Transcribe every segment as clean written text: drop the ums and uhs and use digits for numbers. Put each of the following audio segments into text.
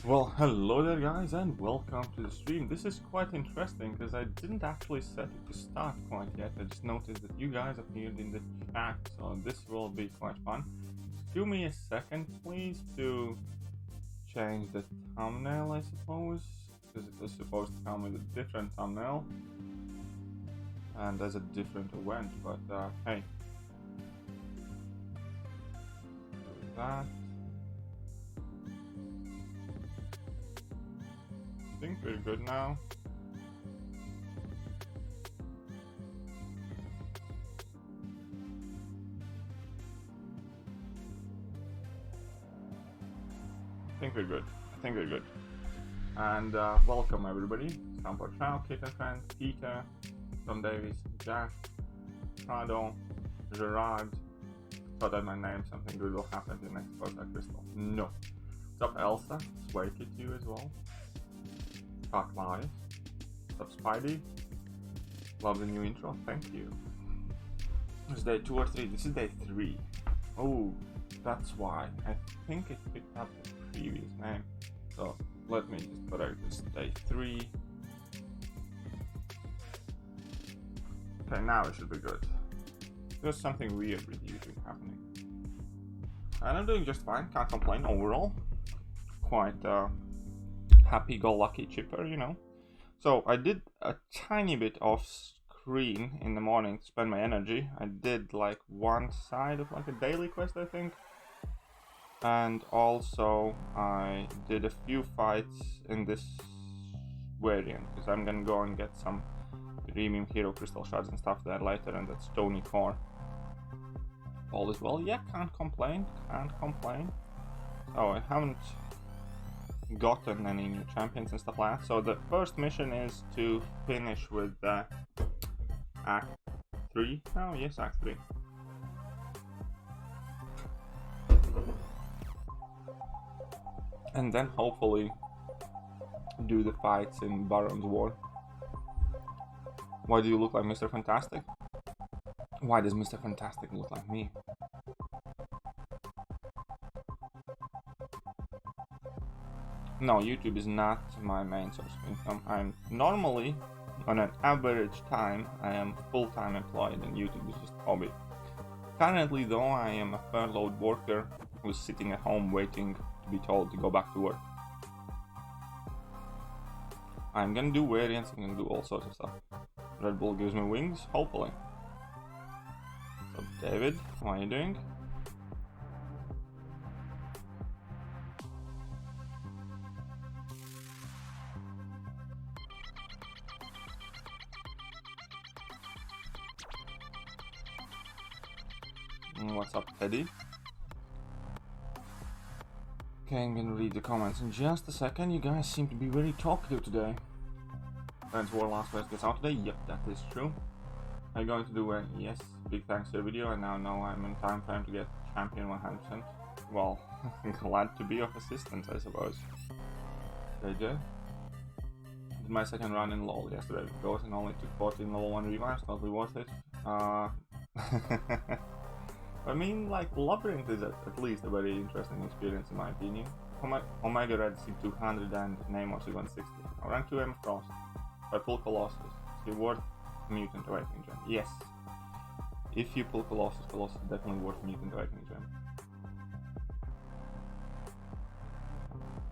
Well, hello there guys and welcome to the stream. This is quite interesting because I didn't actually set it to start quite yet. I just noticed that you guys appeared in the chat, so this will be quite fun. Give me a second please to change the thumbnail, I suppose, because it was supposed to come with a different thumbnail and as a different event, but hey, do that. I think we're good now. I think we're good. And welcome everybody. Sampo Chow, Kitten Fan, Peter, Tom Davies, Jack, Prado, Gerard. Thought I might name something good will happen in the next Post Crystal. No. What's up Elsa? Thekiryu as well. Talk Live. What's up Spidey? Love the new intro, thank you. Is day 2 or 3? This is day 3. Oh, that's why. I think it picked up the previous name. So let me just correct this. Day 3. Okay, now it should be good. There's something weird with YouTube happening. And I'm doing just fine, can't complain overall. Quite happy-go-lucky chipper, you know. So I did a tiny bit off screen in the morning to spend my energy. I did like one side of like a daily quest, I think. And also I did a few fights in this variant, because I'm gonna go and get some premium hero crystal shards and stuff there later, and that stony core. All is well, yeah, can't complain. So I haven't gotten any new champions and stuff like that. So the first mission is to finish with Act 3. Oh yes, Act 3. And then hopefully do the fights in Baron's War. Why do you look like Mr. Fantastic? Why does Mr. Fantastic look like me? No, YouTube is not my main source of income. I'm normally, on an average time, I am full-time employed and YouTube is just a hobby. Currently though, I am a furloughed worker who's sitting at home waiting to be told to go back to work. I'm gonna do variants, I'm gonna do all sorts of stuff. Red Bull gives me wings, hopefully. So David, how are you doing? What's up, Teddy? Okay, I'm gonna read the comments in just a second. You guys seem to be very talkative today. Friends War Last Quest gets out today? Yep, that is true. Are you going to do a yes? Big thanks to your video. I now know I'm in time frame to get champion 100%. Well, glad to be of assistance, I suppose. JJ? Did my second run in LoL yesterday with Ghost and only took 14 level 1 revives, totally worth it. I mean, like, Labyrinth is at least a very interesting experience in my opinion. Omega Red C200 and Namor C160. Rank 2 M Frost. If I pull Colossus, is it worth Mutant Awakening Gem? Yes. If you pull Colossus, Colossus is definitely worth Mutant Awakening Gem.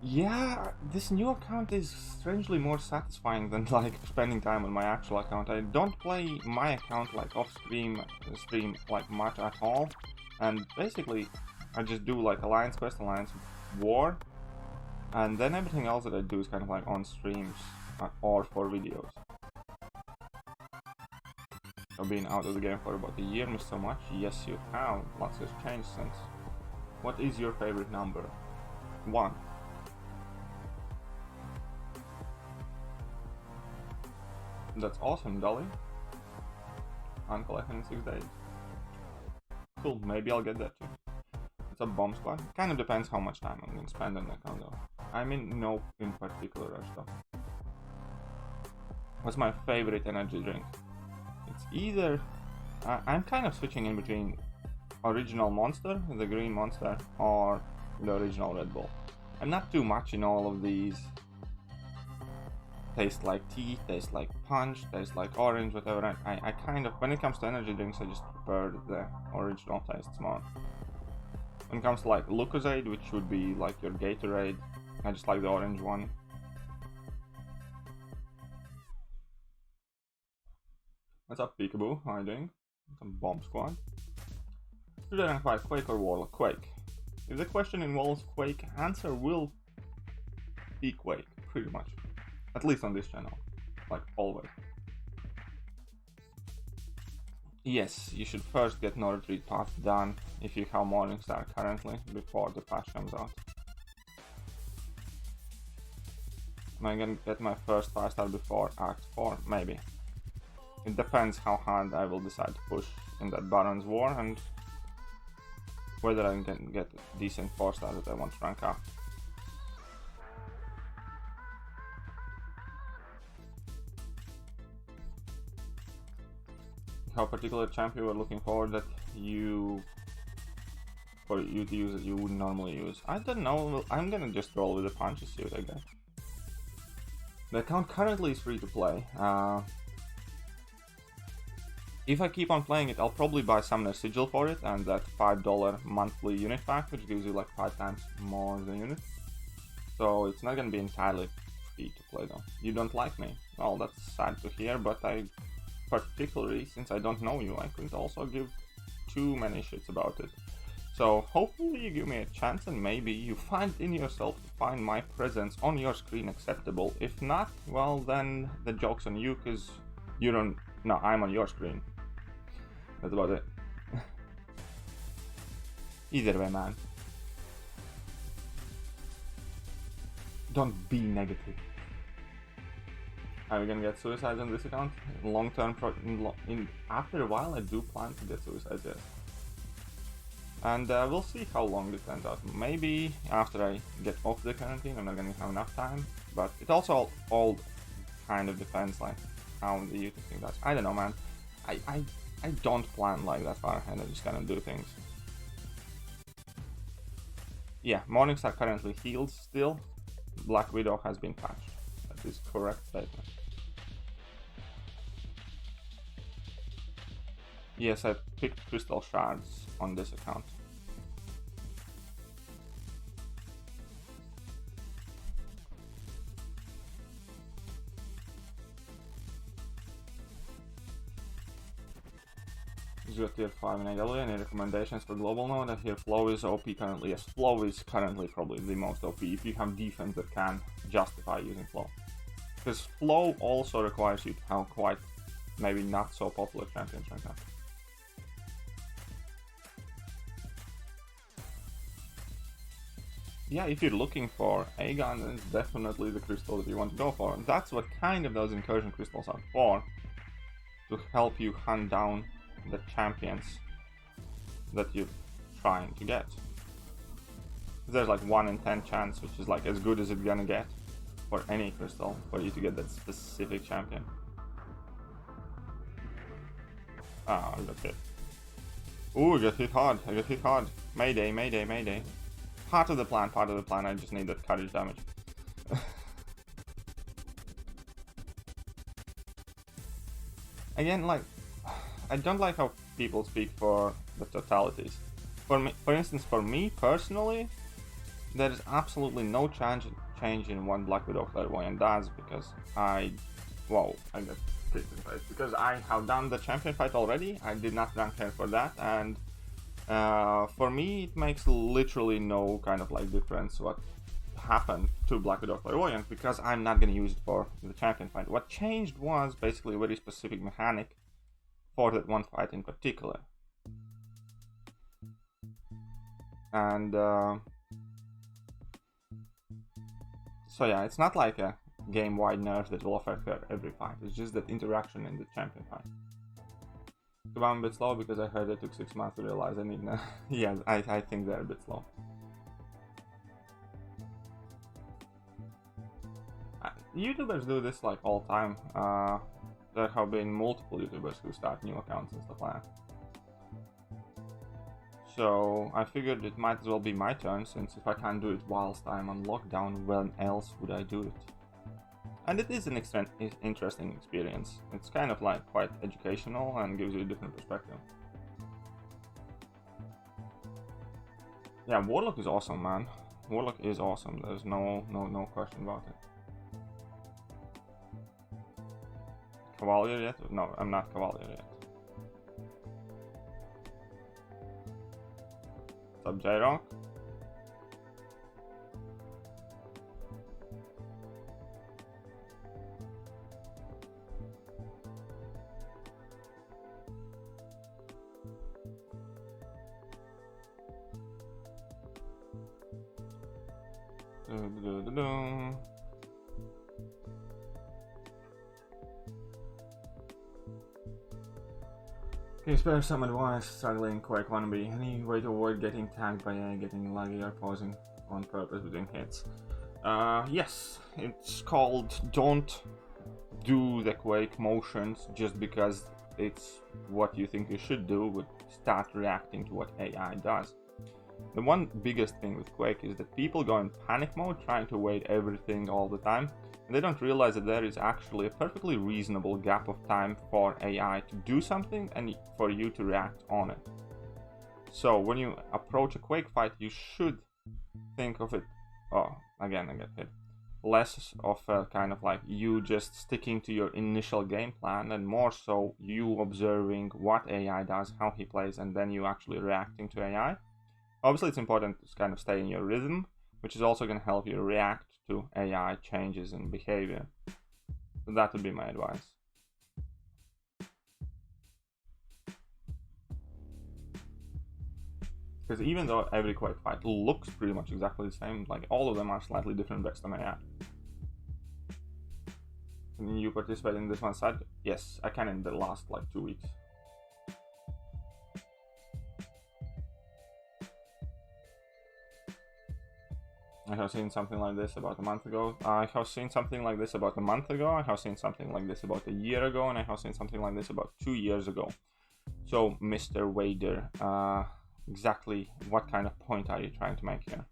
Yeah, this new account is strangely more satisfying than like spending time on my actual account. I don't play my account like off stream like much at all, and basically I just do like Alliance Quest, Alliance War, and then everything else that I do is kind of like on streams or for videos. I've been out of the game for about a year, missed so much. Yes, you have. Lots has changed since. What is your favorite number? 1. That's awesome, Dolly. Uncollected in 6 days. Cool, maybe I'll get that too. It's a bomb squad. Kind of depends how much time I'm going to spend on that account though. I'm in no in particular rush though. What's my favorite energy drink? It's either... I'm kind of switching in between original Monster, the green Monster, or the original Red Bull. I'm not too much in all of these. Taste like tea, taste like punch, taste like orange, whatever. I kind of, when it comes to energy drinks, I just prefer the original tastes more. When it comes to like Lucozade, which would be like your Gatorade, I just like the orange one. What's up, Peekaboo? How are you doing? Some bomb squad. Should I rank 5 Quake or Warlock? Quake. If the question involves Quake, answer will be Quake, pretty much. At least on this channel, like always. Yes, you should first get no retreat path done if you have Morningstar currently, before the patch comes out. Am I gonna get my first 5-star before Act 4? Maybe. It depends how hard I will decide to push in that Baron's War and whether I can get a decent 4-star that I want to rank up. How particular champ you were looking for that you to use that you wouldn't normally use? I don't know. I'm gonna just roll with the punchy suit, I guess. The account currently is free to play. If I keep on playing it, I'll probably buy Summoner Sigil for it and that $5 monthly unit pack, which gives you like 5 times more the unit. So it's not gonna be entirely free to play though. You don't like me? Well, that's sad to hear, but particularly since I don't know you, I couldn't also give too many shits about it. So hopefully you give me a chance and maybe you find in yourself to find my presence on your screen acceptable. If not, well then the joke's on you, cause you don't, no, I'm on your screen. That's about it. Either way, man. Don't be negative. Are we gonna get suicides on this account? Long term, after a while, I do plan to get suicides, yes. And we'll see how long this ends out. Maybe after I get off the quarantine, I'm not gonna have enough time. But it also all kind of depends, like how the YouTube thing does. I don't know, man. I don't plan like that far ahead. I just kind of do things. Yeah, Morningstar currently healed still. Black Widow has been patched. That is correct statement. Yes, I picked crystal shards on this account. Zero tier 5 in AW. Any recommendations for global node? I hear Flow is OP currently. Yes, Flow is currently probably the most OP if you have defense that can justify using Flow. Because Flow also requires you to have quite maybe not so popular champions right now. Yeah, if you're looking for Aegon, then it's definitely the crystal that you want to go for. And that's what kind of those incursion crystals are for. To help you hunt down the champions that you're trying to get. There's like 1 in 10 chance, which is like as good as it's gonna get for any crystal for you to get that specific champion. Ah, I got hit. Ooh, I got hit hard. I got hit hard. Mayday, mayday, mayday. Part of the plan, part of the plan. I just need that courage damage. Again, like, I don't like how people speak for the totalities. For instance, for me personally, there is absolutely no change in what Black Widow Clairvoyant does because I got kicked in the face. Because I have done the champion fight already. I did not rank her for that, and for me it makes literally no kind of like difference what happened to Black Widow Clairvoyant because I'm not gonna use it for the champion fight. What changed was basically a very specific mechanic for that one fight in particular. And so yeah, it's not like a game-wide nerf that will affect her every fight. It's just that interaction in the champion fight. I'm a bit slow because I heard it took 6 months to realize I need. Yeah, I think they're a bit slow. YouTubers do this like all the time. There have been multiple YouTubers who start new accounts and stuff like that. So I figured it might as well be my turn, since if I can't do it whilst I'm on lockdown, when else would I do it? And it is an interesting experience. It's kind of like quite educational and gives you a different perspective. Yeah, Warlock is awesome, man. Warlock is awesome. There's no question about it. Cavalier yet? No, I'm not Cavalier yet. What's up, J-Rock? Can you spare some advice? Struggling Quake wannabe. Any way to avoid getting tagged by AI, getting laggy or pausing on purpose between hits? Yes, it's called don't do the Quake motions just because it's what you think you should do, but start reacting to what AI does. The one biggest thing with Quake is that people go in panic mode trying to avoid everything all the time, and they don't realize that there is actually a perfectly reasonable gap of time for AI to do something and for you to react on it. So when you approach a Quake fight, you should think of it, oh, again I get hit, less of a kind of like you just sticking to your initial game plan, and more so you observing what AI does, how he plays, and then you actually reacting to AI. Obviously, it's important to kind of stay in your rhythm, which is also going to help you react to AI changes in behavior. So that would be my advice. Because even though every Quake fight looks pretty much exactly the same, like all of them are slightly different based on AI. Can you participate in this one side? Yes, I can in the last like 2 weeks. I have seen something like this about a month ago. I have seen something like this about a month ago. I have seen something like this about a year ago, and I have seen something like this about 2 years ago. So, Mr. Wader, exactly what kind of point are you trying to make here?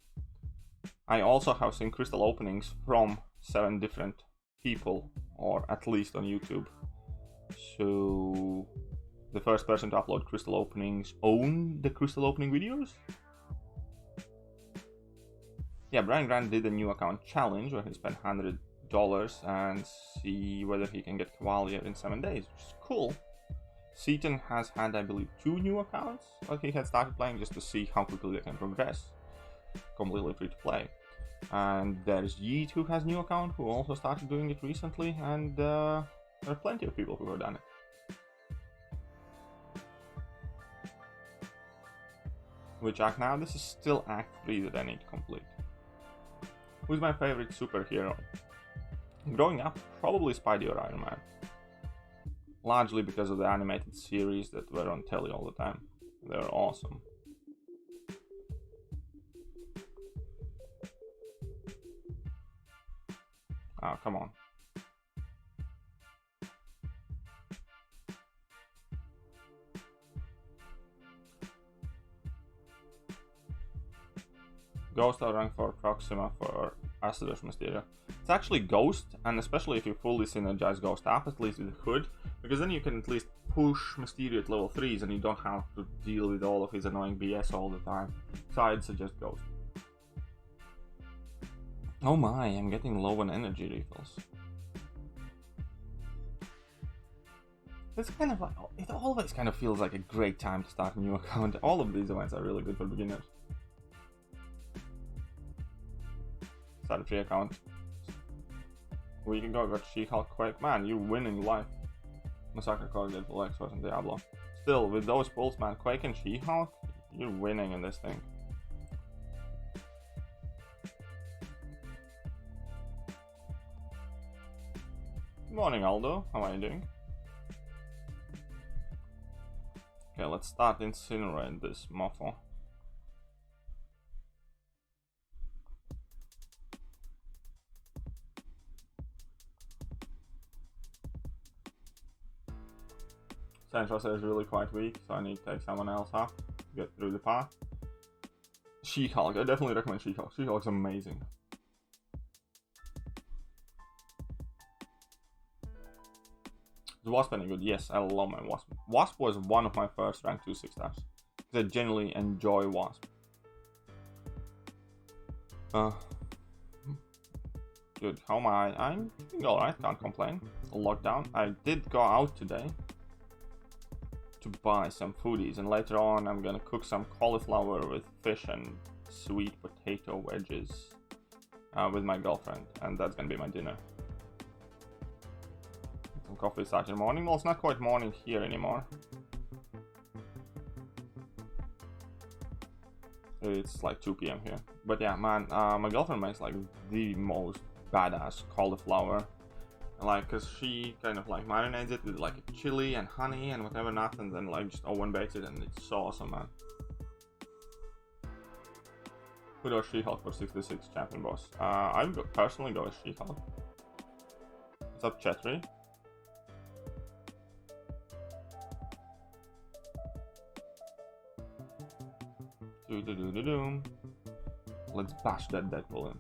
I also have seen crystal openings from 7 different people, or at least on YouTube. So, the first person to upload crystal openings own the crystal opening videos? Yeah, Brian Grant did a new account challenge where he spent $100 and see whether he can get Cavalier in 7 days, which is cool. Seaton has had, I believe, 2 new accounts that he had started playing just to see how quickly they can progress. Completely free to play. And there's Yeet, who has a new account, who also started doing it recently, and there are plenty of people who have done it. Which act now? This is still Act 3 that I need to complete. Who's my favorite superhero? Growing up, probably Spidey or Iron Man. Largely because of the animated series that were on telly all the time. They were awesome. Oh, come on. Ghost or rank for Proxima for Acidos Mysteria. It's actually Ghost, and especially if you fully synergize Ghost up, at least with Hood, because then you can at least push Mysterio at level 3s and you don't have to deal with all of his annoying BS all the time. So I'd suggest Ghost. Oh my, I'm getting low on energy refills. It's kind of like, it always kind of feels like a great time to start a new account. All of these events are really good for beginners. Start a free account. A week ago I got She-Hulk Quake. Man, you're winning life. Massacre Card did Lex wasn't Diablo. Still, with those pulls, man, Quake and She-Hulk, you're winning in this thing. Good morning, Aldo. How are you doing? Okay, let's start incinerate this mofo. Central is really quite weak, so I need to take someone else off. get through the path. She-Hulk, I definitely recommend She-Hulk. She-Hulk's amazing. Is Wasp any good? Yes, I love my Wasp. Wasp was one of my first rank 2 6-stars. I genuinely enjoy Wasp. Good, how am I? I'm doing alright, can't complain. Lockdown. I did go out today to buy some foodies, and later on I'm gonna cook some cauliflower with fish and sweet potato wedges with my girlfriend, and that's gonna be my dinner. Some coffee Saturday morning. Well, it's not quite morning here anymore. It's like 2 p.m. here. But yeah, man, my girlfriend makes like the most badass cauliflower. Like, cause she kind of like marinates it with like chili and honey and whatever not, and then like just oven bakes it, and it's so awesome, man. Who does She-Hulk for 66 champion boss? I would personally go with She-Hulk. What's up, Chetri? Let's bash that Deadpool in.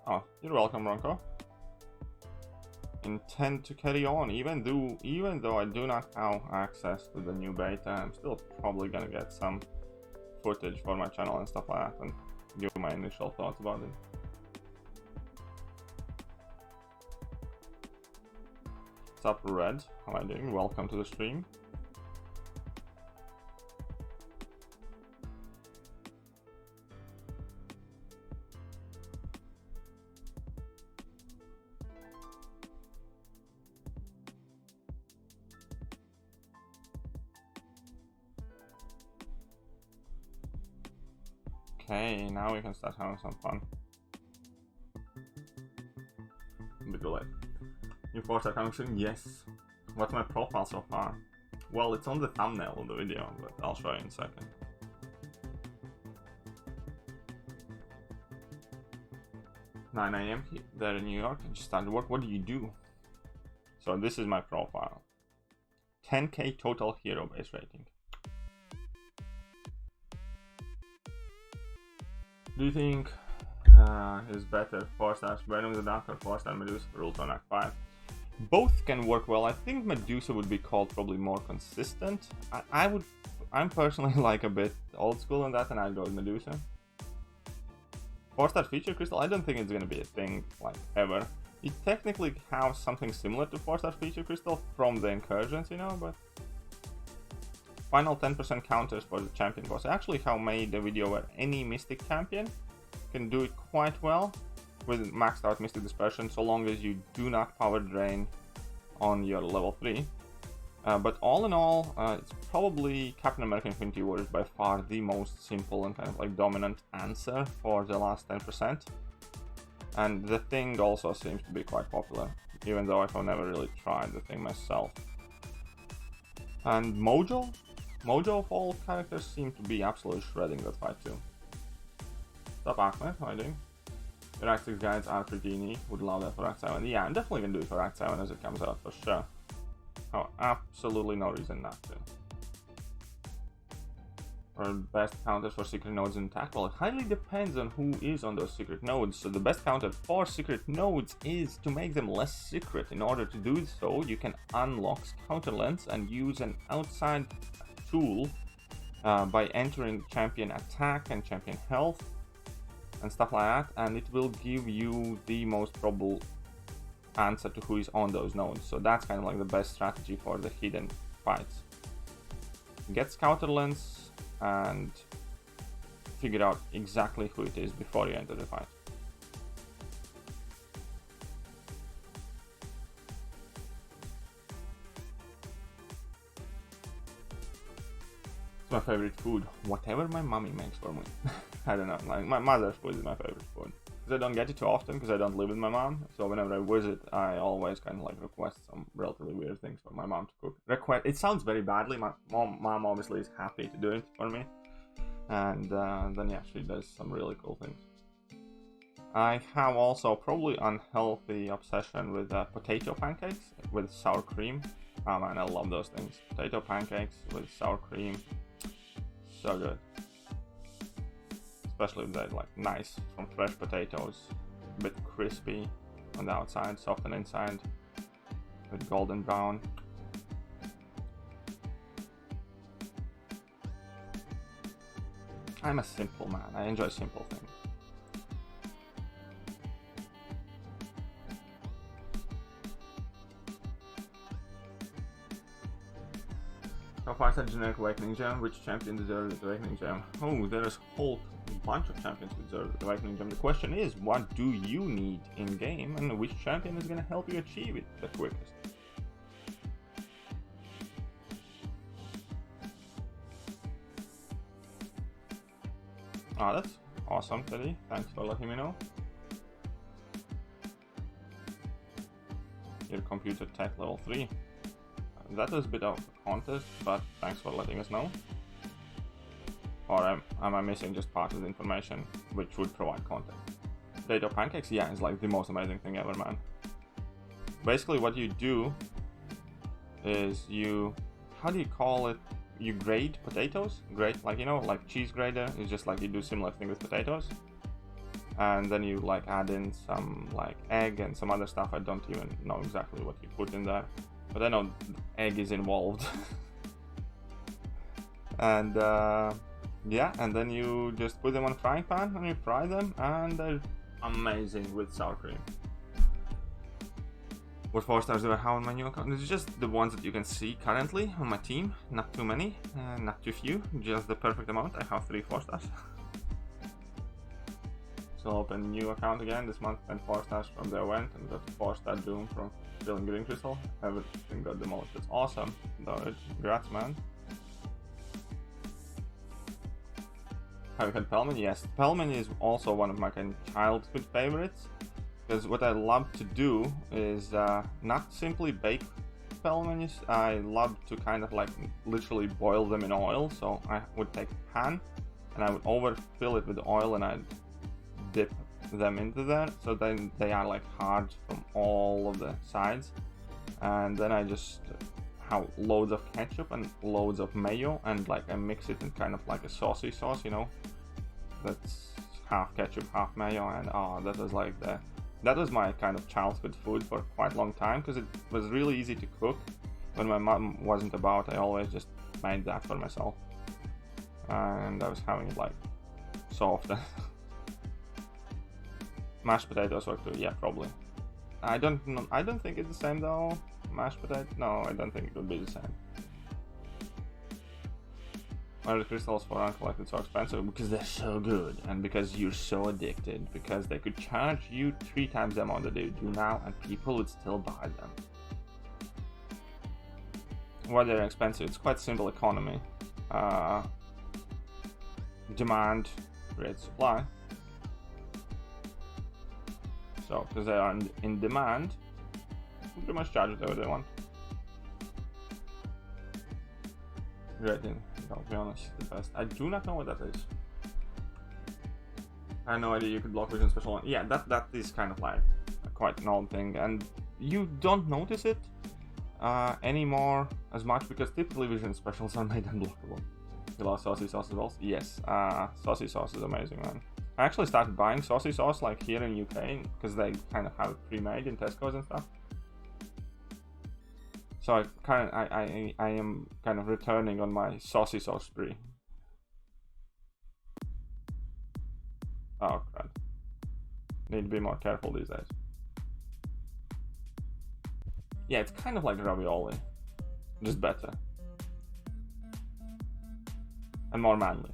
Oh, you're welcome, Ronco. Intend to carry on, even though I do not have access to the new beta. I'm still probably gonna get some footage for my channel and stuff like that, and give my initial thoughts about it. What's up, Red? How am I doing? Welcome to the stream. Okay, now we can start having some fun. A bit too late. New Forza coming soon? Yes. What's my profile so far? Well, it's on the thumbnail of the video, but I'll show you in a second. "9 AM there in New York, and just started work. What do you do?" So this is my profile. 10k total hero base rating. Do you think is better 4-star Venom the Dark or 4-star Medusa for Ultron Act 5? Both can work well. I think Medusa would be called probably more consistent. I'm personally like a bit old school on that, and I'd go with Medusa. 4-star feature crystal, I don't think it's gonna be a thing like ever. You technically have something similar to 4-star feature crystal from the incursions, you know, but final 10% counters for the champion boss. I actually have made a video where any mystic champion can do it quite well with maxed out mystic dispersion, so long as you do not power drain on your level 3. But all in all, it's probably Captain America Infinity War is by far the most simple and kind of like dominant answer for the last 10%. And the Thing also seems to be quite popular, even though I've never really tried the Thing myself. And Mojo of all characters seem to be absolutely shredding that fight too. What's up, Ahmed? How are you doing? Your Act 6 guides are pretty neat. Would love that for Act 7. Yeah, I'm definitely gonna do it for Act 7 as it comes out for sure. Oh, absolutely no reason not to. Or best counters for secret nodes in attack? Well, it highly depends on who is on those secret nodes. So the best counter for secret nodes is to make them less secret. In order to do so, you can unlock Counter Lens and use an outside tool by entering champion attack and champion health and stuff like that, and it will give you the most probable answer to who is on those nodes. So that's kind of like the best strategy for the hidden fights. Get Counter Lens and figure out exactly who it is before you enter the fight. It's my favorite food. Whatever my mommy makes for me. I don't know, like my mother's food is my favorite food. Because I don't get it too often because I don't live with my mom. So whenever I visit, I always kind of like request some relatively weird things for my mom to cook. It sounds very badly. My mom obviously is happy to do it for me. And then yeah, she does some really cool things. I have also probably unhealthy obsession with potato pancakes with sour cream. Oh man, I love those things. Potato pancakes with sour cream. So good. Especially if they're like nice from fresh potatoes. A bit crispy on the outside, soft on the inside. With golden brown. I'm a simple man. I enjoy simple things. So 5-star generic Awakening Gem. Which champion deserves the Awakening Gem? Oh, there's a whole bunch of champions who deserve the Awakening Gem. The question is, what do you need in game, and which champion is going to help you achieve it the quickest? Ah, that's awesome, Teddy. Thanks for letting me know. Your computer tech level 3. That is a bit of a contest, but thanks for letting us know. Or am I missing just part of the information which would provide context? Potato pancakes, yeah, it's like the most amazing thing ever, man. Basically what you do is you, how do you call it? You grate potatoes, like, you know, like cheese grater. It's just like you do similar thing with potatoes, and then you like add in some like egg and some other stuff. I don't even know exactly what you put in there, but I know egg is involved. And yeah, and then you just put them on a frying pan and you fry them, and they're amazing with sour cream. What 4 stars do I have on my new account? It's just the ones that you can see currently on my team. Not too many, not too few, just the perfect amount. I have 3 4 stars. So I'll open a new account again this month, and 4 stars from the event, and got 4-star Doom from Filling Green Crystal. Everything got demolished. It's awesome. Congrats, man. Have you had pelmen? Yes, pelmen is also one of my kind of childhood favorites. Because what I love to do is not simply bake pelmens. I love to kind of like literally boil them in oil. So I would take a pan and I would overfill it with oil, and I'd dip them into there. So then they are like hard from all of the sides. And then I just have loads of ketchup and loads of mayo, and like I mix it in kind of like a saucy sauce, you know. That's half ketchup, half mayo, and that was my kind of childhood food for quite a long time, because it was really easy to cook. When my mom wasn't about, I always just made that for myself, and I was having it like so often. Mashed potatoes work too, yeah, probably. I don't think it's the same though. Mashed potato? No, I don't think it would be the same. Why are the crystals for uncollected so expensive? Because they're so good, and because you're so addicted, because they could charge you 3 times the amount that they do now, and people would still buy them. Why they're expensive? It's quite simple economy. Demand creates supply. So, because they are in demand, you pretty much charge whatever they want. Rating, I'll be honest, the best. I do not know what that is. I had no idea you could block vision special one. Yeah, that is kind of like quite an old thing, and you don't notice it anymore as much, because typically vision specials are made unblockable. You love saucy sauce as well? Yes, saucy sauce is amazing, man. I actually started buying saucy sauce like here in UK, because they kind of have it pre-made in Tesco's and stuff. So I am kind of returning on my saucy sauce spree. Oh crap. Need to be more careful these days. Yeah, it's kind of like ravioli, just better. And more manly.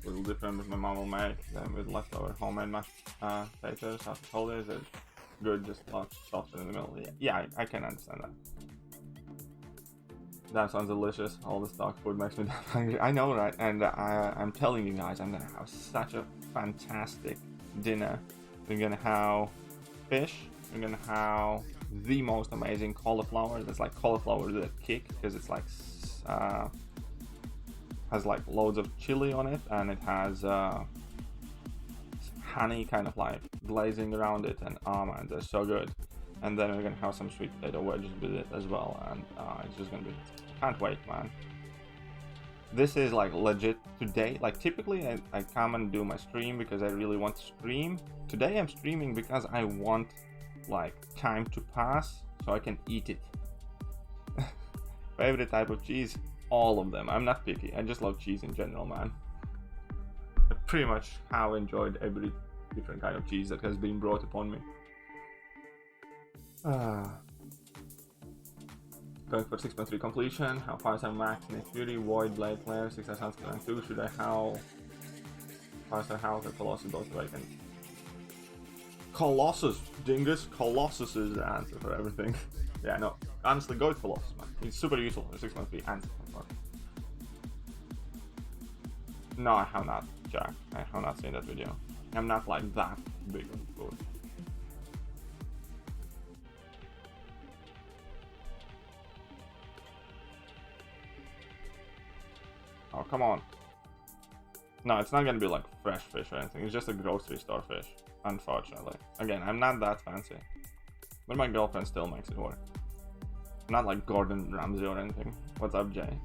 Little different with my mom will make than with leftover homemade mashed potatoes after holidays. It's good, just a lot softer in the middle. Yeah, I can understand that. That sounds delicious. All this dog food makes me hungry. I know, right? And I'm telling you guys, I'm gonna have such a fantastic dinner. We're gonna have fish. We're gonna have the most amazing cauliflower. That's like cauliflower with a kick, because it's like has like loads of chili on it, and it has honey kind of like glazing around it, and oh man, they're so good. And then we're gonna have some sweet potato wedges with it as well, and it's just gonna be, can't wait, man. This is like legit today. Like typically I come and do my stream because I really want to stream. Today I'm streaming because I want like time to pass so I can eat it. Favorite type of cheese? All of them. I'm not picky. I just love cheese in general, man. I pretty much have enjoyed every different kind of cheese that has been brought upon me. Going for 6.3 completion. How 5-star max Thekiryu, Void, Blade Flare, 6-star Sunscreen rank 2. Should I howl? 5-star howl or Colossus both awakened? Colossus, dingus. Colossus is the answer for everything. Yeah, no. Honestly, go with Colossus, man. It's super useful for 6.3 and 6.4. No, I have not, Jack. I have not seen that video. I'm not like that big on food. Oh, come on. No, it's not gonna be like fresh fish or anything. It's just a grocery store fish, unfortunately. Again, I'm not that fancy. But my girlfriend still makes it work. Not like Gordon Ramsay or anything. What's up, Jay?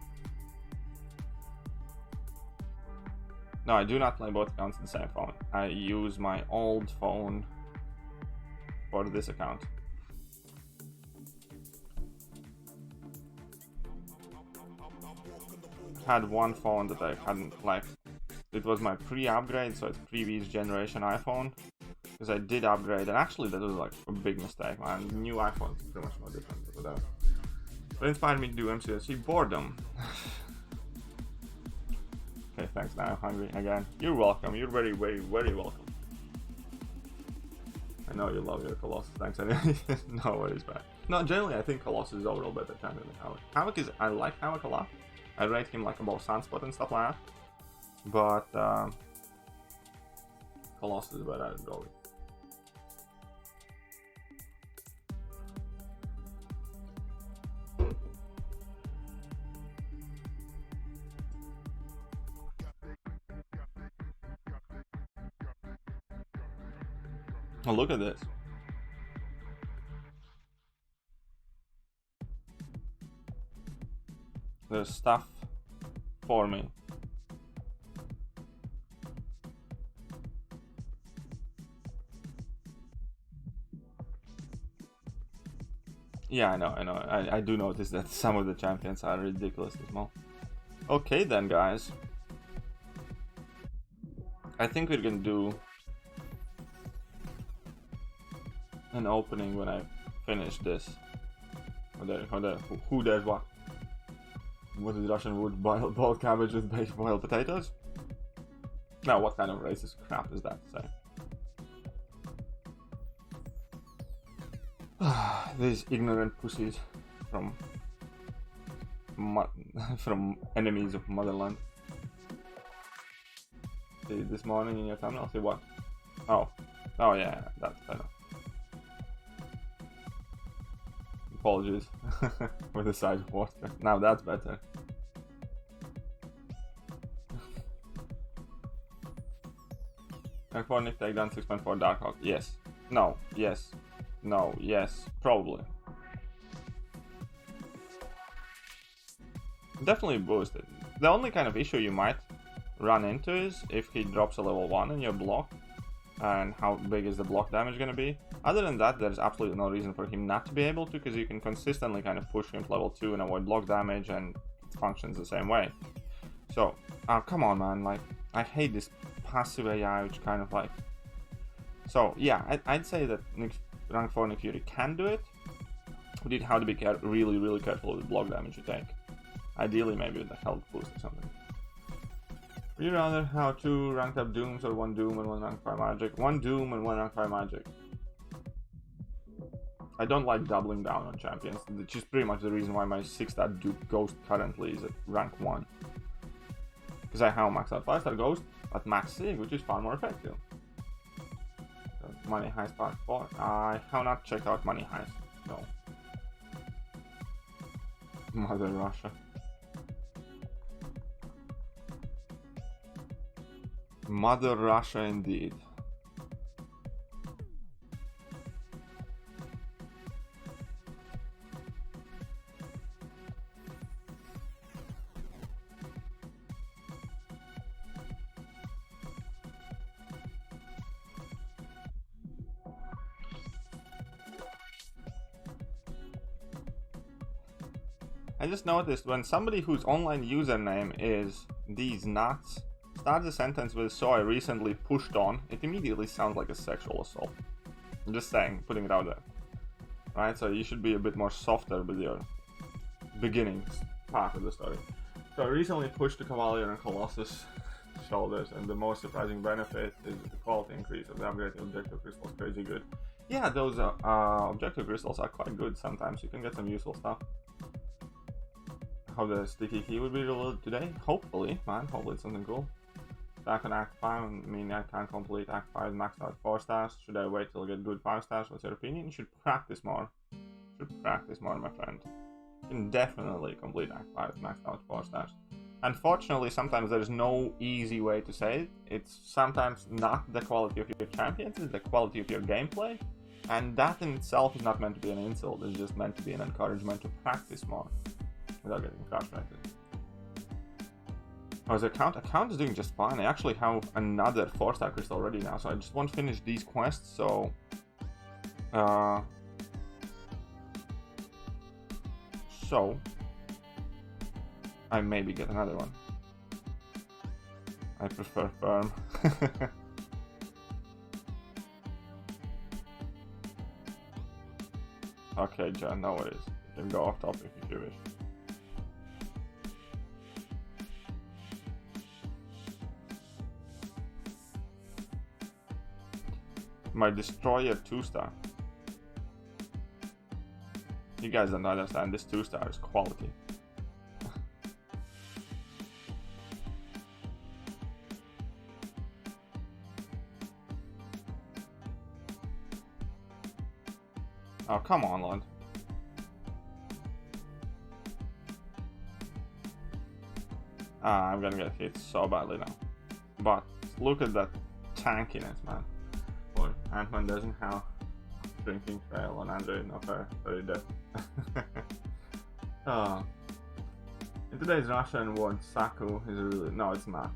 No, I do not play both accounts on the same phone. I use my old phone for this account. Had one phone that I hadn't, like, it was my pre-upgrade, so it's previous generation iPhone. Because I did upgrade, and actually that was like a big mistake, man. New iPhone's pretty much more different than that. What inspired me to do MCOC? Boredom. Okay, thanks, now I'm hungry again. You're welcome, you're very, very, very welcome. I know you love your Colossus, thanks anyway. No worries, man. No, generally I think Colossus is overall better champion than Havoc. Havoc is, I like Havoc a lot. I rate him like above Sunspot and stuff like that. But Colossus is where I'd go with. Oh, look at this. There's stuff for me. Yeah, I know. I do notice that some of the champions are ridiculously small. Okay then, guys. I think we're gonna do an opening when I finish this. Who does what? What is Russian wood? Boiled cabbage with baked boiled potatoes? Now, what kind of racist crap is that to say? These ignorant pussies from from enemies of motherland. See this morning in your thumbnail? See what? Oh yeah, that's better. Apologies with the side of water. Now that's better. Rank 4 Nick takedown 6.4 Darkhawk. Yes. No. Yes. No. Yes. Probably. Definitely boosted. The only kind of issue you might run into is if he drops a level 1 in your block, and how big is the block damage gonna be. Other than that, there's absolutely no reason for him not to be able to, because you can consistently kind of push him to level 2 and avoid block damage, and it functions the same way. So, come on, man, like, I hate this passive AI, which kind of like... So, yeah, I'd say that rank 4 Nick Fury can do it, but you'd have to be really, really careful with the block damage you take. Ideally, maybe with a health boost or something. Would you rather have 2 ranked up Dooms or 1 Doom and 1 ranked 5 Magic? 1 Doom and 1 ranked 5 Magic. I don't like doubling down on champions, which is pretty much the reason why my 6-star Duke Ghost currently is at rank 1. Because I have maxed out 5-star Ghost at max Sig, which is far more effective. So, Money Heist Part 4. I have not checked out Money Heist, no. Mother Russia. Mother Russia indeed. I just noticed when somebody whose online username is these nuts starts a sentence with "so I recently pushed on," it immediately sounds like a sexual assault. I'm just saying, putting it out there. Right? So you should be a bit more softer with your beginnings part of the story. So I recently pushed the Cavalier and Colossus shoulders, and the most surprising benefit is the quality increase of the upgraded objective crystals. Crazy good. Yeah, those objective crystals are quite good sometimes. You can get some useful stuff. How the sticky key would be revealed today? Hopefully, man. Hopefully it's something cool. Back on Act 5, I mean, I can't complete Act 5 maxed out 4 stars. Should I wait till I get good 5 stars? What's your opinion? You should practice more. My friend. You can definitely complete Act 5 maxed out 4 stars. Unfortunately, sometimes there's no easy way to say it. It's sometimes not the quality of your champions, it's the quality of your gameplay. And that in itself is not meant to be an insult, it's just meant to be an encouragement to practice more without getting frustrated. How's the account? Account is doing just fine. I actually have another 4-star crystal already now, so I just want to finish these quests, so I maybe get another one. I prefer firm. Okay, John, no worries. You can go off topic if you wish. My Destroyer 2-star. You guys don't understand, this 2-star is quality. Oh, come on, Lord. I'm gonna get hit so badly now. But look at that tankiness, man. Boy, Ant-Man doesn't have Drinking Trail on Android, not very dead. In today's Russian word, Saku is really... No, it's not.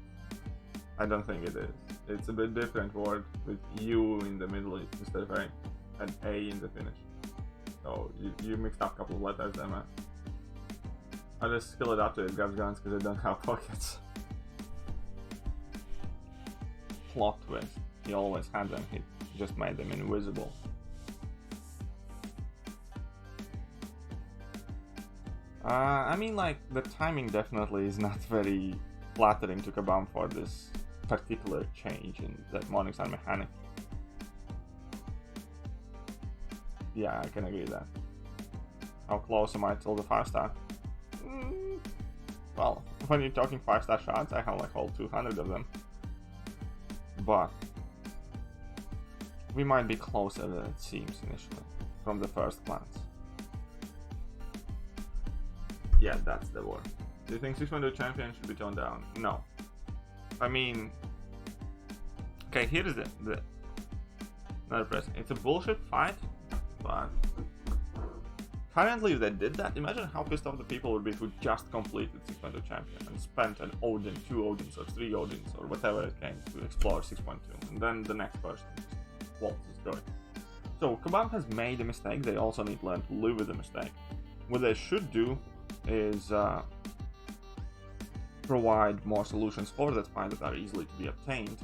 I don't think it is. It's a bit different word with U in the middle instead of an A in the finish. So you mixed up a couple of letters there, man. I just skill it up to it, grabs guns because I don't have pockets. Plot twist. He always had them, he just made them invisible. I mean, like, the timing definitely is not very flattering to Kabam for this particular change in that Morningstar mechanic. Yeah, I can agree with that. How close am I till the 5-star? Well, when you're talking 5-star shots, I have like all 200 of them. But we might be closer than it seems initially, from the first glance. Yeah, that's the word. Do you think 6-1 champion should be toned down? No. I mean... Okay, here is another press. It's a bullshit fight, but... Currently, if they did that, imagine how pissed off the people would be who just completed 6.2 champion and spent an Odin, 2 Odins, or 3 Odins, or whatever it came to explore 6.2, and then the next person just waltzes through it. So, Kabam has made a mistake, they also need to learn to live with the mistake. What they should do is provide more solutions for that fight that are easily to be obtained,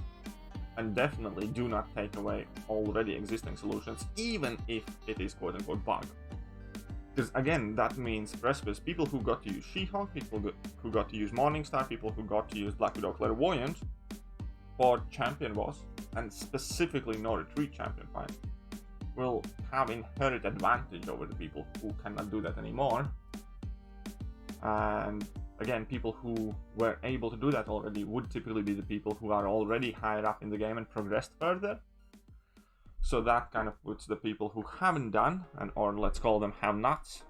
and definitely do not take away already existing solutions, even if it is quote-unquote bug. Because again, that means Precipice, people who got to use She-Hulk, people who got to use Morningstar, people who got to use Black Widow Clairvoyant for champion boss, and specifically no retreat champion fight, will have inherent advantage over the people who cannot do that anymore. And again, people who were able to do that already would typically be the people who are already higher up in the game and progressed further. So that kind of puts the people who haven't done, or let's call them have-nots,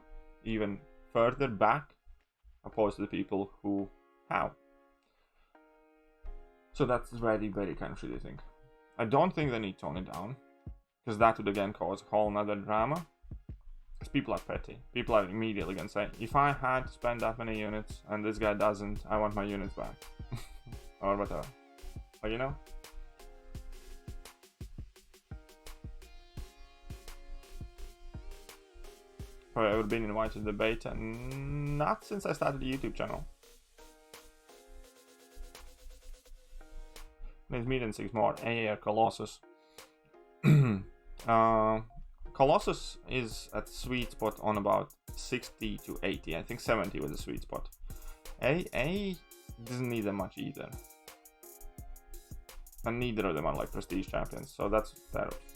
even further back, opposed to the people who have. So that's very, very kind of shitty thing. I don't think they need to tone it down, because that would again cause a whole nother drama. Because people are petty. People are immediately gonna say, if I had to spend that many units and this guy doesn't, I want my units back. Or whatever. But you know? Have I ever been invited to the beta? Not since I started the YouTube channel. Needs Meat 6 more. AA or Colossus. Colossus is at sweet spot on about 60 to 80. I think 70 was the sweet spot. AA doesn't need that much either. And neither of them are like prestige champions. So that's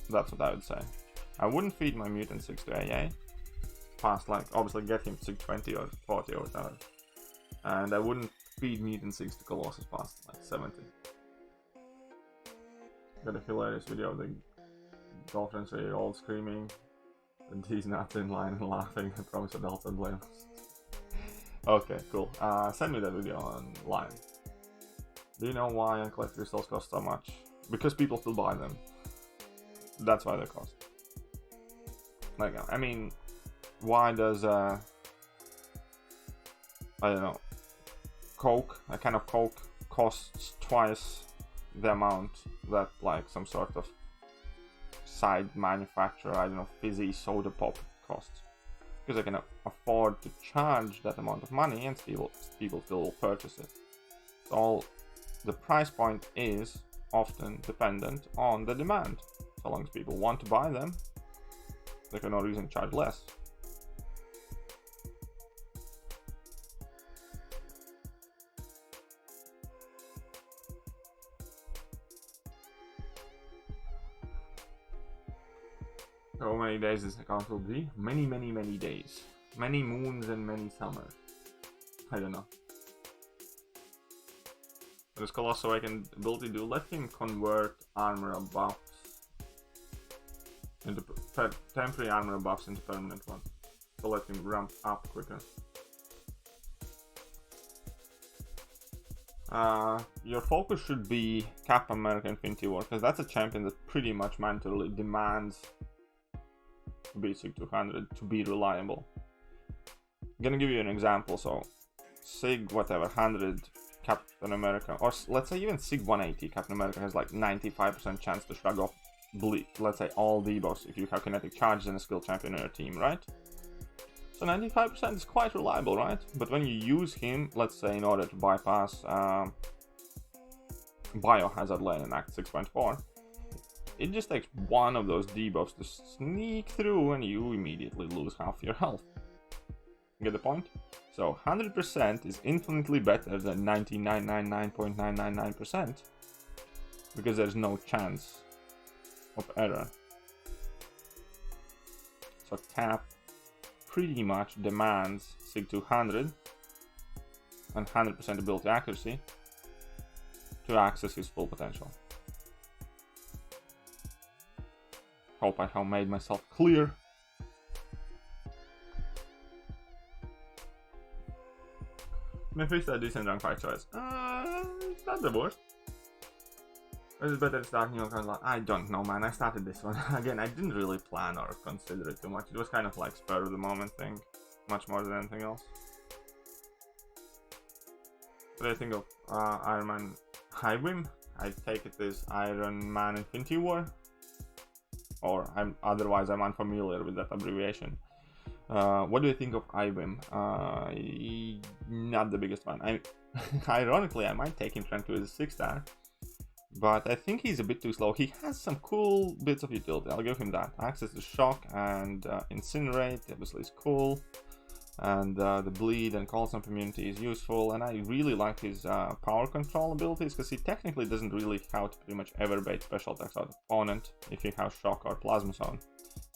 what I would say. I wouldn't feed my Mutant 6 to AA. Past like, obviously get him to 20 or 40 or whatever. And I wouldn't feed Mutant 6 to Colossus past like 70. Got a hilarious video of the girlfriends really all screaming and he's not in line and laughing. I promise adults don't blame us. Okay, cool. Send me that video online. Do you know why unclaimed crystals cost so much? Because people still buy them. That's why they cost. Like, I mean, why does I don't know, Coke, a can of Coke costs twice the amount that like some sort of side manufacturer, I don't know, fizzy soda pop costs? Because I can afford to charge that amount of money and people still will purchase it. So the price point is often dependent on the demand. So long as people want to buy them, they can no reason to charge less. How many days this account will be? Many, many, many days. Many moons and many summers. I don't know. What does Colossal Awakened ability do? Let him convert armor buffs into temporary armor buffs into permanent ones. So let him ramp up quicker. Your focus should be Captain America Infinity War, because that's a champion that pretty much mandatorily demands to be SIG 200 to be reliable. I'm gonna give you an example. So SIG whatever 100 Captain America, or let's say even SIG 180 Captain America has like 95% chance to shrug off let's say all debuffs if you have kinetic charges and a skill champion in your team, right? So 95% is quite reliable, right? But when you use him, let's say in order to bypass Biohazard lane in Act 6.4, it just takes one of those debuffs to sneak through and you immediately lose half your health. Get the point? So 100% is infinitely better than 99.999%, because there's no chance of error. So Cap pretty much demands SIG 200 and 100% ability accuracy to access his full potential. Hope I have made myself clear. Mephisto, decent rank 5 choice. Not the worst. Is it better to start new account? I don't know, man. I started this one. Again, I didn't really plan or consider it too much. It was kind of like spur of the moment thing, much more than anything else. What do I think of Iron Man Highwim? I take it as Iron Man Infinity War, or otherwise I'm unfamiliar with that abbreviation. What do you think of IWIM? Not the biggest fan. Ironically, I might take him rank 2 as a 6-star, but I think he's a bit too slow. He has some cool bits of utility, I'll give him that. Access to Shock and Incinerate obviously is cool, and the Bleed and Call Some Immunity is useful, and I really like his power control abilities, because he technically doesn't really have to pretty much ever bait special attacks out of opponent if you have Shock or Plasma Zone.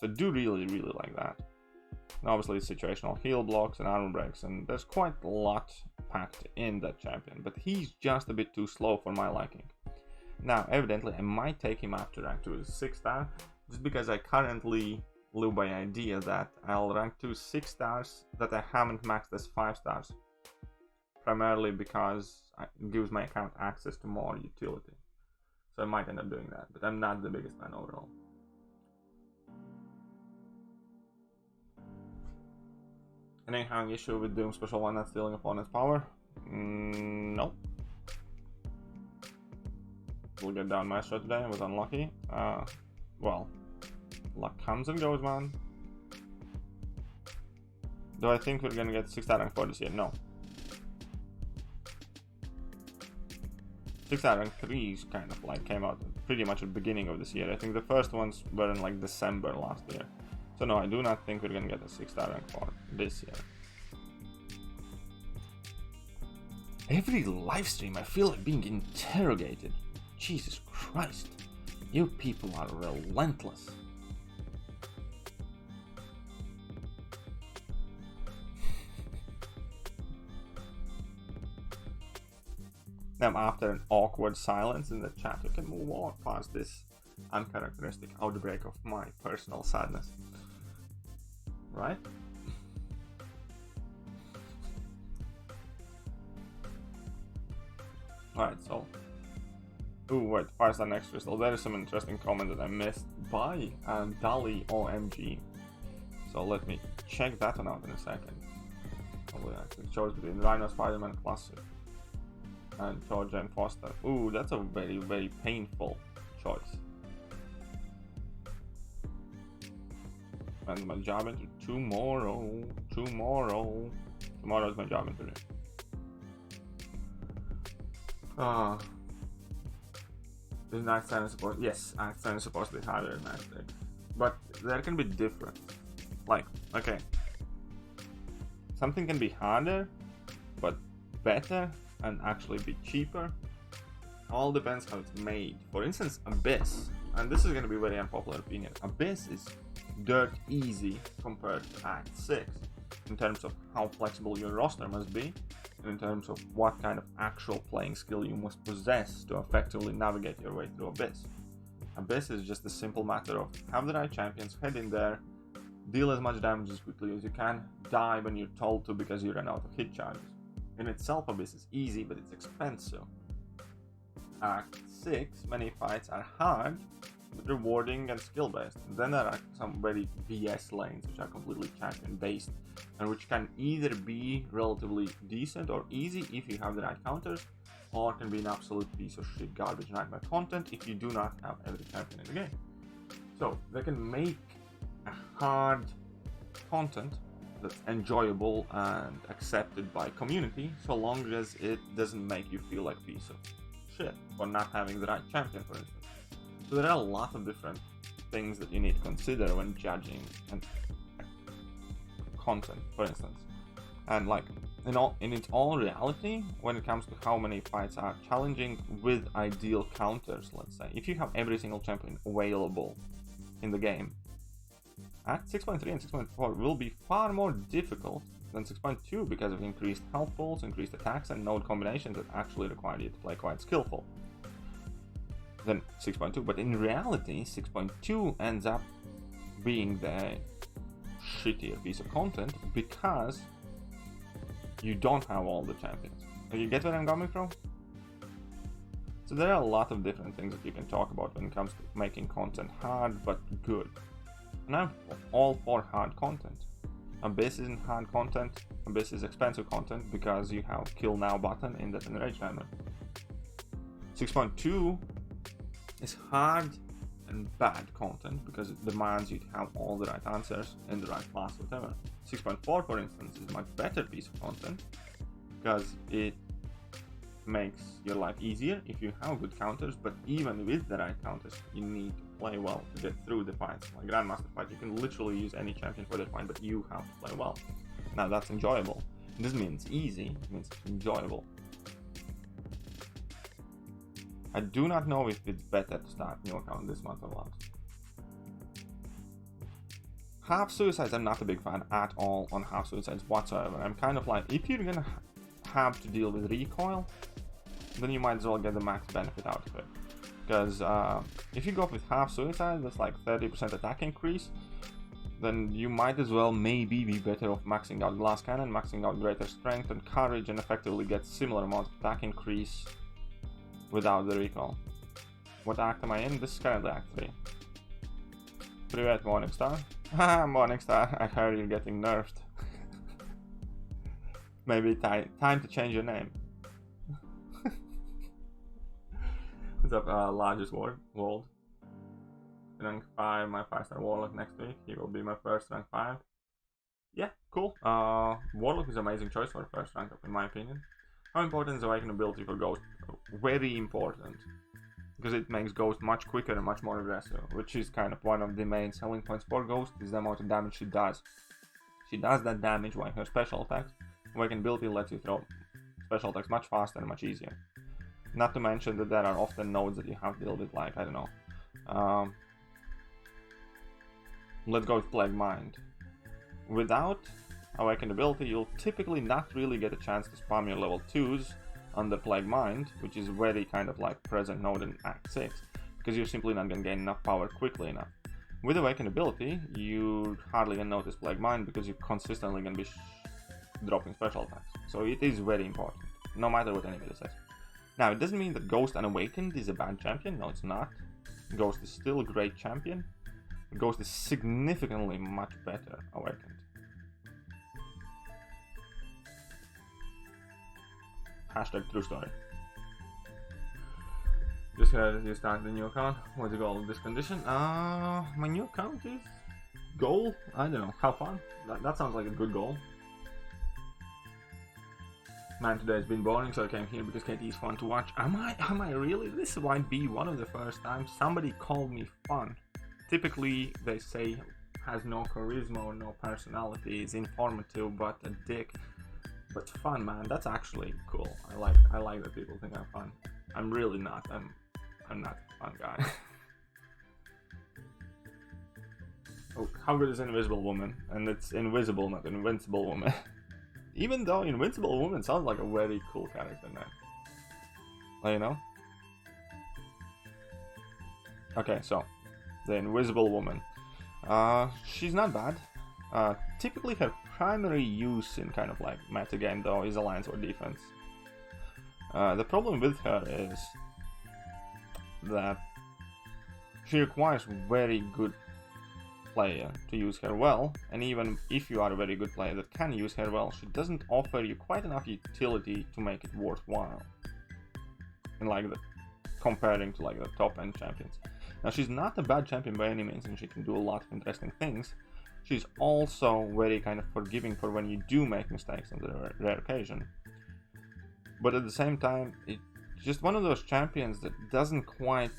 So I do really like that. And obviously situational heal blocks and armor breaks, and there's quite a lot packed in that champion, but he's just a bit too slow for my liking. Now, evidently, I might take him up to rank 2 as a 6-star, just because I currently live by idea that I'll rank 2 6 stars that I haven't maxed as 5 stars. primarily because it gives my account access to more utility. So I might end up doing that, but I'm not the biggest fan overall. Any having issue with Doom Special 1 not stealing opponent's power? No. We'll get down Maestro today. I was unlucky. Well, luck comes and goes, man. Do I think we're gonna get 6-star rank 4 this year? No. 6-star rank 3s kind of like came out pretty much at the beginning of this year. I think the first ones were in like December last year. So no, I do not think we're gonna get a 6-star rank 4 this year. Every live stream I feel like being interrogated. Jesus Christ. You people are relentless. Then after an awkward silence in the chat, we can move on past this uncharacteristic outbreak of my personal sadness. Right? Alright, so... Ooh, wait, 5-star next crystal. There is some interesting comment that I missed by Dali OMG. So let me check that one out in a second. Probably actually chose between Rhino, Spider-Man Classic and Georgia and Foster. Ooh, that's a very, very painful choice. And my job interview tomorrow. Tomorrow is my job interview. Is Act 7 supposed? Yes, Act 7 is supposed to be harder than Act 6. But there can be different. Like, okay. Something can be harder, but better and actually be cheaper. All depends how it's made. For instance, Abyss, and this is going to be a very unpopular opinion. Abyss is dirt easy compared to Act 6 in terms of how flexible your roster must be, and in terms of what kind of actual playing skill you must possess to effectively navigate your way through Abyss. Abyss is just a simple matter of have the right champions, head in there, deal as much damage as quickly as you can, die when you're told to because you ran out of hit charges. In itself, Abyss is easy, but it's expensive. Act 6, many fights are hard, but rewarding and skill based. Then there are some very BS lanes which are completely champion based and which can either be relatively decent or easy if you have the right counters, or can be an absolute piece of shit garbage nightmare content if you do not have every champion in the game. So they can make a hard content that's enjoyable and accepted by community, so long as it doesn't make you feel like a piece of shit for not having the right champion, for instance. So there are a lot of different things that you need to consider when judging and content, for instance. And like in its all reality, when it comes to how many fights are challenging with ideal counters, let's say, if you have every single champion available in the game, Act 6.3 and 6.4 will be far more difficult than 6.2 because of increased health pools, increased attacks, and node combinations that actually require you to play quite skillful than 6.2. But in reality, 6.2 ends up being the shittier piece of content because you don't have all the champions. You get where I'm coming from? So there are a lot of different things that you can talk about when it comes to making content hard but good. And I'm all for hard content. Abyss isn't hard content, Abyss is expensive content because you have kill now button in that enrage timer. 6.2 is hard and bad content because it demands you to have all the right answers in the right class, whatever. 6.4, for instance, is a much better piece of content because it makes your life easier if you have good counters, but even with the right counters, you need to play well to get through the fights. Like Grandmaster fight, you can literally use any champion for that fight, but you have to play well. Now that's enjoyable. It doesn't mean it's easy, it means it's enjoyable. I do not know if it's better to start new account this month or not. Half suicides, I'm not a big fan at all on half suicides whatsoever. I'm kind of like, if you're gonna have to deal with recoil, then you might as well get the max benefit out of it. Because if you go with half suicide, that's like 30% attack increase. then you might as well maybe be better off maxing out Glass Cannon, maxing out Greater Strength and Courage, and effectively get similar amount of attack increase without the recall. What act am I in? This is currently Act 3. Privet, Morningstar. Haha, Morningstar, I heard you're getting nerfed. Maybe time to change your name. What's up, largest world? Rank 5, my 5-star Warlock next week. He will be my first rank 5. Yeah, cool. Warlock is an amazing choice for first rank up in my opinion. How important is Awaken ability for Ghost? Very important. Because it makes Ghost much quicker and much more aggressive, which is kind of one of the main selling points for Ghost, is the amount of damage she does. She does that damage while her special attacks. Awaken ability lets you throw special attacks much faster and much easier. Not to mention that there are often nodes that you have to deal with, like, I don't know. Let's go with Plague Mind. Without Awakened ability, you'll typically not really get a chance to spam your level 2s under Plague Mind, which is very kind of like present node in Act 6, because you're simply not going to gain enough power quickly enough. With Awakened ability, you hardly going to notice Plague Mind because you're consistently going to be dropping special attacks. So it is very important, no matter what anybody says. Now, it doesn't mean that Ghost Unawakened is a bad champion. No, it's not. Ghost is still a great champion. Ghost is significantly much better Awakened. Hashtag true story. Just heard you started a new account. What's the goal of this condition? My new account is... Goal? I don't know. Have fun. That sounds like a good goal. Man, today has been boring, so I came here because KT is fun to watch. Am I really? This might be one of the first times somebody called me fun. Typically, they say has no charisma or no personality, is informative but a dick. But fun, man, that's actually cool. I like that people think I'm fun. I'm really not. I'm not a fun guy. Oh, how good is Invisible Woman? And it's invisible, not Invincible Woman. Even though Invincible Woman sounds like a very cool character name. Well, you know? Okay, so the Invisible Woman. She's not bad. Typically her primary use in kind of like metagame though is alliance or defense. The problem with her is that she requires very good player to use her well, and even if you are a very good player that can use her well, she doesn't offer you quite enough utility to make it worthwhile. And like comparing to like the top end champions. Now she's not a bad champion by any means, and she can do a lot of interesting things. She's also very kind of forgiving for when you do make mistakes on the rare occasion. But at the same time, it's just one of those champions that doesn't quite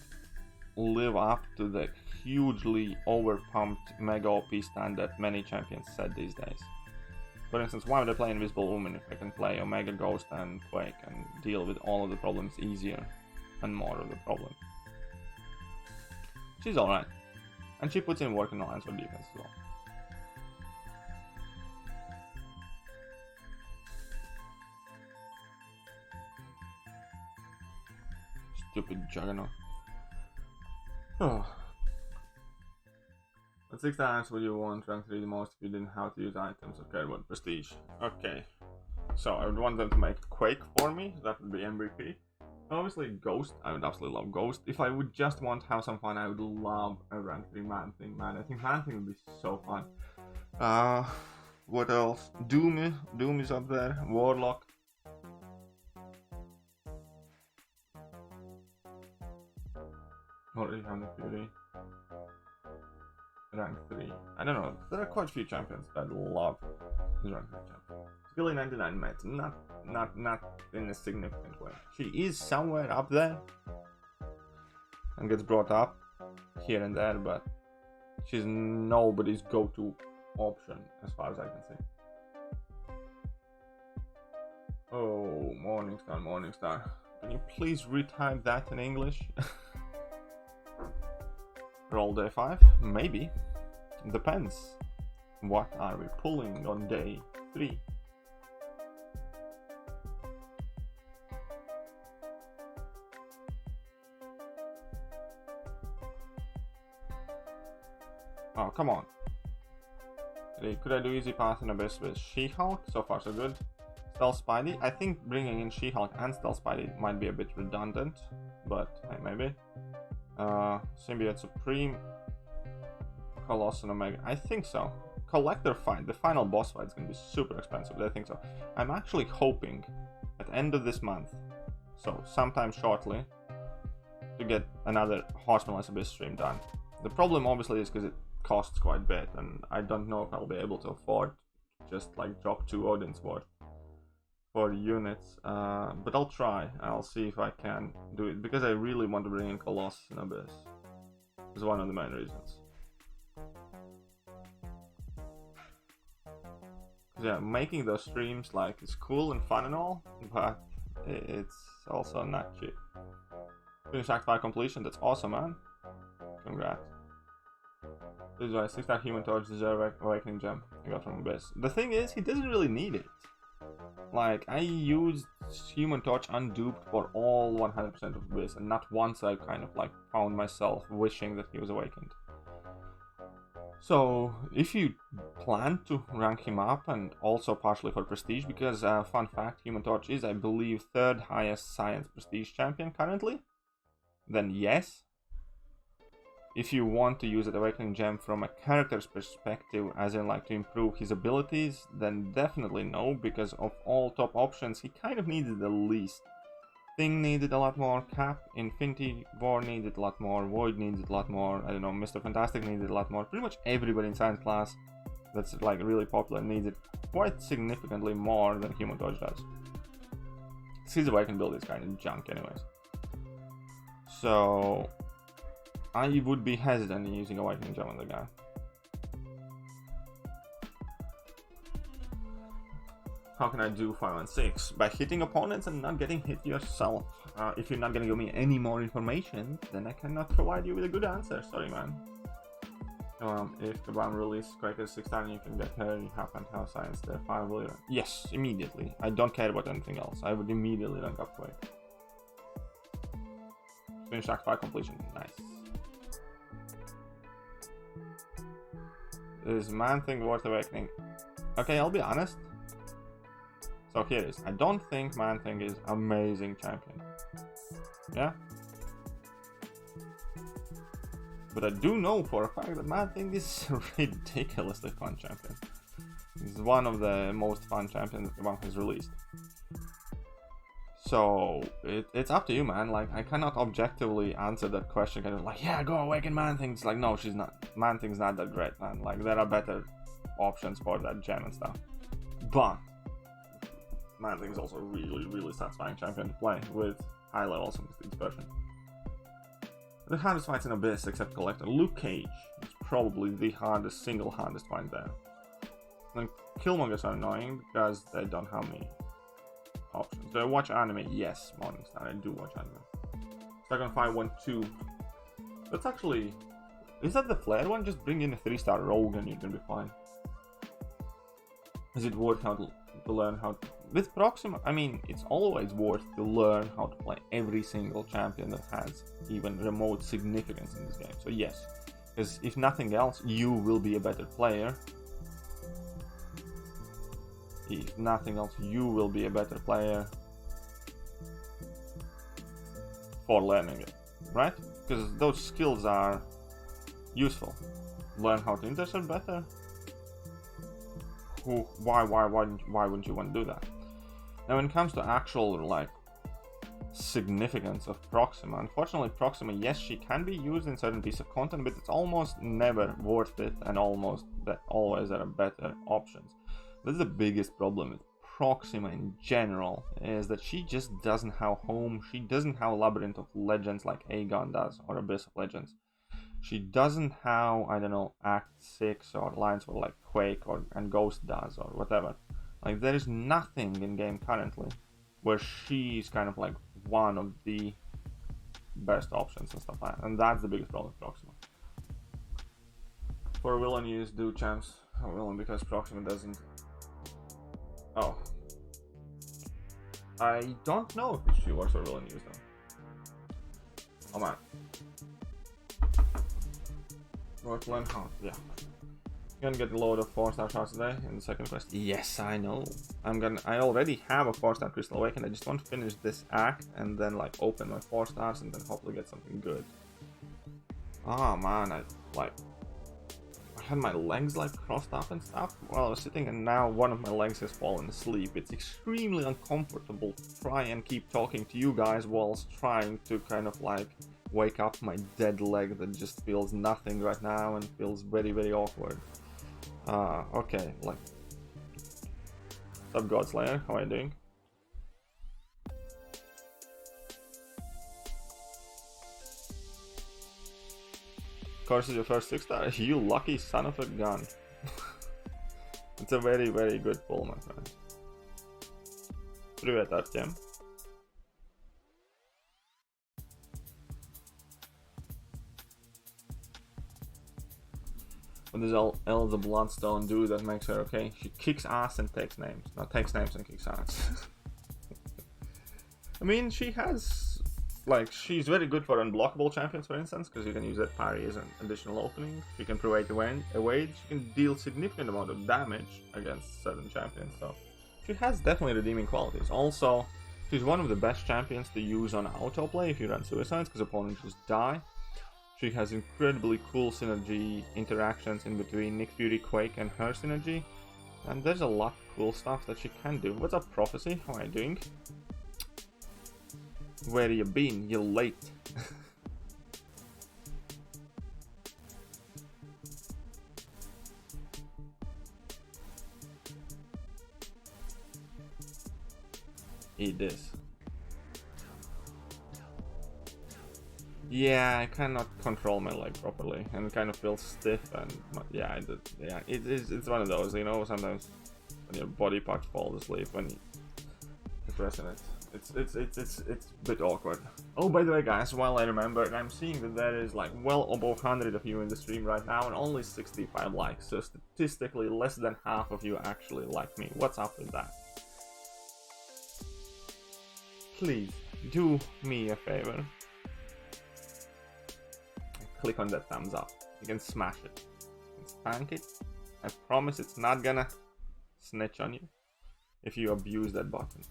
live up to the hugely overpumped mega OP standard many champions set these days. For instance, why would I play Invisible Woman if I can play Omega Ghost and Quake and deal with all of the problems easier and more of the problem? She's alright. And she puts in work in alliance for defense as well. Stupid Juggernaut. Oh. What 6 times would you want rank 3 the most if you didn't have to use items or care about prestige? Okay. So I would want them to make Quake for me, that would be MVP. Obviously Ghost, I would absolutely love Ghost. If I would just want to have some fun, I would love a rank 3 Man Thing, man. I think Man Thing would be so fun. What else? Doom is up there. Warlock. Already have the Fury. Rank 3. I don't know, there are quite a few champions that I love as rank 3 champion. Skilly 99 mates, not in a significant way. She is somewhere up there and gets brought up here and there, but she's nobody's go-to option as far as I can see. Oh, Morningstar, Morningstar. Can you please retype that in English? Roll day 5? Maybe. Depends. What are we pulling on day 3? Oh, come on. 3. Could I do easy path in Abyss with She-Hulk? So far so good. Stealth Spidey. I think bringing in She-Hulk and Stealth Spidey might be a bit redundant, but hey, maybe. Symbiote Supreme. Colossus and Omega. I think so. Collector fight, the final boss fight is going to be super expensive, I think so. I'm actually hoping at the end of this month, so sometime shortly, to get another Hospitalized Abyss stream done. The problem obviously is because it costs quite a bit, and I don't know if I'll be able to afford just like drop 2 Odin's worth for units, but I'll try. I'll see if I can do it, because I really want to bring in Colossus and Abyss. It's one of the main reasons. Yeah, making those streams like is cool and fun and all, but it's also not cheap. Finish Act 5 completion, that's awesome, man. Congrats. This is why 6-star Human Torch deserves Awakening Gem I got from Abyss. The thing is, he doesn't really need it. Like, I used Human Torch unduped for all 100% of Abyss, and not once I kind of like found myself wishing that he was awakened. So, if you plan to rank him up, and also partially for prestige, because fun fact, Human Torch is, I believe, 3rd highest science prestige champion currently, then yes. If you want to use that Awakening Gem from a character's perspective, as in like to improve his abilities, then definitely no, because of all top options, he kind of needed the least. Thing needed a lot more, Cap, Infinity War needed a lot more, Void needed a lot more, I don't know, Mr. Fantastic needed a lot more. Pretty much everybody in Science class that's like really popular needed quite significantly more than Human Torch does. His Awakened build is kind of junk anyways. So I would be hesitant in using Awakening Gem on the guy. How can I do 5 and 6? By hitting opponents and not getting hit yourself. If you're not gonna give me any more information, then I cannot provide you with a good answer. Sorry, man. If the bomb release Quake is 6 times, you can get her. You have and have science there. 5 will. Yes, immediately. I don't care about anything else. I would immediately rank up Quake. Finish Act 5 completion. Nice. Is Man-Thing worth awakening? Okay, I'll be honest. So here it is. I don't think Man-Thing is amazing champion. Yeah? But I do know for a fact that Man-Thing is a ridiculously fun champion. He's one of the most fun champions that one has released. So it's up to you, man. Like, I cannot objectively answer that question. Kind of like, yeah, go awaken Man-Thing. It's like, no, she's not. Man-Thing's not that great, man. Like, there are better options for that gem and stuff. But Man-Thing is also a really, really satisfying champion to play with high levels of dispersion. The hardest fights in Abyss, except Collector, Luke Cage is probably the single hardest fight there. And Killmongers are annoying because they don't have many options. Do I watch anime? Yes, Morningstar, I do watch anime. Second 5-1-2. That's actually... Is that the flare one? Just bring in a 3-star rogue and you can be fine. Is it worth how to learn how to... With Proxima, I mean, it's always worth to learn how to play every single champion that has even remote significance in this game. So yes, because if nothing else, you will be a better player. If nothing else, you will be a better player for learning it, right? Because those skills are useful. Learn how to intercept better. Why wouldn't you want to do that? Now, when it comes to actual like significance of Proxima, unfortunately, Proxima, yes, she can be used in certain pieces of content, but it's almost never worth it, and always there are better options. That's the biggest problem with Proxima in general, is that she just doesn't have home. She doesn't have a Labyrinth of Legends like Aegon does, or Abyss of Legends. She doesn't have, I don't know, Act 6 or lines for like Quake and Ghost does, or whatever. Like, there is nothing in game currently where she's kind of like one of the best options and stuff like that. And that's the biggest problem with Proxima. For villain use, do champs a villain because Proxima doesn't. Oh. I don't know if she works for villain use though. Oh man. Learn how, yeah. Gonna get a load of 4-star shots today in the second quest. Yes, I know. I already have a 4-star Crystal Awaken. I just want to finish this act and then like open my 4 stars and then hopefully get something good. Oh man, I had my legs like crossed up and stuff while I was sitting, and now one of my legs has fallen asleep. It's extremely uncomfortable to try and keep talking to you guys whilst trying to kind of like wake up my dead leg that just feels nothing right now and feels very, very awkward. Okay, like, what's up, Godslayer? How are you doing? Of course, is your first 6-star? You lucky son of a gun. It's a very, very good pull, my friend. Привет, Artyom. What does Elza Bloodstone do that makes her okay? She kicks ass and takes names. No, takes names and kicks ass. I mean, she has... like, she's very good for unblockable champions, for instance, because you can use that parry as an additional opening. She can provide evade. She can deal significant amount of damage against certain champions, so she has definitely redeeming qualities. Also, she's one of the best champions to use on autoplay if you run suicides, because opponents just die. She has incredibly cool synergy interactions in between Nick Fury, Quake, and her synergy. And there's a lot of cool stuff that she can do. What's up, Prophecy? How are you doing? Where you been? You're late. Eat this. Yeah, I cannot control my leg properly, and it kind of feels stiff. And yeah, it's one of those, you know. Sometimes when your body parts fall asleep when you press on it. It's a bit awkward. Oh, by the way, guys, while I remember, I'm seeing that there is like well above 100 of you in the stream right now and only 65 likes, so statistically less than half of you actually like me. What's up with that? Please do me a favor. Click on that thumbs up. You can smash it. You can spank it. I promise it's not gonna snitch on you if you abuse that button.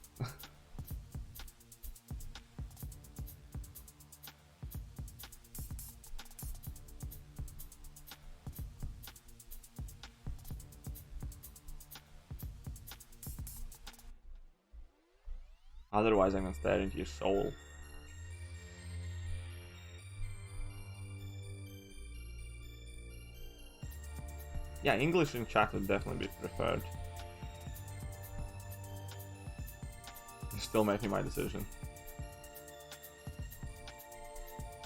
Otherwise, I'm gonna stare into your soul. Yeah, English in chat would definitely be preferred. You're still making my decision.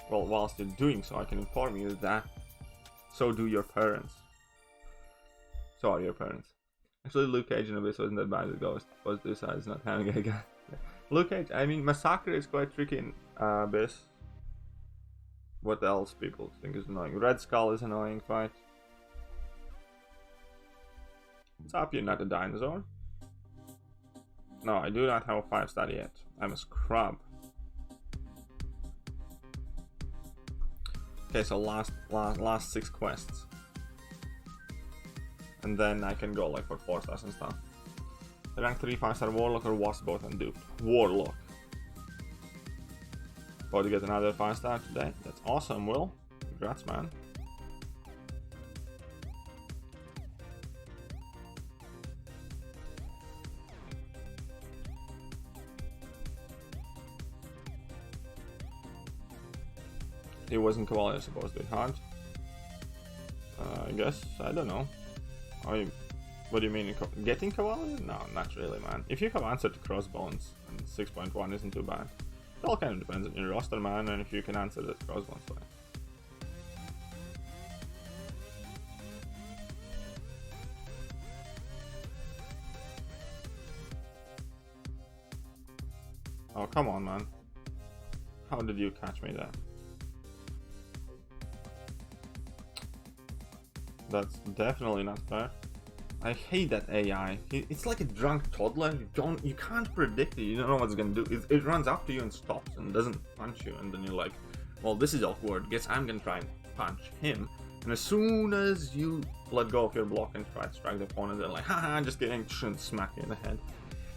Well, whilst you're doing so, I can inform you that so do your parents. So are your parents. Actually, Luke Cage in Abyss wasn't that bad as Ghost. Was this size not having a guy. Luke Cage, I mean, Massacre is quite tricky in Abyss. What else people think is annoying? Red Skull is annoying, fight. What's up, you're not a dinosaur? No, I do not have a 5-star yet. I'm a scrub. Okay, so last 6 quests. And then I can go like for 4 stars and stuff. Rank 3 5-star Warlock or Wasp both and duped. Warlock. About to get another 5-star today. That's awesome, Will. Congrats, man. It wasn't Cavalier supposed to be hard. I guess, I don't know. What do you mean? Getting Cavalier? No, not really, man. If you have answer to Crossbones, and 6.1 isn't too bad. It all kind of depends on your roster, man, and if you can answer that Crossbones way. Oh, come on, man. How did you catch me there? That's definitely not fair. I hate that AI. It's like a drunk toddler. You can't predict it. You don't know what it's gonna do. It runs up to you and stops and doesn't punch you, and then you're like, well, this is awkward. Guess I'm gonna try and punch him. And as soon as you let go of your block and try to strike the opponent, they're like, haha, just kidding, shouldn't smack you in the head.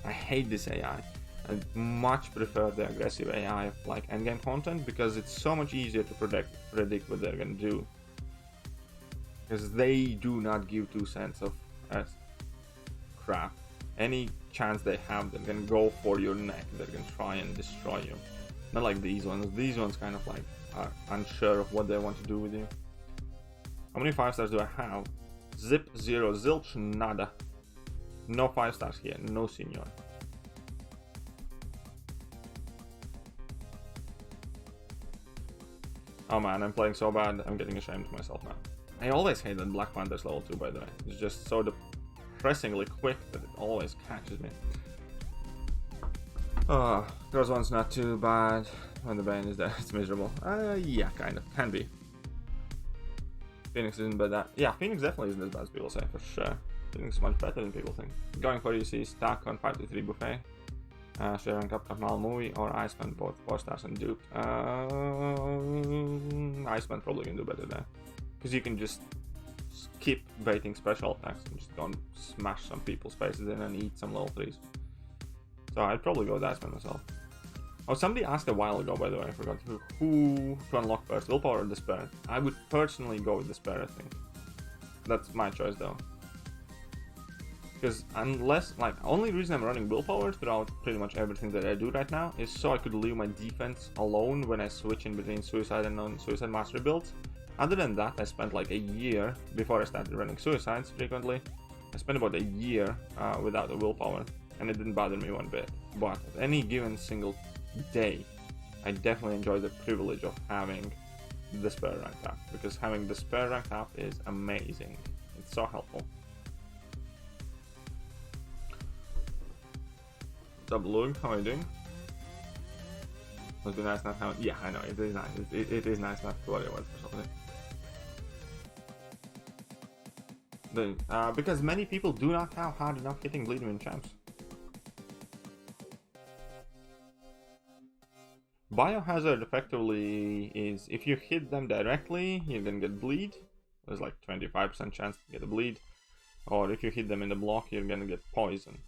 I hate this AI. I much prefer the aggressive AI of like endgame content because it's so much easier to predict what they're gonna do. Because they do not give 2 cents of crap. Any chance they have, they're gonna go for your neck. They're gonna try and destroy you. Not like these ones. These ones kind of like are unsure of what they want to do with you. How many 5 stars do I have? Zip, 0, zilch, nada. No 5 stars here, no senor. Oh man, I'm playing so bad, I'm getting ashamed of myself now. I always hate that Black Panther's level 2, by the way. It's just so depressingly quick that it always catches me. Oh, Gross one's not too bad. When the Bane is there, it's miserable. Yeah, kind of. Can be. Phoenix isn't bad that. Yeah, Phoenix definitely isn't as bad as people say, for sure. Phoenix is much better than people think. Going for UC, stack on 5-3 buffet. Sharing Cup Mal movie or Iceman, both 4 stars and duped. Iceman probably can do better there. Because you can just keep baiting special attacks and just go and smash some people's faces in and eat some level 3s. So I'd probably go with Iceman myself. Oh, somebody asked a while ago, by the way, I forgot who to unlock first, Willpower or Despair. I would personally go with Despair, I think. That's my choice though. Because unless, like, only reason I'm running Willpower throughout pretty much everything that I do right now is so I could leave my defense alone when I switch in between Suicide and non-Suicide Mastery builds. Other than that, I spent like a year, before I started running Suicides frequently, I spent about a year without a Willpower, and it didn't bother me one bit. But at any given single day, I definitely enjoy the privilege of having Despair ranked up, because having Despair ranked up is amazing. It's so helpful. What's up, Lug? How are you doing? Must be nice not having. Yeah, I know, it is nice. It is nice not to worry about special things. Because many people do not have hard enough hitting Bleed Win champs. Biohazard effectively is if you hit them directly, you're gonna get bleed. There's like 25% chance to get a bleed. Or if you hit them in the block, you're gonna get poison.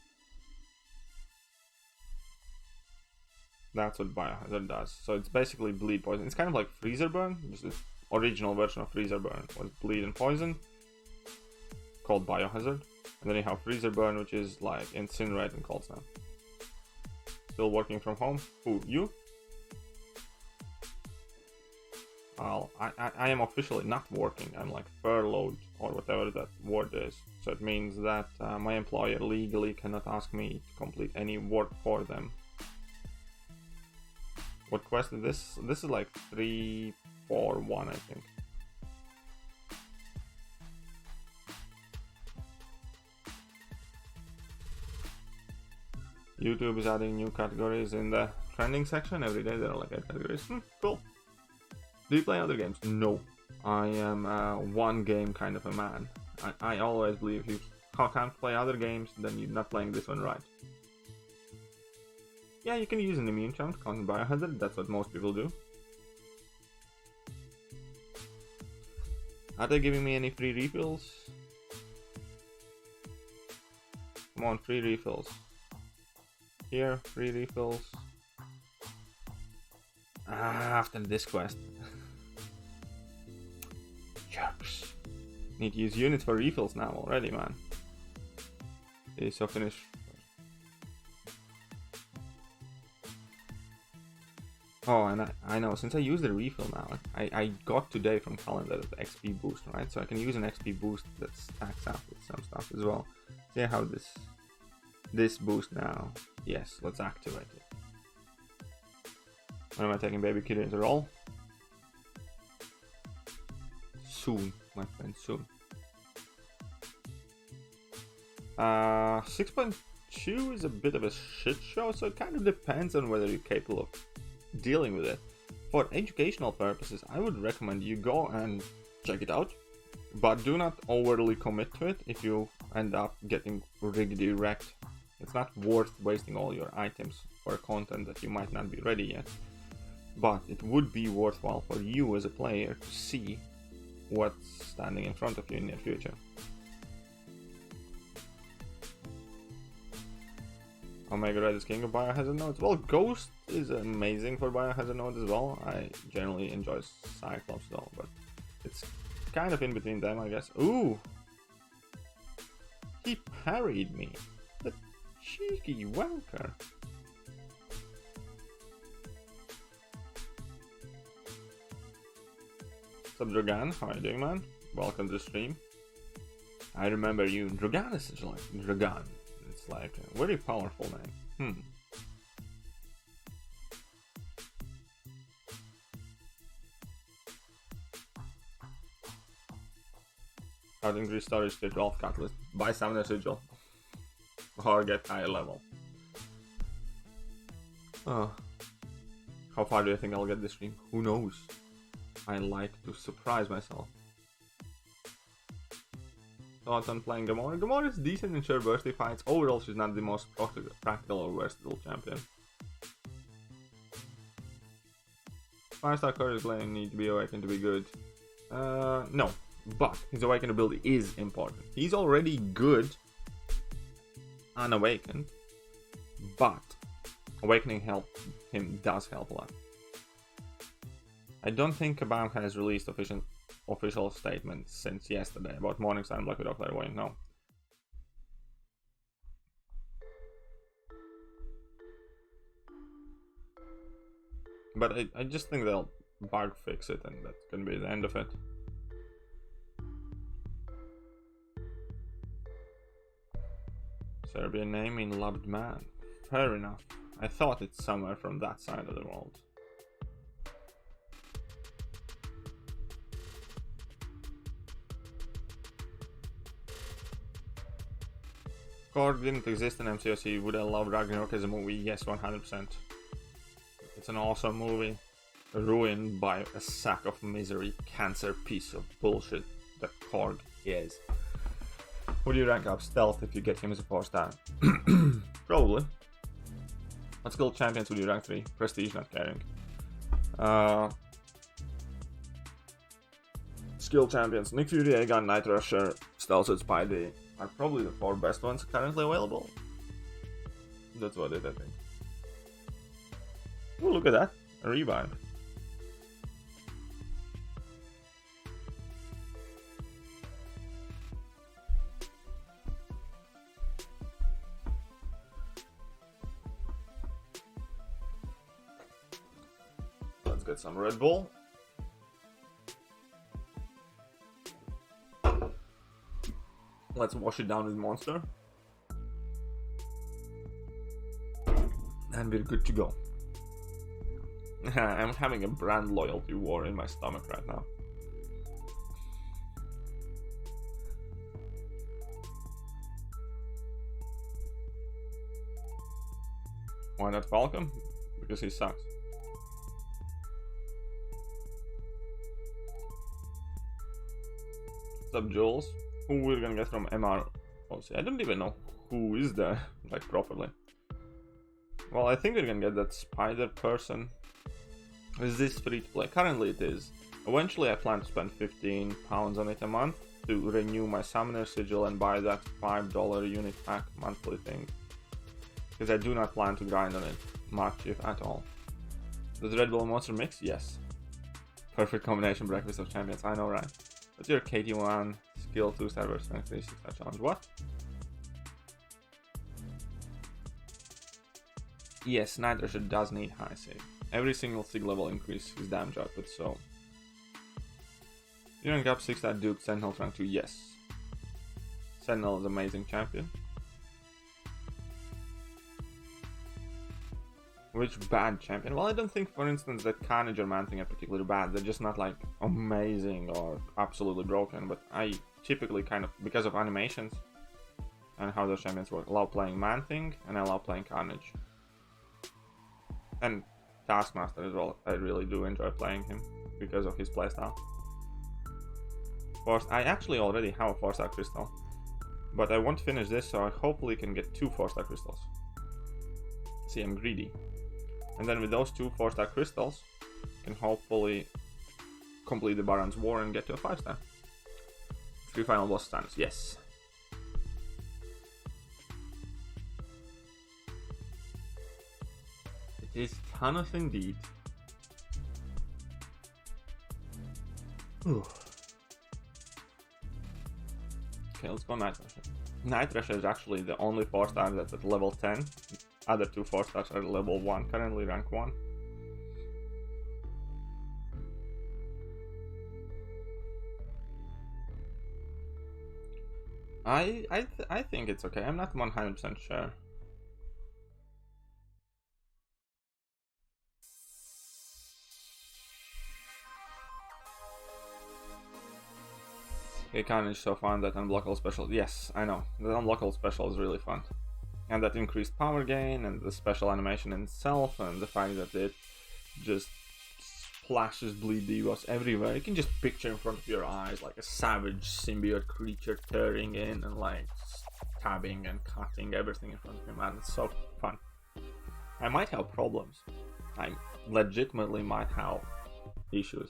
That's what Biohazard does. So it's basically bleed poison. It's kind of like Freezer Burn, just the original version of Freezer Burn was bleed and poison, called Biohazard. And then you have Freezer Burn, which is like Incinerate and Cold Snap. Still working from home? Who, you? Well, I am officially not working. I'm like furloughed or whatever that word is. So it means that my employer legally cannot ask me to complete any work for them. What quest is this? This is like 341, I think. YouTube is adding new categories in the trending section. Every day there are like 8 categories. Cool. Do you play other games? No. I am one game kind of a man. I always believe if you can't play other games, then you're not playing this one right. Yeah, you can use an immune champ to counter Biohazard. That's what most people do. Are they giving me any free refills? Come on, free refills. Here, free refills. After this quest. Jerks. Need to use units for refills now already, man. Okay, so finish. Oh, and I know, since I use the refill now, I got today from calendar the XP boost, right? So I can use an XP boost that stacks up with some stuff as well. See how this boost now. Yes, let's activate it. When am I taking baby kid into roll? Soon, my friend, soon. 6.2 is a bit of a shit show, so it kind of depends on whether you're capable of dealing with it. For educational purposes, I would recommend you go and check it out, but do not overly commit to it if you end up getting riggedy wrecked. It's not worth wasting all your items for content that you might not be ready yet, but it would be worthwhile for you as a player to see what's standing in front of you in the near future. Omega Red is king of Biohazard nodes. Well, Ghost is amazing for Biohazard nodes as well. I generally enjoy Cyclops though, but it's kind of in between them, I guess. Ooh! He parried me. The cheeky wanker. What's up, Dragan? How are you doing, man? Welcome to the stream. I remember you. Dragan is such like Dragan. It's like a very powerful name. How to increase storage to 12 catalyst. Buy Summoner Sigil. Or get higher level. Oh. How far do you think I'll get this stream? Who knows? I like to surprise myself. Thoughts on playing Gamora? Gamora is decent in sheer bursty fights. Overall, she's not the most practical or versatile champion. Firestar Courage Glaive need to be awakened to be good. No. But his awakened ability is important. He's already good unawakened, but awakening him does help a lot. I don't think Kabam has released official statements since yesterday about Morningstar and Black Widow Clairvoyant, no. But I just think they'll bug fix it and that's gonna be the end of it. Serbian name in Loved Man. Fair enough. I thought it's somewhere from that side of the world. Korg didn't exist in MCOC. Would I love Ragnarok as a movie? Yes, 100%. It's an awesome movie. Ruined by a sack of misery, cancer piece of bullshit that Korg is. Would you rank up Stealth if you get him as a 4-star? Probably. What skill champions would you rank 3? Prestige, not caring. Skill champions. Nick Fury, Aegon, Night Rusher, Stealth, and Spidey are probably the 4 best ones currently available. That's what it is, I think. Oh, look at that. A revive. Let's get some Red Bull. Let's wash it down with Monster. And we're good to go. I'm having a brand loyalty war in my stomach right now. Why not Falcon? Because he sucks. What's up, Jules? Who we're gonna get from MROC? I don't even know who is there, like, properly. Well, I think we're gonna get that spider person. Is this free to play? Currently it is. Eventually I plan to spend £15 on it a month to renew my Summoner Sigil and buy that $5 unit pack monthly thing. Because I do not plan to grind on it much, if at all. Does Red Bull Monster mix? Yes. Perfect combination breakfast of champions, I know, right? What's your KT1 skill 2-star versus 3-star challenge? What? Yes, Night Rusher does need high save. Every single sig level increase his damage output, so... You rank up 6-star Duke, Sentinel rank 2, yes. Sentinel is an amazing champion. Which bad champion? Well, I don't think, for instance, that Carnage or Man-Thing are particularly bad. They're just not, like, amazing or absolutely broken. But I typically kind of, because of animations and how those champions work, love playing Man-Thing and I love playing Carnage. And Taskmaster as well. I really do enjoy playing him because of his playstyle. I actually already have a 4-star crystal. But I won't finish this, so I hopefully can get 2 4-star crystals. See, I'm greedy. And then with those 2 4-star crystals, I can hopefully complete the Baron's War and get to a 5-star. 3 final boss stands, yes. It is Thanos indeed. Okay, let's go Night Rusher. Night Rusher is actually the only 4-star that's at level 10. Other 2 4-stars are level 1, currently rank 1. I think it's okay. I'm not 100% sure. Okay, Carnage so fun, that unblockable special. Yes, I know. The unblockable special is really fun. And that increased power gain, and the special animation in itself, and the fact that it just splashes bleed divas everywhere. You can just picture in front of your eyes like a savage symbiote creature tearing in and like stabbing and cutting everything in front of him, man. It's so fun. I might have problems. I legitimately might have issues.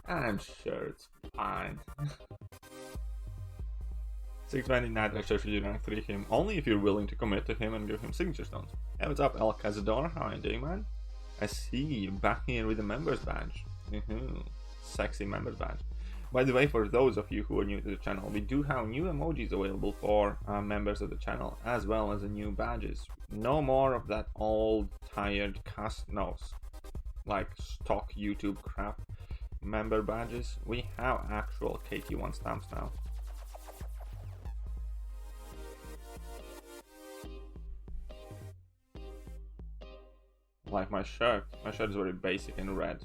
I'm sure it's fine. 620 Night Rusher should you rank 3 him, only if you're willing to commit to him and give him signature stones. Hey, what's up, El Cazador? How are you doing, man? I see you back here with the members badge. Sexy members badge. By the way, for those of you who are new to the channel, we do have new emojis available for members of the channel, as well as the new badges. No more of that old, tired, like stock YouTube crap member badges. We have actual KT1 stamps now. Like my shirt is very basic and red,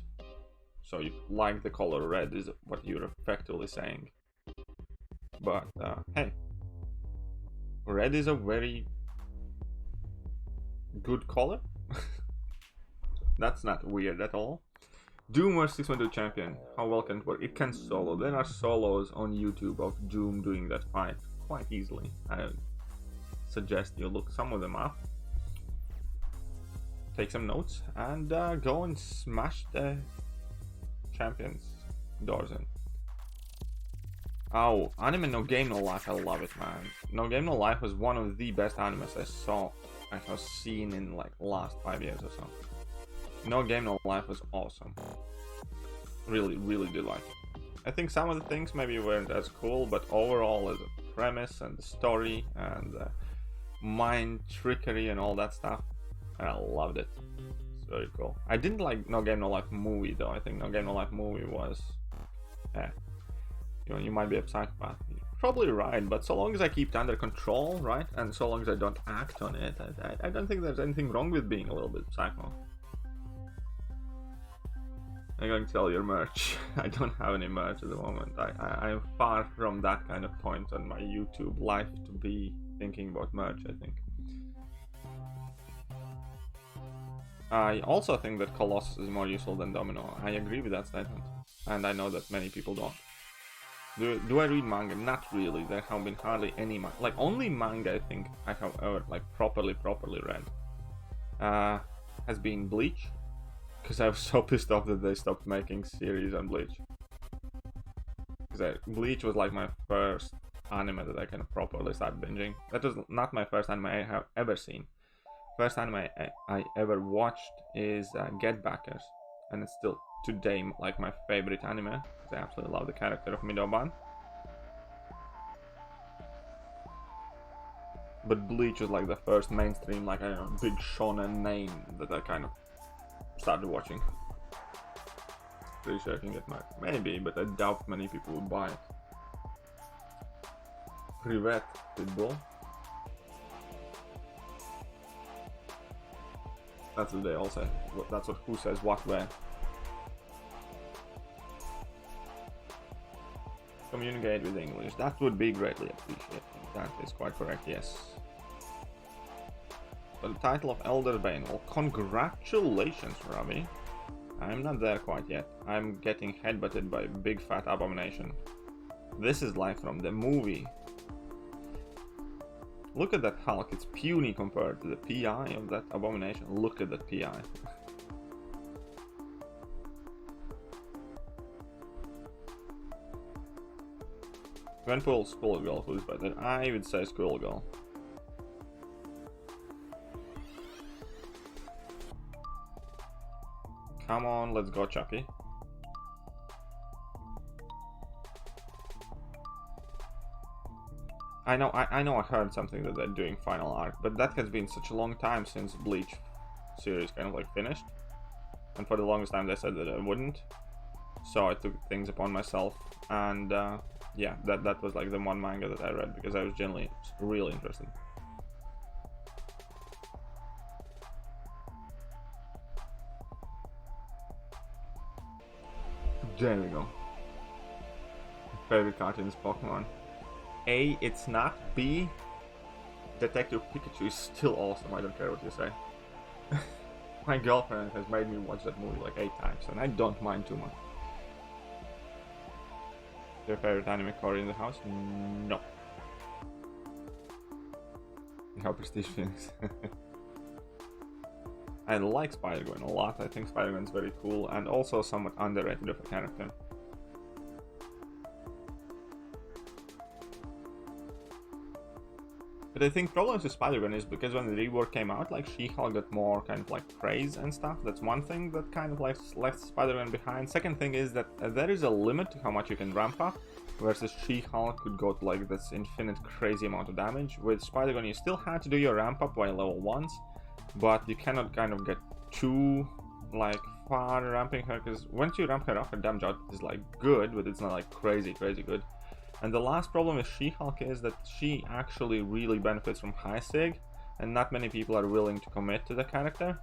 so you like the color red is what you're effectively saying. But hey, red is a very good color. That's not weird at all. Doom 612 champion, how well can it work? It can solo. There are solos on YouTube of Doom doing that fight quite easily. I suggest you look some of them up, take some notes, and go and smash the champions doors in. Oh, anime No Game No Life, I love it, man. No Game No Life was one of the best animes I have seen in like last 5 years or so. No Game No Life was awesome. Really did like it. I think some of the things maybe weren't as cool, but overall as a premise and the story and mind trickery and all that stuff, I loved it. It's very cool. I didn't like No Game No Life movie though. I think No Game No Life movie was you know, you might be a psychopath. You're probably right, but so long as I keep it under control, right? And so long as I don't act on it, I don't think there's anything wrong with being a little bit psycho. I'm going to sell your merch. I don't have any merch at the moment. I'm far from that kind of point on my YouTube life to be thinking about merch, I think. I also think that Colossus is more useful than Domino. I agree with that statement. And I know that many people don't. Do I read manga? Not really. There have been hardly any manga. Like, only manga I think I have ever, like, properly read has been Bleach. Because I was so pissed off that they stopped making series on Bleach. Because Bleach was like my first anime that I can properly start binging. That was not my first anime I have ever seen. First anime I ever watched is Get Backers. And it's still today like my favorite anime. Because I absolutely love the character of Midoban. But Bleach was like the first mainstream, like, I don't know, big shonen name that I kind of started watching. Pretty sure I can get mad. Maybe, but I doubt many people would buy it. Privet, Pitbull. That's what they all say. That's what who says what where. Communicate with English. That would be greatly appreciated. That is quite correct, yes. For the title of Elder Bane. Well, congratulations, Robbie. I'm not there quite yet. I'm getting headbutted by a big fat abomination. This is like from the movie. Look at that Hulk. It's puny compared to the PI of that abomination. Look at that PI. Gwenpool, Skullgirl, who's better? I would say Skullgirl. Come on, let's go, Chucky. I know I heard something that they're doing final arc, but that has been such a long time since Bleach series kind of like finished. And for the longest time they said that I wouldn't. So I took things upon myself, and yeah, that was like the one manga that I read because I was genuinely really interested. There we go. Favorite cartoon is Pokemon. A, it's not. B, Detective Pikachu is still awesome. I don't care what you say. My girlfriend has made me watch that movie like 8 times, and I don't mind too much. Your favorite anime core in the house? No. How prestige feelings. I like Spider-Gwen a lot. I think Spider-Gwen's very cool and also somewhat underrated of a character. But I think problems with Spider-Gwen is because when the rework came out, like She-Hulk got more kind of like praise and stuff. That's one thing that kind of like left Spider-Gwen behind. Second thing is that there is a limit to how much you can ramp up, versus She-Hulk could go to like this infinite crazy amount of damage. With Spider-Gwen you still had to do your ramp up by level 1s, but you cannot kind of get too like far ramping her, because once you ramp her up, her damage output is like good, but it's not like crazy good. And the last problem with She-Hulk is that she actually really benefits from high sig, and not many people are willing to commit to the character.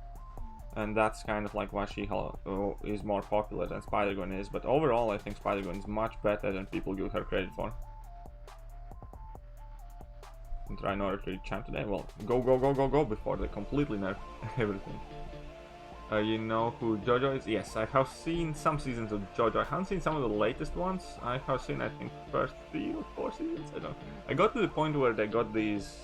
And that's kind of like why She-Hulk is more popular than Spider-Gwen is. But overall, I think Spider-Gwen is much better than people give her credit for. And try in order to reach champ today? Well, go before they completely nerf everything. You know who JoJo is? Yes, I have seen some seasons of JoJo. I haven't seen some of the latest ones. I have seen, I think, first 3 or 4 seasons. I don't know. I got to the point where they got these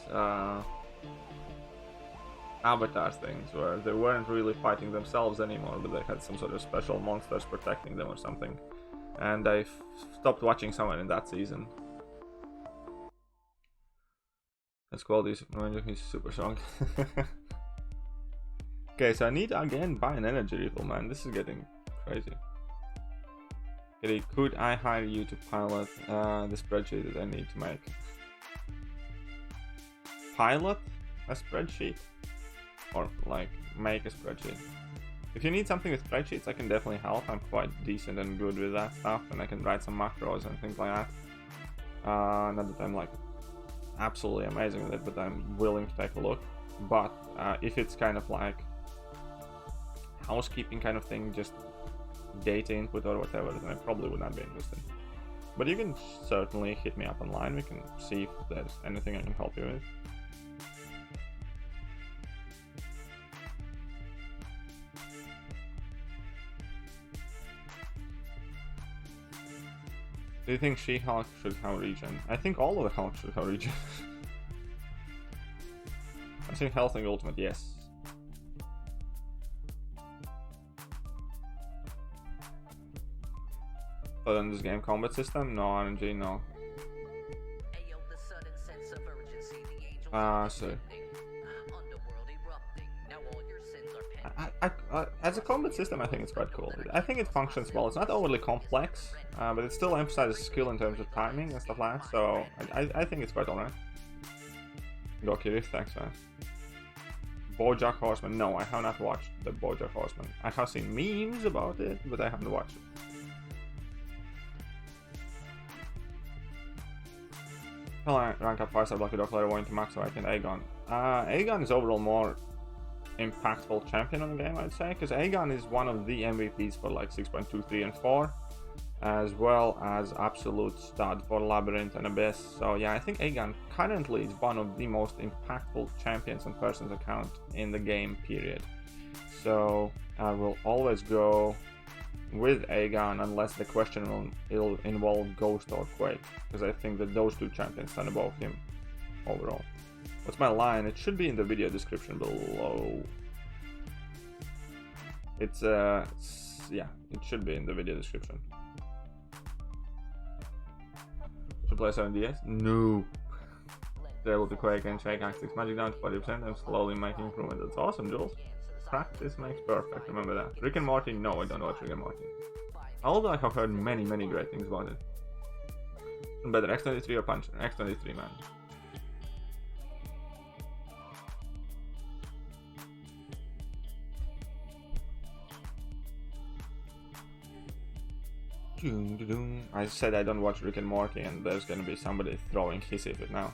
avatars things, where they weren't really fighting themselves anymore, but they had some sort of special monsters protecting them or something. And I stopped watching somewhere in that season. Let's call this. He's super strong. Okay, so I need to again buy an energy refill, man. This is getting crazy. Okay, could I hire you to pilot the spreadsheet that I need to make? Pilot a spreadsheet? Or like make a spreadsheet? If you need something with spreadsheets, I can definitely help. I'm quite decent and good with that stuff, and I can write some macros and things like that. Not that I'm like absolutely amazing with it, but I'm willing to take a look. But if it's kind of like housekeeping kind of thing, just data input or whatever, then I probably would not be interested. But you can certainly hit me up online. We can see if there's anything I can help you with. Do you think She-Hulk should have regen? I think all of the Hulk should have regen. I think Health and Ultimate, yes. But in this game combat system, no RNG, no. So as a combat system, I think it's quite cool. I think it functions well. It's not overly complex, but it still emphasizes skill in terms of timing and stuff like that. So I think it's quite alright. Go Kiryu, thanks man. BoJack Horseman, no, I have not watched the BoJack Horseman. I have seen memes about it, but I haven't watched it. I'll rank up 5-star Lucky Dog later going to max so I can Aegon. Aegon is overall more impactful champion on the game, I'd say, because Aegon is one of the MVPs for like 6.2, 3, and 4, as well as absolute stud for Labyrinth and Abyss. So yeah, I think Aegon currently is one of the most impactful champions on person's account in the game, period. So I will always go with Aegon unless the question will involve Ghost or Quake, because I think that those two champions stand above him overall. What's my line? It should be in the video description below. It's yeah, it should be in the video description. Should play 7DS? No. They're able to Quake and Shake Axis Magic down to 40%. I'm slowly making improvement. That's awesome, Jules. Practice makes perfect, remember that. Rick and Morty? No, I don't watch Rick and Morty. Although I have heard many great things about it. Better, X23 or Puncher? X23, man. I said I don't watch Rick and Morty, and there's gonna be somebody throwing hissy fit now.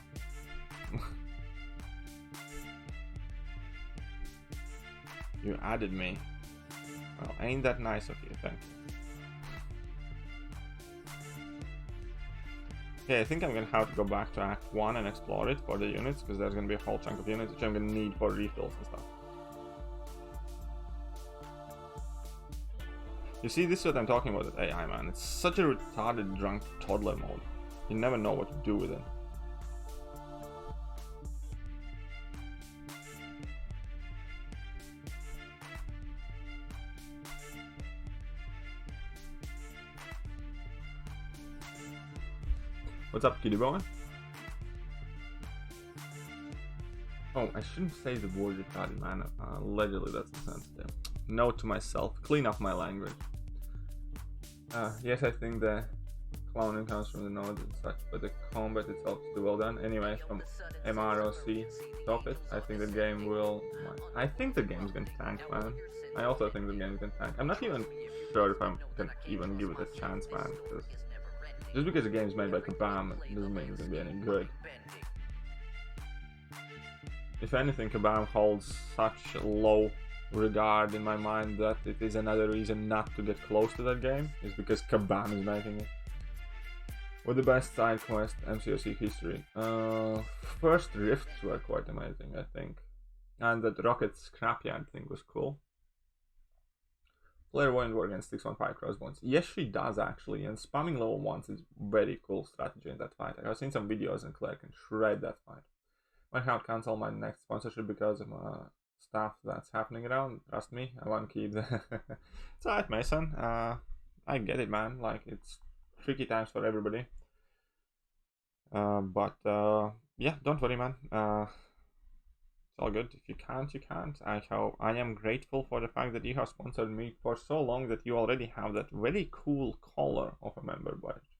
You added me. Well, ain't that nice of you, thank you. Okay, I think I'm gonna have to go back to Act 1 and explore it for the units, because there's gonna be a whole chunk of units which I'm gonna need for refills and stuff. You see, this is what I'm talking about with AI, man. It's such a retarded, drunk toddler mode. You never know what to do with it. What's up, kitty boy? Oh, I shouldn't say the word retarded, man. Allegedly, that's insensitive. Note to myself, clean up my language. Yes, I think the clowning comes from the nodes and such, but the combat itself is too well done. Anyway, from MROC, stop it. I think the game will... I think the game's gonna tank, man. I also think the game's gonna tank. I'm not even sure if I'm gonna even give it a chance, man. Just because the game's made by Kabam doesn't mean it's gonna be any good. If anything, Kabam holds such low regard in my mind that it is another reason not to get close to that game, is because Kabam is making it. What the best side quest MCOC history? First rifts were quite amazing, I think, and that rocket scrapyard thing was cool. Player won't work against 615 crossbones. Yes, she does actually, and spamming level 1s is very cool strategy in that fight. I've seen some videos and Claire can shred that fight. Might have to cancel my next sponsorship because of stuff that's happening around. Trust me, I won't keep the... It's alright, Mason. I get it, man. Like, it's tricky times for everybody. Yeah, don't worry, man. It's all good. If you can't, you can't. I am grateful for the fact that you have sponsored me for so long that you already have that very cool color of a member badge.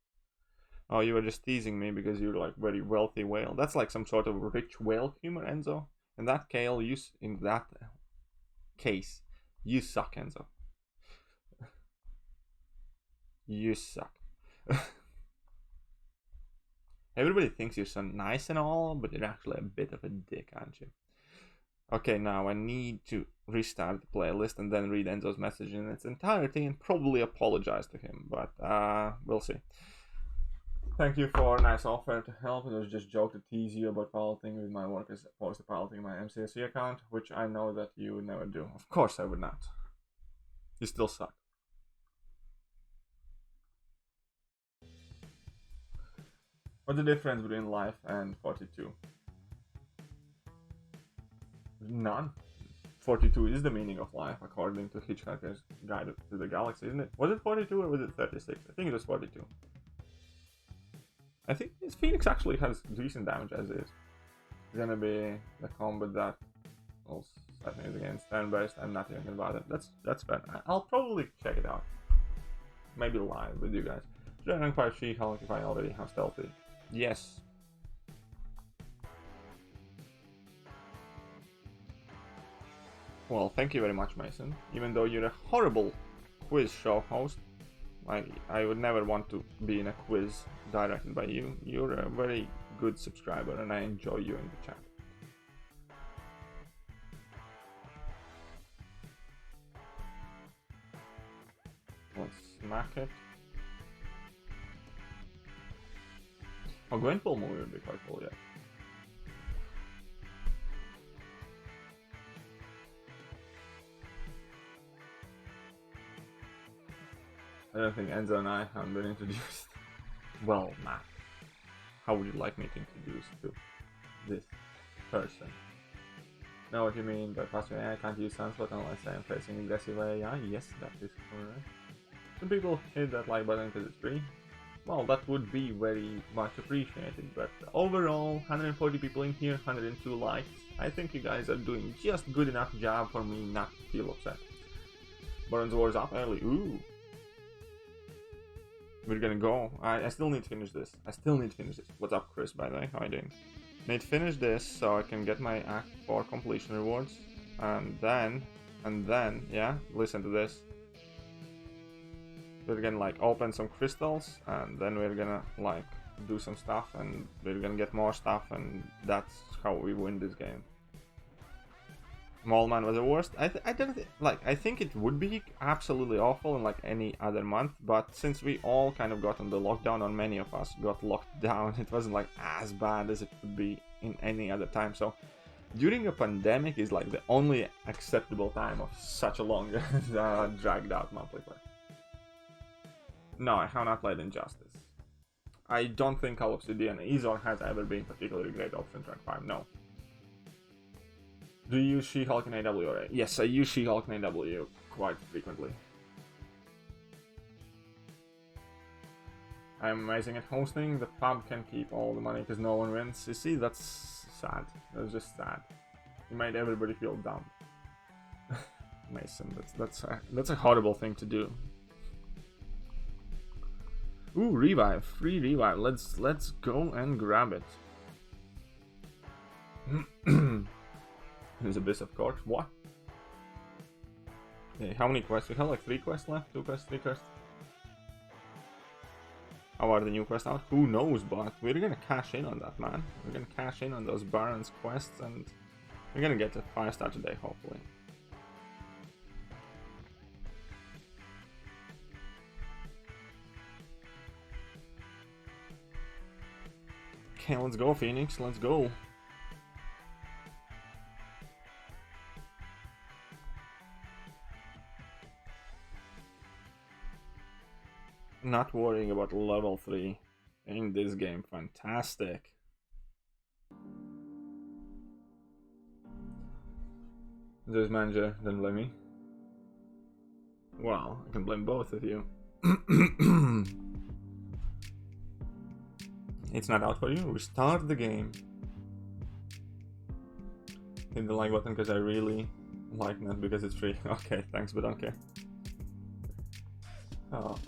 Oh, you were just teasing me because you're like very wealthy whale. That's like some sort of rich whale humor, Enzo. In that case, you suck, Enzo. You suck. Everybody thinks you're so nice and all, but you're actually a bit of a dick, aren't you? Okay, now I need to restart the playlist and then read Enzo's message in its entirety and probably apologize to him, but we'll see. Thank you for a nice offer to help. It was just a joke to tease you about piloting with my work as opposed to piloting my MCOC account, which I know that you would never do. Of course I would not. You still suck. What's the difference between life and 42? None. 42 is the meaning of life, according to Hitchhiker's Guide to the Galaxy, isn't it? Was it 42 or was it 36? I think it was 42. I think this Phoenix actually has decent damage as is. It's gonna be the combat that will set me against turn-based. I'm not thinking about it. That's fair. I'll probably check it out. Maybe live with you guys. Should I rank 5 She-Hulk if I already have stealthy? Yes. Well, thank you very much, Mason. Even though you're a horrible quiz show host, I would never want to be in a quiz directed by you. You're a very good subscriber and I enjoy you in the chat. Let's smack it. Oh, Gwenpool movie would be quite cool, yeah. I don't think Enzo and I haven't been introduced. Well, Matt, how would you like me to introduce to this person? Know what you mean by passive AI? I can't use Sunspot unless I am facing aggressive AI. Yes, that is correct. Some people hit that like button because it's free. well, that would be very much appreciated. But overall, 140 people in here, 102 likes. I think you guys are doing just good enough job for me not to feel upset. Bronze War's up early. Ooh. We're gonna go. I still need to finish this. What's up, Chris, by the way? How are you doing? Need to finish this so I can get my Act 4 completion rewards. And then, yeah, listen to this. We're gonna like open some crystals, and then we're gonna like do some stuff, and we're gonna get more stuff, and that's how we win this game. Mole Man was the worst. I think it would be absolutely awful in like any other month, but since we all kind of got on the lockdown, or many of us got locked down, it wasn't like as bad as it would be in any other time. So during a pandemic is like the only acceptable time of such a long dragged out monthly play. No, I have not played Injustice. I don't think Call of Obsidian is or has ever been particularly great option track 5, no. Do you use She-Hulk in AW? Yes, I use She-Hulk in AW quite frequently. I'm amazing at hosting. The pub can keep all the money because no one wins. You see, that's sad. That's just sad. You made everybody feel dumb. Mason, that's a horrible thing to do. Ooh, revive, free revive. Let's go and grab it. There's Abyss of course. What? Okay, how many quests? We have like 3 quests left? 2 quests, 3 quests. How are the new quests out? Who knows, but we're gonna cash in on that, man. We're gonna cash in on those Baron's quests, and we're gonna get a 5-star today, hopefully. Okay, let's go, Phoenix. Let's go. Not worrying about level 3 in this game. Fantastic. This manager, don't blame me. Well, I can blame both of you. It's not out for you. Restart the game. Hit the like button because I really like, not because it's free. Okay, thanks, but don't care. Oh.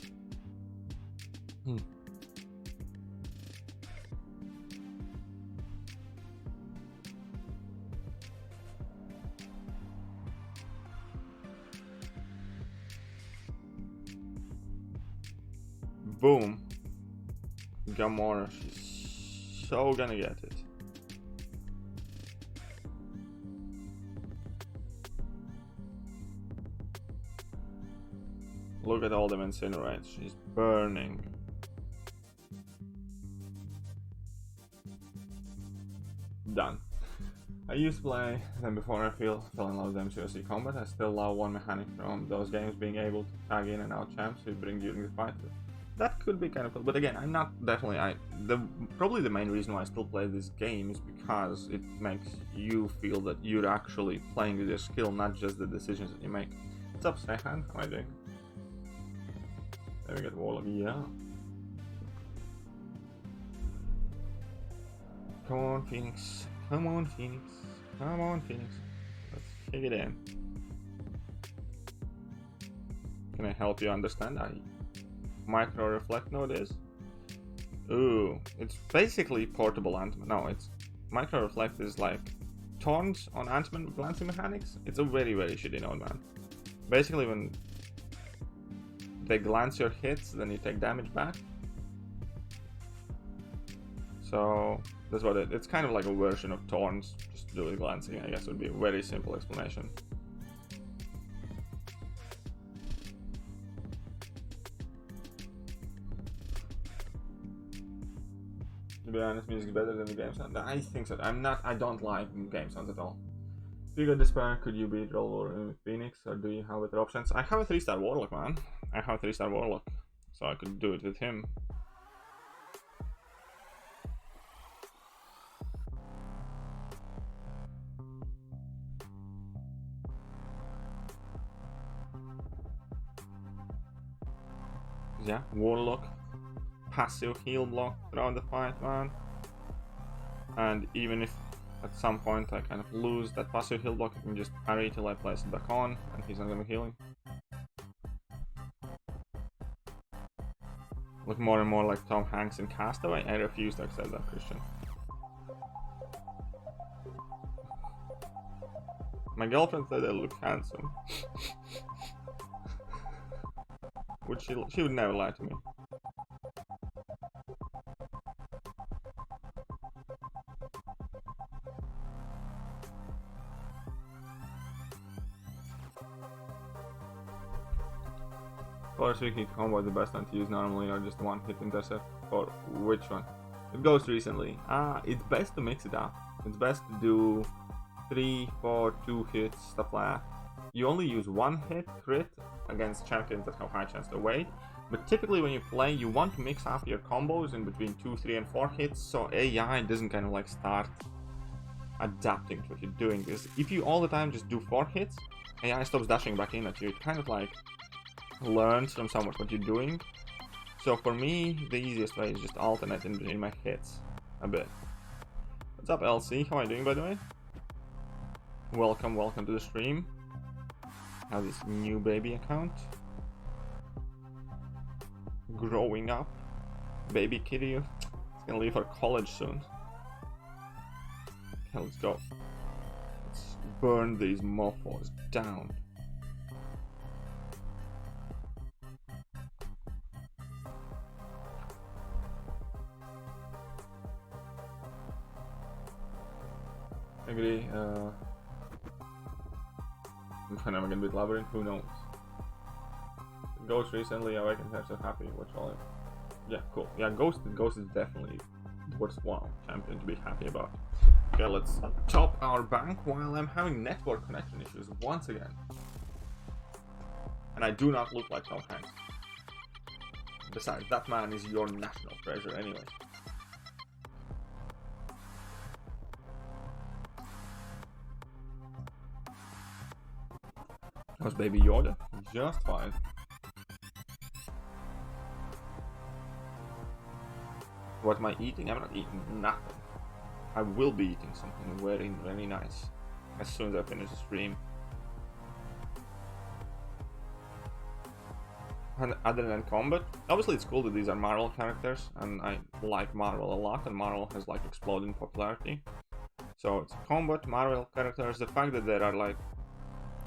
Boom. Gamora, she's so gonna get it. Look at all them incinerates. She's burning. Done. I used to play them before I fell in love with MCOC combat. I still love one mechanic from those games, being able to tag in and out champs who bring during the fight. That could be kind of cool, but again, I'm not definitely. Probably the main reason why I still play this game is because it makes you feel that you're actually playing with your skill, not just the decisions that you make. What's up, Sehan? How am I doing? There we get Warlock. Yeah. Come on, Phoenix. Come on, Phoenix. Come on, Phoenix. Let's kick it in. Can I help you understand? Micro reflect node is? Ooh, it's basically portable Ant-Man. No, it's micro reflect is like Torns on Ant-Man with glancing mechanics. It's a very, very shitty node, man. Basically, when they glance your hits, then you take damage back. So that's what it's kind of like a version of Torns, just to do with glancing. I guess would be a very simple explanation. To be honest, music is better than the game sound. I think so. I don't like game sounds at all. If you got Despair, could you beat Roll War with Phoenix, or do you have other options? I have a 3-star Warlock, man. I have a 3-star Warlock, so I could do it with him. Yeah, Warlock. passive heal block throughout the fight, man. And even if at some point I kind of lose that passive heal block, I can just parry till I place it back on, and he's not gonna be healing. Look more and more like Tom Hanks in Castaway. I refuse to accept that, Christian. My girlfriend said I look handsome. She would never lie to me. Force Wiki combo is the best one to use normally, or just one hit intercept? Or which one? It goes recently. It's best to mix it up. It's best to do 3, 4, 2 hits, stuff like that. You only use one hit crit against champions that have high chance to wait. But typically when you play, you want to mix up your combos in between 2, 3, and 4 hits, so AI doesn't kind of like start adapting to what you're doing. Because if you all the time just do 4 hits, AI stops dashing back in at you. It kind of like learns from somewhat what you're doing. So for me, the easiest way is just alternate in between my hits a bit. What's up, LC? How are you doing, by the way? Welcome to the stream. I have this new baby account. Growing up. Baby Thekiryu. It's gonna leave for college soon. Okay, let's go. Let's burn these mofos down. Agree. When am I gonna beat Labyrinth? Who knows? Ghost recently awakened her, so happy. What's all it? Yeah, cool. Yeah, Ghost is definitely worthwhile champion to be happy about. Okay, let's top our bank while I'm having network connection issues once again. And I do not look like Tom Hanks. Besides, that man is your national treasure anyway. How's Baby Yoda? Just fine. What am I eating? I'm not eating nothing. I will be eating something very, very nice as soon as I finish the stream. And other than combat, obviously it's cool that these are Marvel characters, and I like Marvel a lot, and Marvel has like exploded in popularity. So it's combat, Marvel characters. The fact that there are like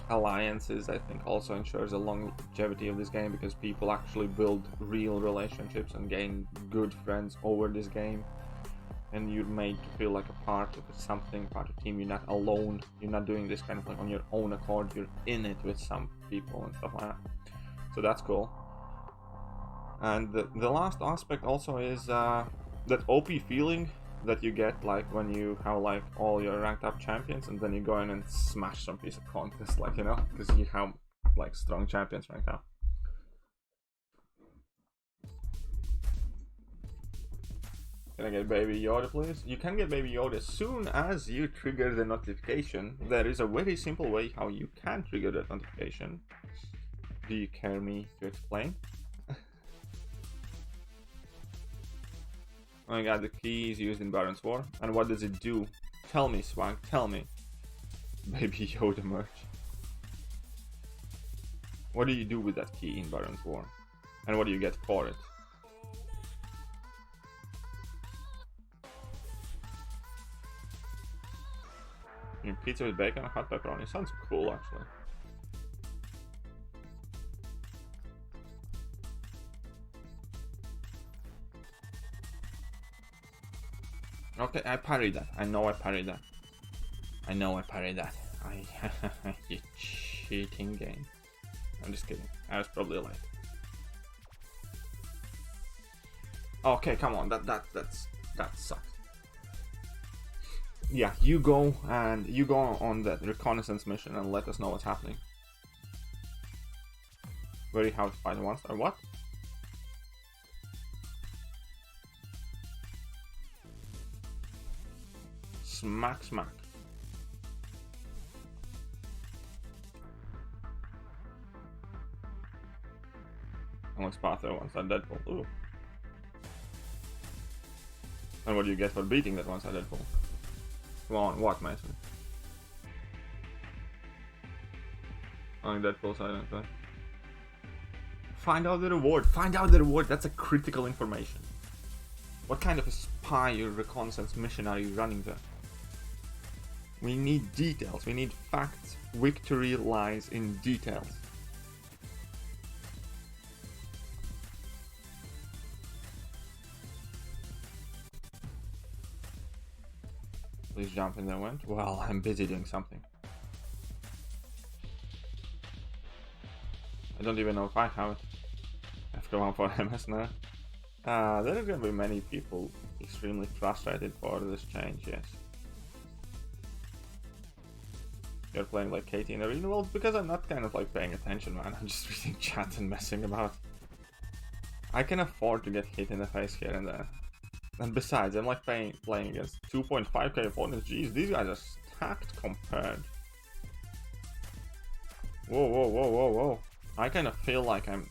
alliances, I think, also ensures the longevity of this game, because people actually build real relationships and gain good friends over this game, and you're made to feel like a part of something, part of a team. You're not alone, you're not doing this kind of like on your own accord, you're in it with some people and stuff like that. So that's cool. And the last aspect also is that OP feeling that you get like when you have like all your ranked up champions and then you go in and smash some piece of contest, like, you know, because you have like strong champions ranked up. Can I get Baby Yoda, please? You can get Baby Yoda as soon as you trigger the notification. There is a very simple way how you can trigger that notification. Do you care me to explain? Oh my god, the key is used in Baron's War. And what does it do? Tell me, Swag, tell me. Baby Yoda merch. What do you do with that key in Baron's War? And what do you get for it? Pizza with bacon and hot pepperoni. Sounds cool, actually. Okay, I parried that. I know I parried that. You cheating game. I'm just kidding. I was probably like... Okay, come on. That sucks. Yeah, you go on that reconnaissance mission and let us know what's happening. Very hard to find one star. What? Smack, smack. Unless Patho wants that Deadpool. Ooh. And what do you get for beating that one-sided pull? Come on, what, Mason? On that pull side, okay. Find out the reward. Find out the reward. That's a critical information. What kind of a spy or reconnaissance mission are you running there? We need details. We need facts. Victory lies in details. Please jump in there, went. Well, I'm busy doing something. I don't even know if I have it. I have to go on for MS now. There are going to be many people extremely frustrated for this change, yes. You're playing like Katie in Arena? Well, because I'm not kind of like paying attention, man. I'm just reading chat and messing about. I can afford to get hit in the face here and there. And besides, I'm like playing against 2.5k opponents. Jeez, these guys are stacked compared. Whoa, whoa, whoa, whoa, whoa. I kind of feel like I'm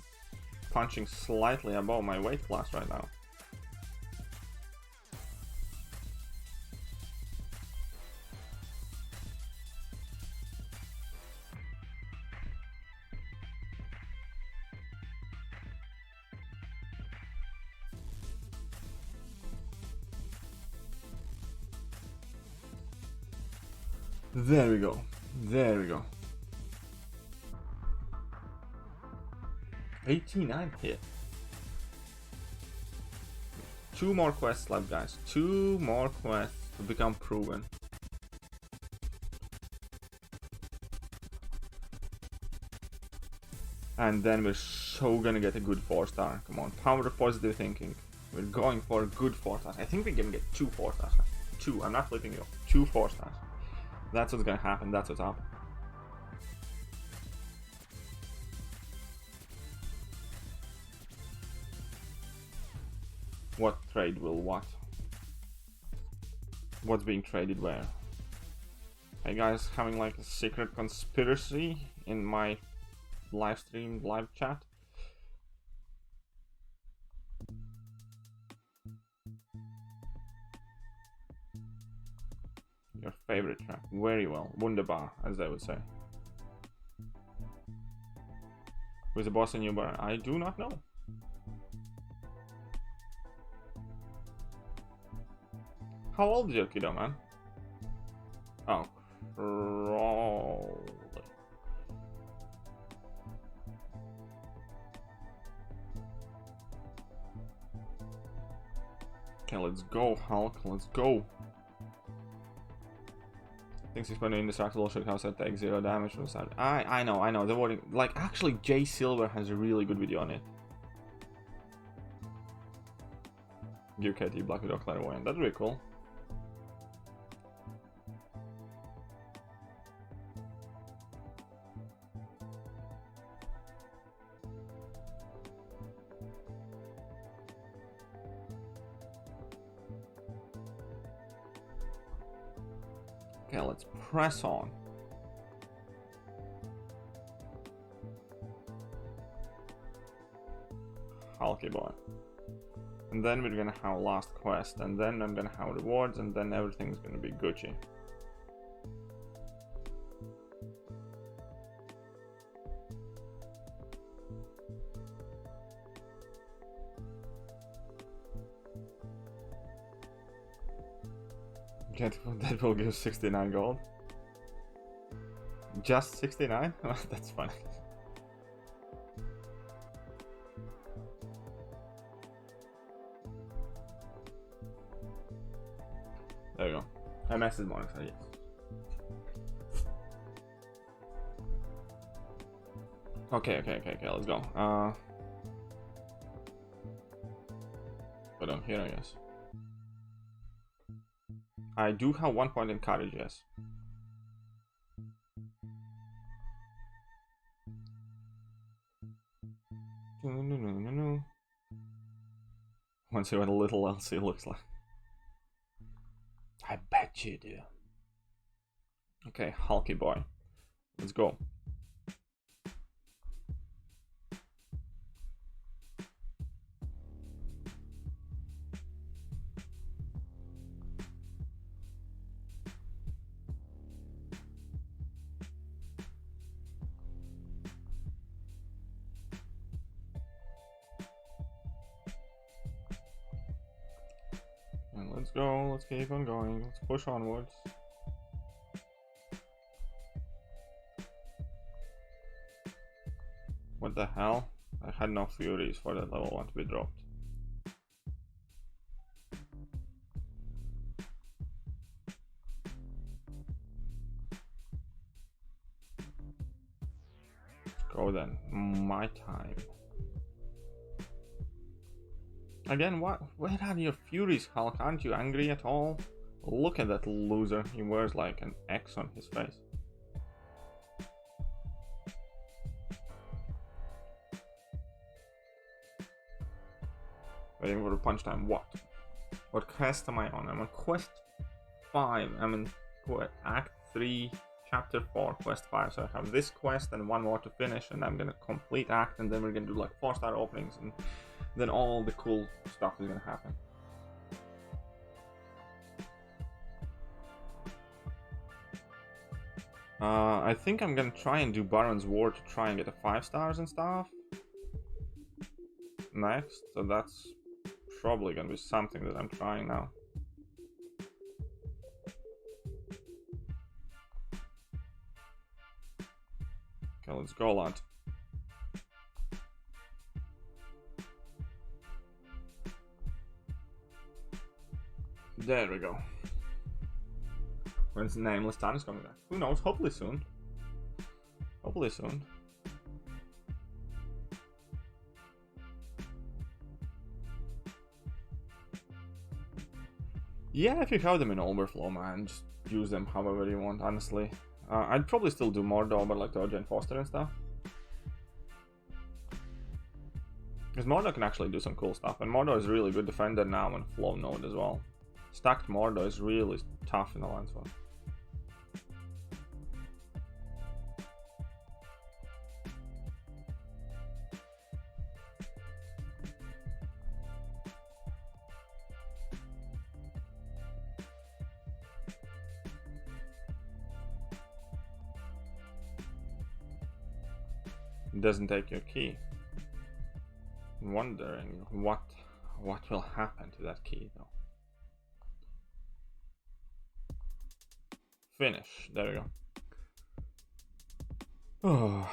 punching slightly above my weight class right now. There we go. There we go. 89 hit. 2 more quests left, guys. 2 more quests to become proven. And then we're so gonna get a good 4-star. Come on, power of positive thinking. We're going for a good 4-star. I think we can get 2 4-stars. 2, I'm not flipping you. 2 4-stars. That's what's gonna happen, that's what's up. What trade will what? What's being traded where? Hey guys, having like a secret conspiracy in my live stream, live chat. Your favorite track, very well, wunderbar, as they would say. Who's the boss in Uber? I do not know. How old is your kiddo, man? Oh, crawly. Okay, let's go, Hulk, let's go. Thinks he's putting indestructible should house that takes 0 damage from the side. I know, the wording, like, actually Jay Silver has a really good video on it. Give KT Black Widow Clairvoyant, that'd be cool. Okay, let's press on. Hulky boy. And then we're gonna have last quest, and then I'm gonna have rewards, and then everything's gonna be Gucci. That will give 69 gold. Just 69? That's funny. There we go. MS is more excited, yes. Okay, let's go. Go down here, I guess. I do have 1 point in courage, yes. Want to see what a little LC looks like? I bet you do. Okay, Hulky boy. Let's go. And let's go, let's keep on going, let's push onwards. What the hell? I had no furies for that level 1 to be dropped. Let's go then, my time. Again, where are your furies, Hulk? Aren't you angry at all? Look at that loser, he wears like an X on his face. Waiting for the punch time. What quest am I on? I'm on quest 5. I'm in act 3, chapter 4, quest 5. So I have this quest and one more to finish, and I'm gonna complete act, and then we're gonna do like 4-star openings, and then all the cool stuff is gonna happen. I think I'm gonna try and do Baron's War to try and get a 5 stars and stuff next, so that's probably gonna be something that I'm trying now. Okay, let's go, lad. There we go. When's the Nameless Titan's coming back? Who knows? Hopefully soon. Hopefully soon. Yeah, if you have them in overflow, man, just use them however you want, honestly. I'd probably still do more though, but like Dodge and Foster and stuff. Because Mordor can actually do some cool stuff, and Mordor is really good defender now on flow node as well. Stacked Mordor is really tough in the landscape. It doesn't take your key. I'm wondering what will happen to that key though. Finish. There we go. Oh.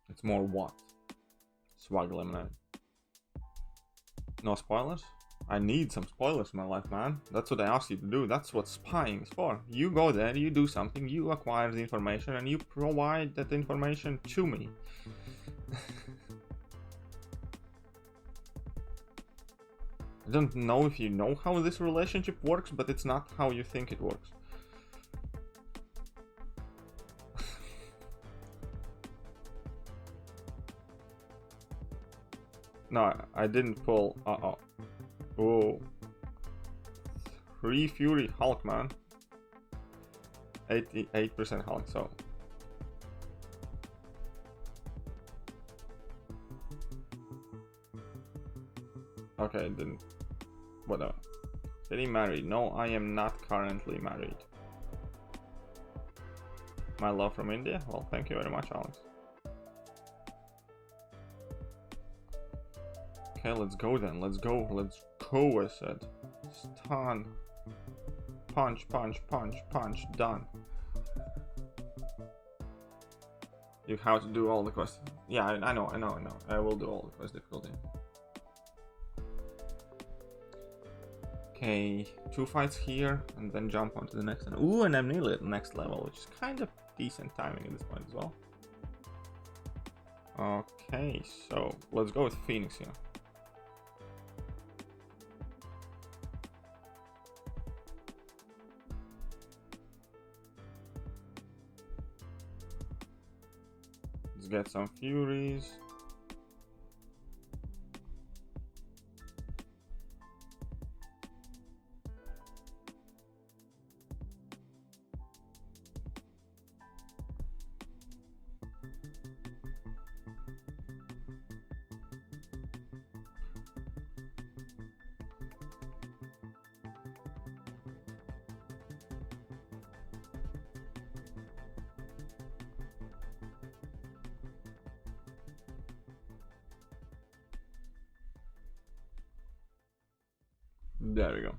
It's more what? Swag lemonade. No spoilers? I need some spoilers in my life, man. That's what I asked you to do. That's what spying is for. You go there, you do something, you acquire the information, and you provide that information to me. I don't know if you know how this relationship works, but it's not how you think it works. No, I didn't pull. Oh. 3 Fury Hulk, man. 88% Hulk, so. Okay, then. Whatever. Getting married. No, I am not currently married. My love from India? Well, thank you very much, Alex. Okay, let's go then. Let's go, I said. Stun. Punch, punch, punch, punch. Done. You have to do all the quests. Yeah, I know. I will do all the quest difficulty. Okay, 2 fights here, and then jump onto the next one. Ooh, and I'm nearly at the next level, which is kind of decent timing at this point as well. Okay, so let's go with Phoenix here. Let's get some Furies. There we go.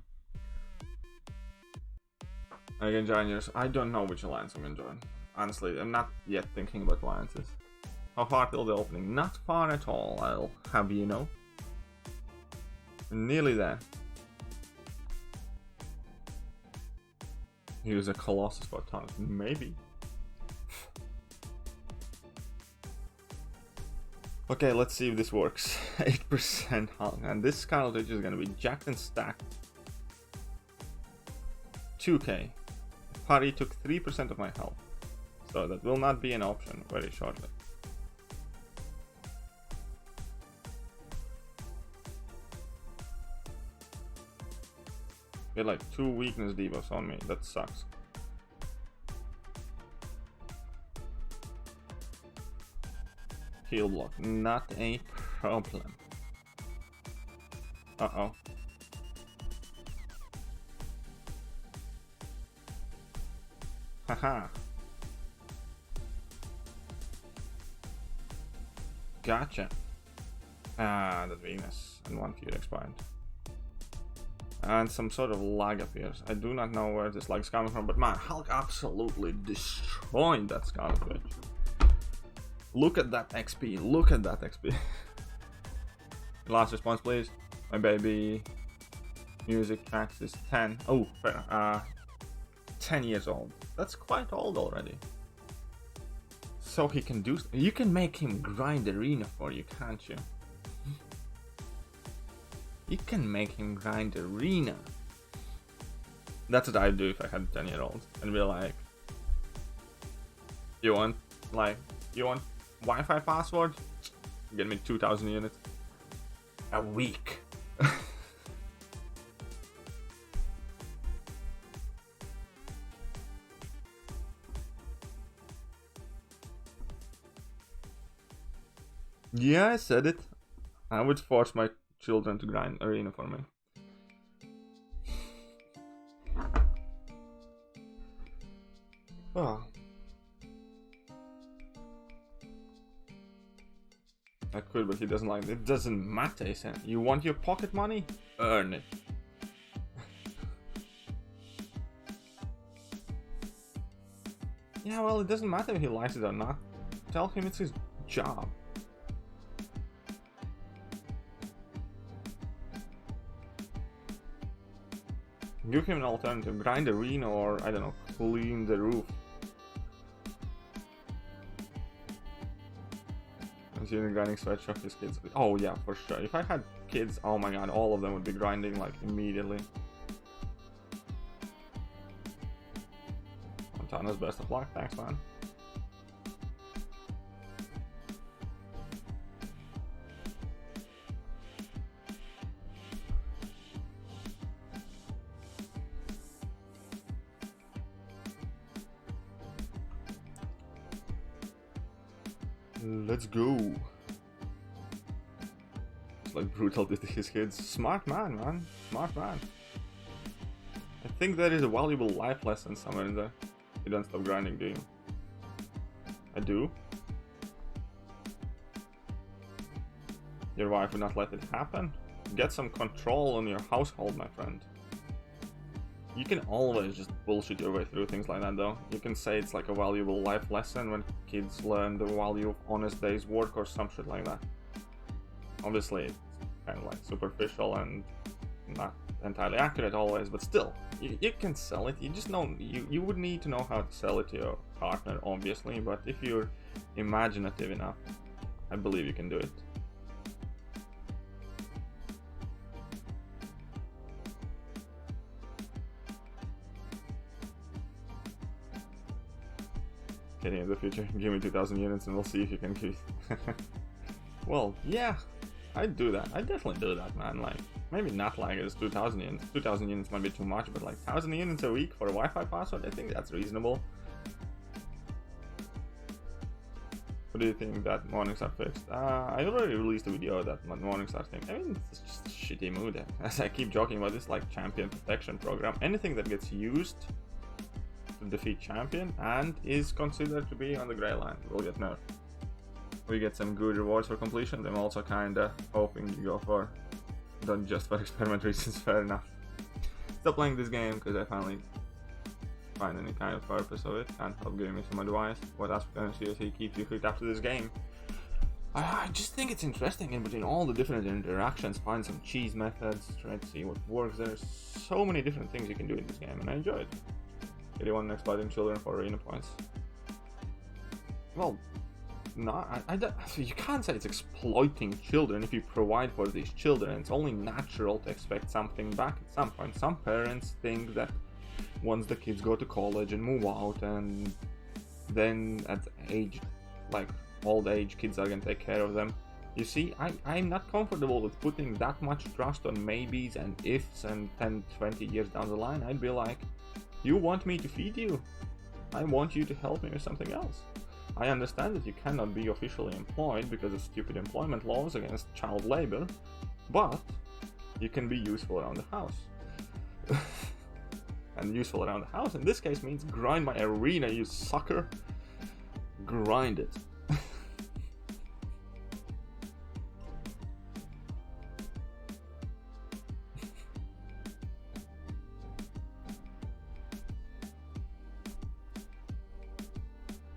I can join yours. I don't know which alliance I'm gonna join. Honestly, I'm not yet thinking about alliances. How far till the opening? Not far at all, I'll have you know. Nearly there. Use a Colossus for tons. Maybe. Okay, let's see if this works. 8% Hulk. And this Scarlet Witch is gonna be jacked and stacked. 2k. Party took 3% of my health. So that will not be an option very shortly. Get like 2 weakness debuffs on me. That sucks. Heal block, not a problem. Uh-oh. Haha. Gotcha. Ah, that weakness. And 1 fear expired. And some sort of lag appears. I do not know where this lag is coming from, but man, Hulk absolutely destroyed that Scarlet Witch. Look at that XP. Look at that XP. Last response, please. My baby. Music max is 10. Oh, fair. 10 years old. That's quite old already. So he can do. You can make him grind arena for you, can't you? You can make him grind arena. That's what I'd do if I had a 10-year-old. And be like, you want Wi-Fi password? Get me 2,000 units a week. Yeah, I said it. I would force my children to grind arena for me. Oh. I could, but he doesn't like it. It doesn't matter, he said. You want your pocket money? Earn it. Yeah, well, it doesn't matter if he likes it or not. Tell him it's his job. Give him an alternative. Grind arena or, I don't know, clean the roof. Considering grinding sweatshop his kids. Oh yeah, for sure. If I had kids, oh my god, all of them would be grinding like immediately. Montana's best of luck. Thanks, man. Let's go. It's like brutal to his kids. Smart man, man. Smart man. I think there is a valuable life lesson somewhere in there. You don't stop grinding, do you? I do. Your wife would not let it happen? Get some control on your household, my friend. You can always just bullshit your way through things like that, though. You can say it's like a valuable life lesson when kids learn the value of honest day's work or some shit like that. Obviously, it's kind of like superficial and not entirely accurate always, but still, you can sell it. You just know, you would need to know how to sell it to your partner, obviously, but if you're imaginative enough, I believe you can do it. Getting in the future, give me 2,000 units and we'll see if you can keep. Well, yeah, I'd do that. I'd definitely do that, man. Like, maybe not like it's 2,000 units. 2,000 units might be too much, but like 1,000 units a week for a Wi-Fi password, I think that's reasonable. What do you think that mornings are fixed? I already released a video that mornings are thing. I mean, it's just a shitty mood. As I keep joking about this, like champion protection program, anything that gets used to defeat champion and is considered to be on the gray line will get nerfed. We get some good rewards for completion. I'm also kinda hoping you go for, not just for experiment reasons, fair enough. stop playing this game because I finally find any kind of purpose of it. Can't help giving me some advice. What aspect of MCOC keeps you hooked after this game? I just think it's interesting in between all the different interactions, find some cheese methods, try to see what works. There's so many different things you can do in this game, and I enjoy it. 81 exploiting children for arena points. Well, no, you can't say it's exploiting children if you provide for these children. It's only natural to expect something back at some point. Some parents think that once the kids go to college and move out, and then at age, like old age, kids are gonna take care of them. You see, I'm not comfortable with putting that much trust on maybes and ifs, and 10, 20 years down the line, I'd be like, you want me to feed you? I want you to help me with something else. I understand that you cannot be officially employed because of stupid employment laws against child labor, but you can be useful around the house. And useful around the house in this case means grind my arena, you sucker. Grind it.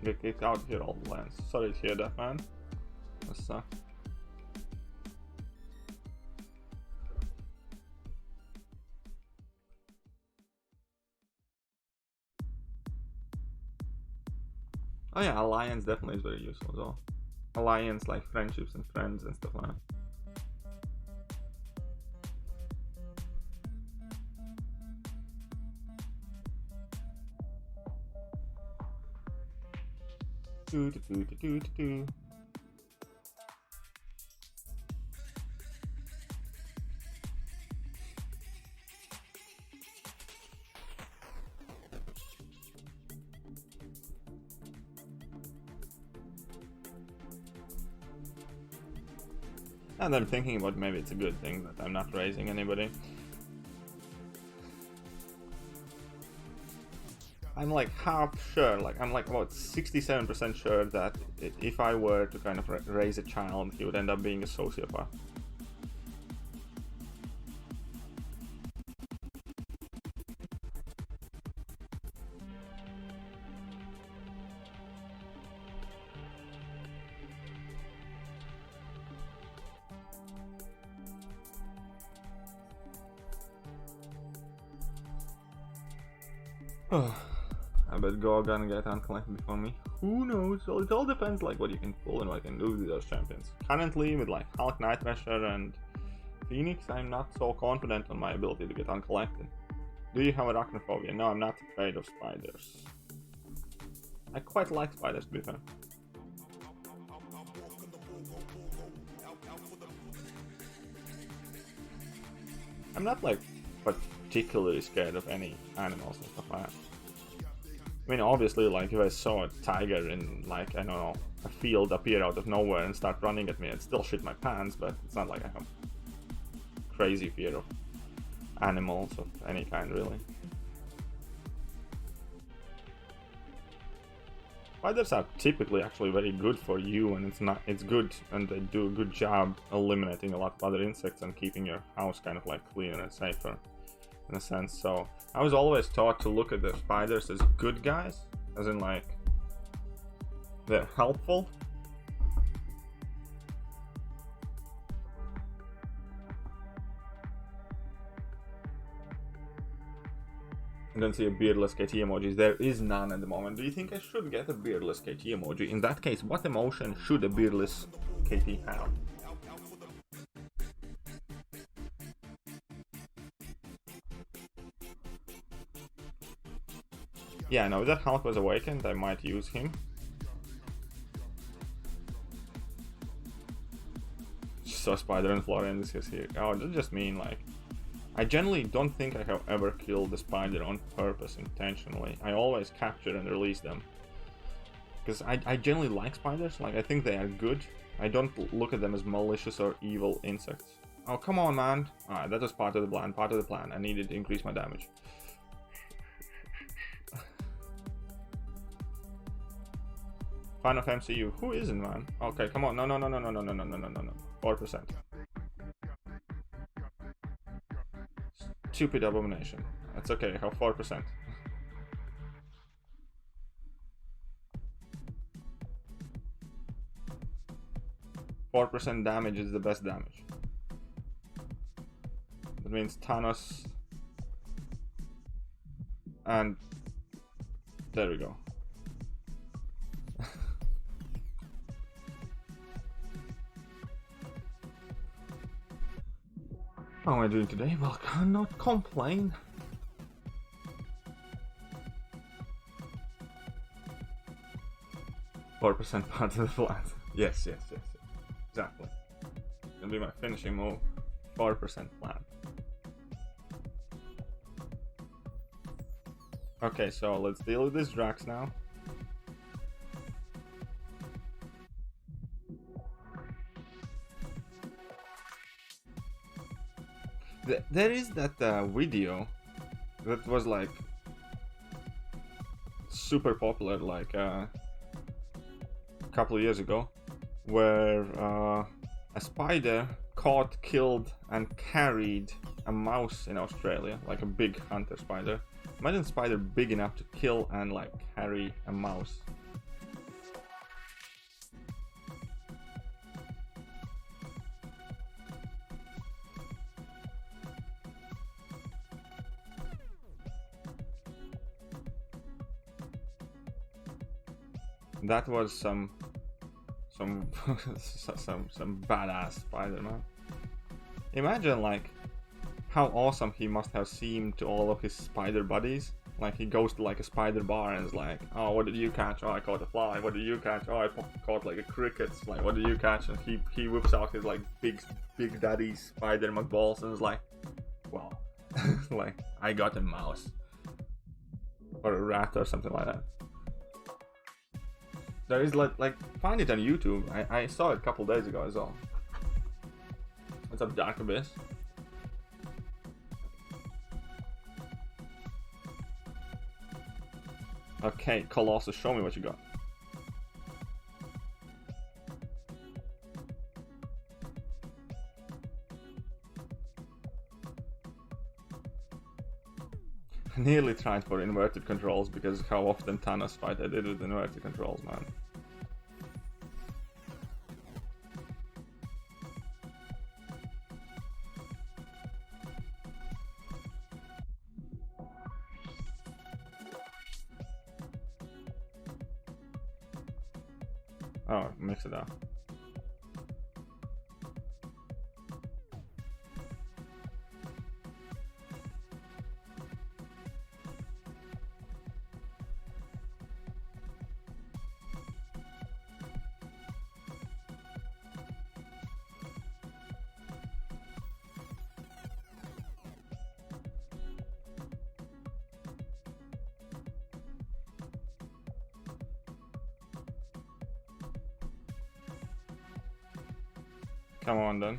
Get kicked out here all the lands. Sorry to hear that, man. That sucks. Oh yeah, alliance definitely is very useful as well. Alliance, like friendships and friends and stuff like that. And I'm thinking about maybe it's a good thing that I'm not raising anybody. I'm like half sure, like I'm like about 67% sure that if I were to kind of raise a child, he would end up being a sociopath. I bet Go gonna get uncollected before me. Who knows? Well, it all depends like what you can pull and what you can do with those champions. Currently with like Hulk, Night Thrasher and Phoenix, I'm not so confident on my ability to get uncollected. Do you have arachnophobia? No, I'm not afraid of spiders. I quite like spiders, to be fair. I'm not like particularly scared of any animals and stuff like that. I mean, obviously, like if I saw a tiger in like, I don't know, a field appear out of nowhere and start running at me, I'd still shit my pants, but it's not like I have crazy fear of animals of any kind, really. Spiders are typically actually very good for you, and it's good, and they do a good job eliminating a lot of other insects and keeping your house kind of like cleaner and safer in a sense. So I was always taught to look at the spiders as good guys, as in like they're helpful. I don't see a beardless KT emojis. There is none at the moment. Do you think I should get a beardless KT emoji? In that case, what emotion should a beardless KT have? Yeah, no, if that Hulk was awakened, I might use him. So Spider and Florian is here. Oh, that just mean like, I generally don't think I have ever killed a spider on purpose intentionally. I always capture and release them. Because I generally like spiders, like I think they are good. I don't look at them as malicious or evil insects. Oh, come on, man. Alright, that was part of the plan. I needed to increase my damage. Fan of MCU. Who isn't, man? Okay, come on. No. 4%. stupid abomination. That's okay, I have 4%. Damage is the best damage. That means Thanos. And there we go. How am I doing today? Well, cannot complain. %4 part of the plan. Yes. Exactly. Gonna be my finishing move. 4% plan. Okay, so let's deal with this Drax now. There is that video that was like super popular like a couple of years ago, where a spider caught, killed and carried a mouse in Australia, like a big hunter spider. Imagine a spider big enough to kill and like carry a mouse. That was some badass Spider-Man. Imagine like how awesome he must have seemed to all of his spider buddies. Like he goes to like a spider bar and is like, oh, what did you catch? Oh, I caught a fly. What did you catch? Oh, I caught like a cricket. Like, what did you catch? And he whips out his like big daddy spider McBalls and is like, well, like I got a mouse or a rat or something like that. There is like find it on YouTube. I saw it a couple days ago as well. What's up, Dark Abyss? Okay, Colossus, show me what you got. I nearly tried for inverted controls because how often Thanos fight I did with inverted controls, man. Oh, mix it up. Come on then.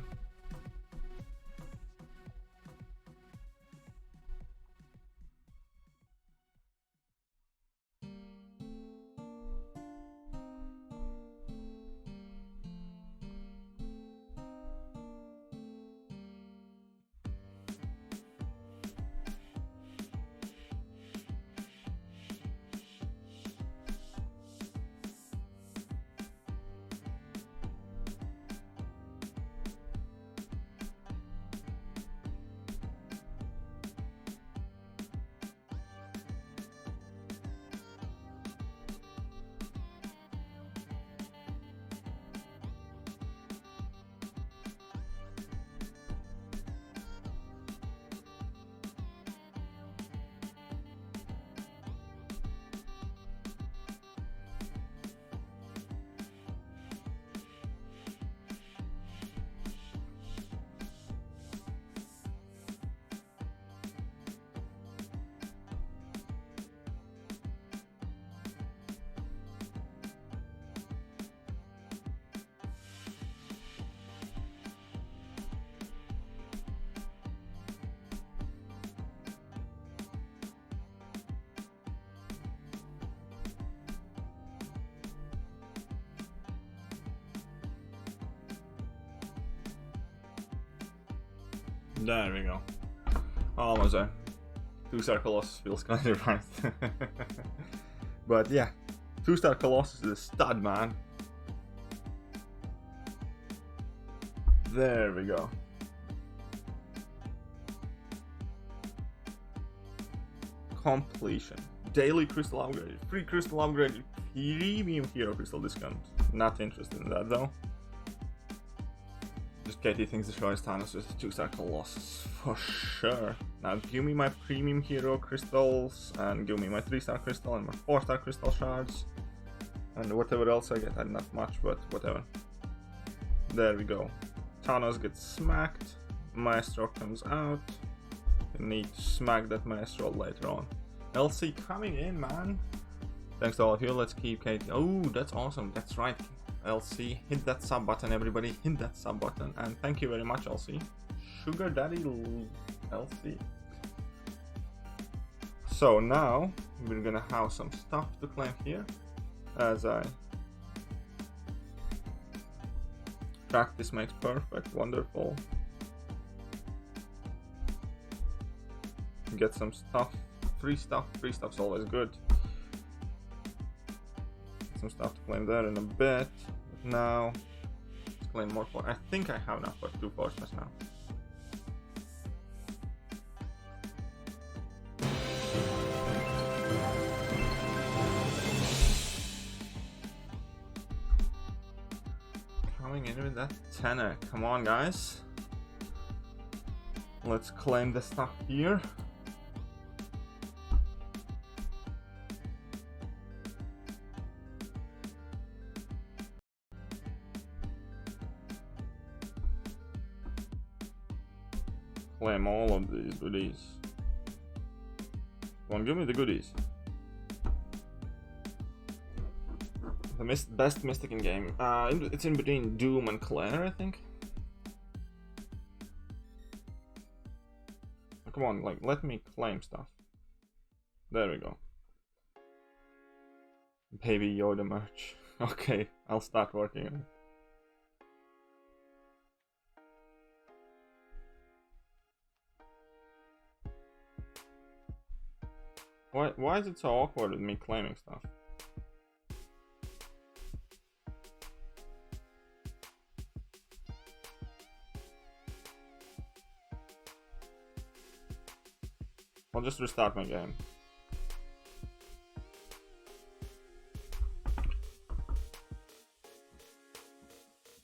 There we go. Almost there. 2-star Colossus feels kind of right. But yeah, 2-star Colossus is a stud, man. There we go. Completion. Daily crystal upgrade. Free crystal upgrade. Premium hero crystal discount. Not interested in that though. Just Katie thinks the show is Thanos with 2-star Colossus. For sure. Now give me my premium hero crystals and give me my 3-star crystal and my 4-star crystal shards. And whatever else I get. Not much, but whatever. There we go. Thanos gets smacked. Maestro comes out. You need to smack that Maestro later on. LC coming in, man. Thanks to all of you. Let's keep Katie. Oh, that's awesome. That's right. LC, hit that sub button, everybody. Hit that sub button. And thank you very much, LC. Sugar Daddy LC. So now we're gonna have some stuff to claim here. As I practice makes perfect. Wonderful. Get some stuff. Free stuff. Free stuff's always good. Some stuff to claim there in a bit. But now let's claim more for. I think I have enough for 2 forces now. Coming in with that tenor. Come on, guys. Let's claim the stuff here. Claim all of these goodies. Come on, give me the goodies. The best mystic in game. It's in between Doom and Claire, I think. Come on, like, let me claim stuff. There we go. Baby Yoda merch. Okay, I'll start working on it. Why is it so awkward with me claiming stuff? I'll just restart my game.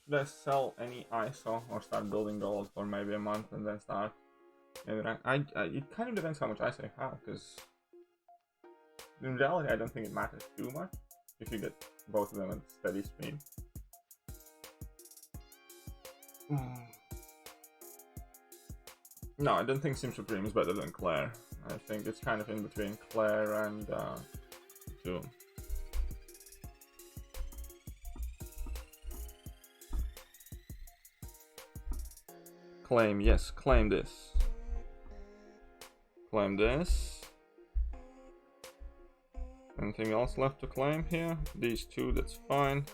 Should I sell any ISO or start building gold for maybe a month and then start? Maybe it kind of depends how much ISO I have, because in reality I don't think it matters too much if you get both of them at steady speed. No, I don't think Sim Supreme is better than Claire. I think it's kind of in between Claire and Doom. Claim, yes, claim this. Claim this. Anything else left to claim here? These two, that's fine.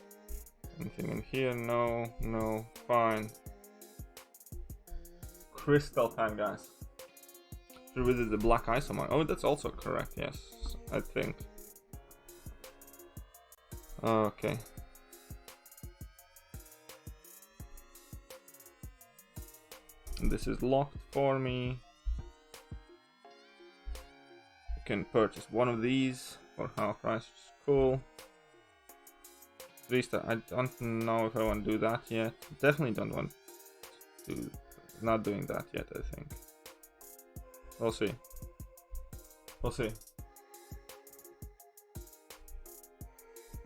Anything in here? No, no, fine. Crystal time, guys. Should visit the black isomer. Oh, that's also correct, yes, I think. Okay. This is locked for me. I can purchase one of these for half price, which is cool. 3-star, I don't know if I want to do that yet. Definitely don't want to, not doing that yet, I think. We'll see. We'll see.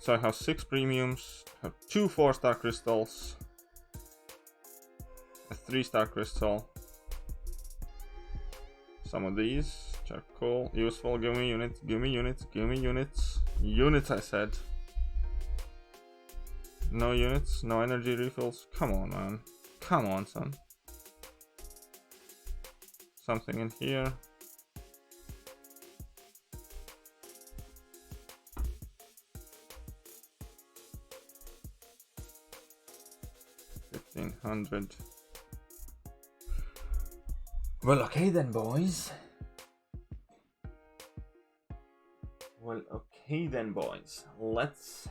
So I have 6 premiums, I have 2 4-star crystals, a 3-star crystal, some of these, which are cool, useful. Give me units, give me units, give me units. Units, I said. No units, no energy refills. Come on, man. Come on, son. Something in here. $1,500. Well, okay then, boys. Well, okay then, boys. Let's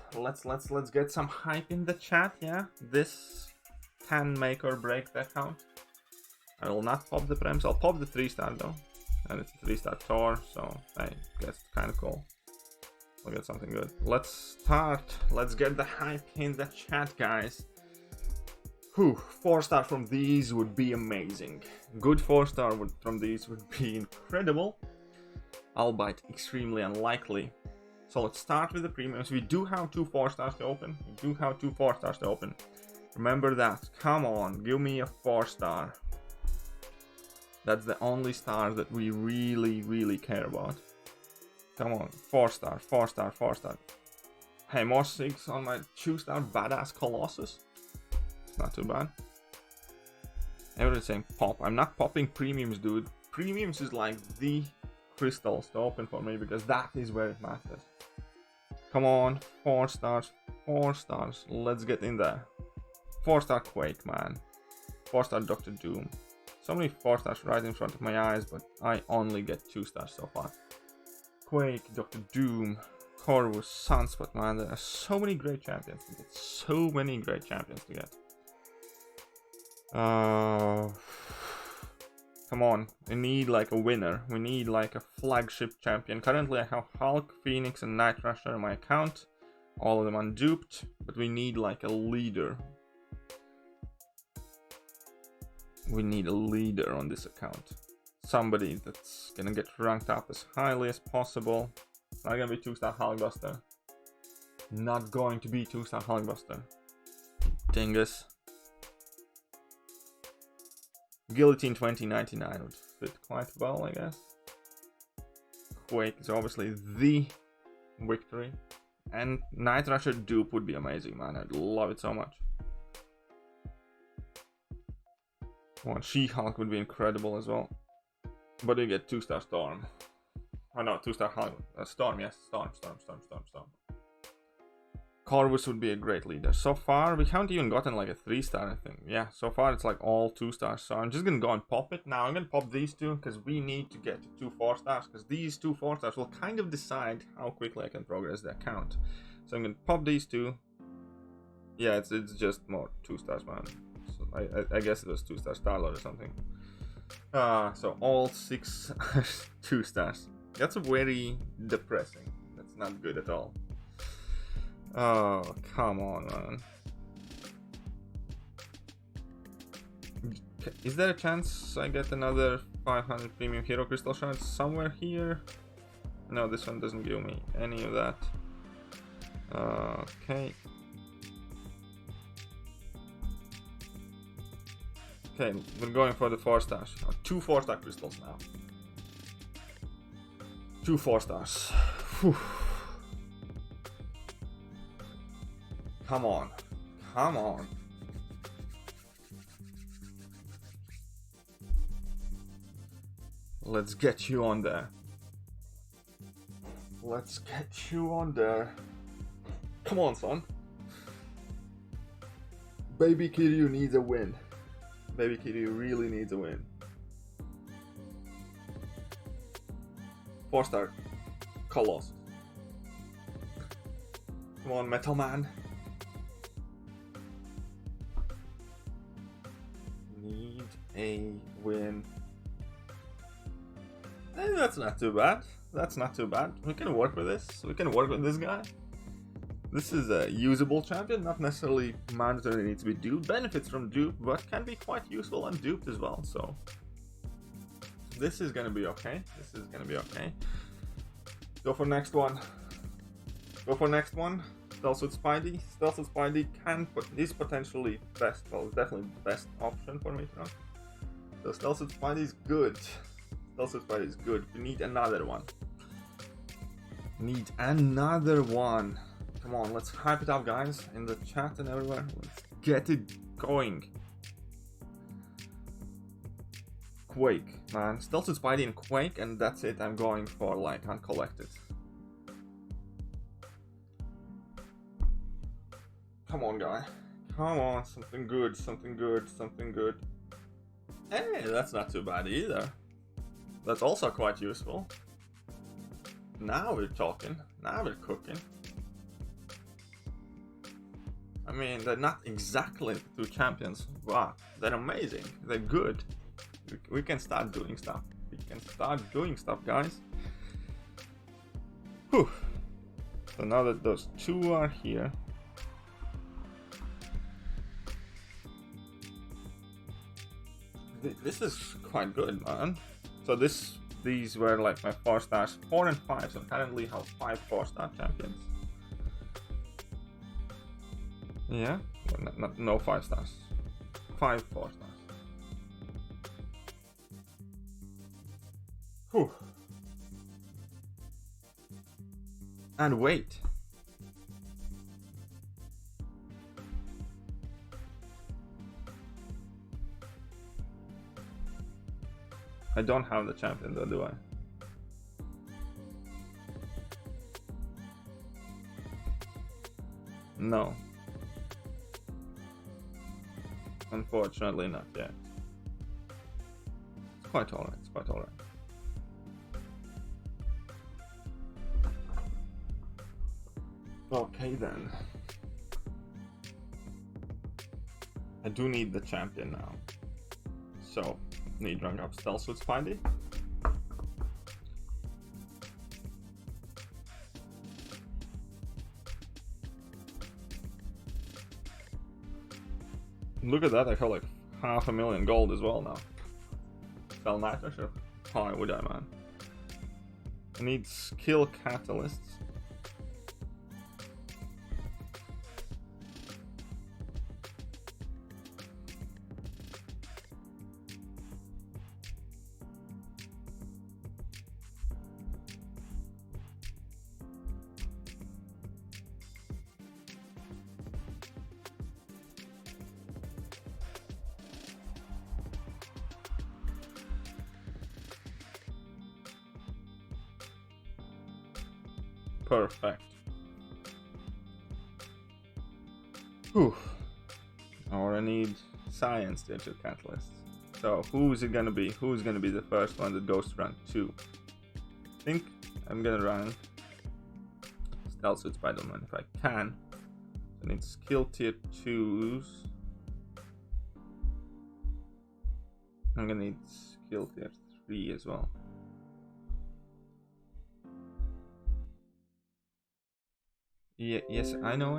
get some hype in the chat. Yeah, this can make or break the account. I will not pop the prems. I'll pop the 3-star though, and it's a 3-star tour, so I guess it's kind of cool. We'll get something good. Let's start. Let's get the hype in the chat, guys. Whew, 4-star from these would be amazing. Good 4-star from these would be incredible, albeit extremely unlikely. So let's start with the premiums. We do have 2 4-stars to open. Remember that. Come on, give me a 4-star. That's the only star that we really care about. Come on, 4-star, 4-star, 4-star. Hey, more 6 on my 2-star badass Colossus. It's not too bad. Everything's saying pop. I'm not popping premiums, dude. Premiums is like the crystals to open for me, because that is where it matters. Come on, 4 stars, 4 stars. Let's get in there. 4-star Quake, man. 4-star Dr. Doom. So many 4 stars right in front of my eyes, but I only get 2 stars so far. Quake, Dr. Doom, Corvus, Sunspot, man. There are so many great champions to get. So many great champions to get. Come on, we need like a winner. We need like a flagship champion. Currently I have Hulk, Phoenix and Night Rusher in my account. All of them unduped, but we need like a leader. We need a leader on this account. Somebody that's gonna get ranked up as highly as possible. It's not gonna be 2-star Hulkbuster. Not going to be 2-star Hulkbuster. Dingus. Guillotine 2099 would fit quite well, I guess. Quake is obviously the victory. And Night Rusher dupe would be amazing, man. I'd love it so much. One She-Hulk would be incredible as well. But you get 2-star Storm. Oh no, 2-star Hulk. Storm, yes. Storm. Corvus would be a great leader. So far, we haven't even gotten like a 3-star, I think. Yeah, so far it's like all 2-stars. So I'm just gonna go and pop it. Now I'm gonna pop these 2 because we need to get 2 4-stars. Because these 2 4-stars will kind of decide how quickly I can progress the account. So I'm gonna pop these 2. Yeah, it's just more 2-stars, man. So I guess it was 2-star Starlord or something. So all 6 are 2-stars. That's very depressing. That's not good at all. Oh, come on, man. Is there a chance I get another 500 premium hero crystal shards somewhere here? No, this one doesn't give me any of that. Okay. Okay, we're going for the 4-stars. 2 4-star crystals now. 2 4-stars. Whew. Come on. Come on. Let's get you on there. Let's get you on there. Come on, son. Baby Kiryu needs a win. Baby Thekiryu really needs a win. 4-star Colossus. Come on, Metal Man. Need a win. That's not too bad. That's not too bad. We can work with this. We can work with this guy. This is a usable champion, not necessarily mandatory needs to be duped. Benefits from dupe, but can be quite useful unduped as well, so this is gonna be okay. This is gonna be okay. Go for next one. Go for next one. Stealth with Spidey. Stealth with Spidey is potentially best. Well, it's definitely the best option for me to run. So Stealth with Spidey is good. Stealth with Spidey is good. We need another one. Need another one. Come on, let's hype it up, guys, in the chat and everywhere. Let's get it going. Quake, man. Stealth with Spidey and Quake, and that's it. I'm going for, like, uncollected. Come on, guy. Come on, something good, something good, something good. Hey, that's not too bad either. That's also quite useful. Now we're talking. Now we're cooking. I mean, they're not exactly two champions. Wow, they're amazing. They're good. We can start doing stuff. We can start doing stuff, guys. Whew. So now that those two are here, this is quite good, man. So these were like my 4 stars, 4 and 5. So currently have 5 4-star champions. Yeah, well, no 5 stars, 5 4 stars. Whew. And wait. I don't have the champion though, do I? No. Unfortunately not yet. It's quite alright, it's quite alright. Okay then. I do need the champion now. So, need rank up Stealth with Spidey. Look at that, I have like 500,000 gold as well now. Spell Knight, I should. Why would I, man? I need skill catalysts. Perfect. Whew. Or I need science to enter catalysts. So who's it gonna be? Who's gonna be the first one that goes to rank 2? I think I'm gonna run Stealth with Spider-Man if I can. I need skill tier 2s. I'm gonna need skill tier 3 as well. Yeah, yes, I know.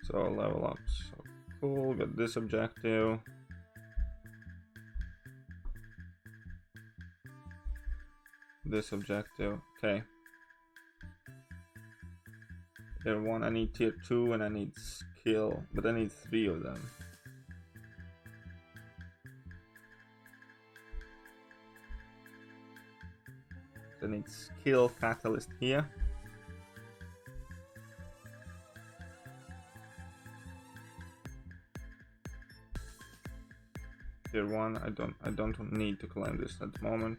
So level up, so cool, got this objective. This objective, okay. Tier 1, I need tier 2 and I need skill, but I need 3 of them. I need skill catalyst here. Tier 1, I don't need to claim this at the moment.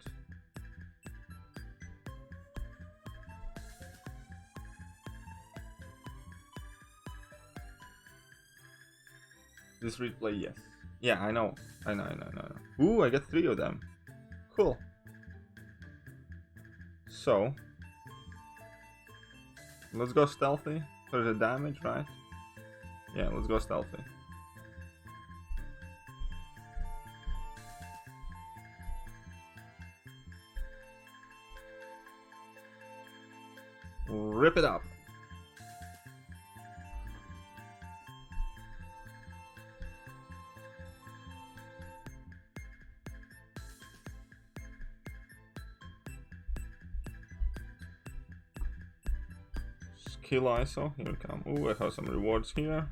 This replay, yes. Yeah, I know. Ooh, I got 3 of them. Cool. So, let's go stealthy for the damage, right? Yeah, let's go stealthy. Rip it up. Skill ISO, here we come. Ooh, I have some rewards here.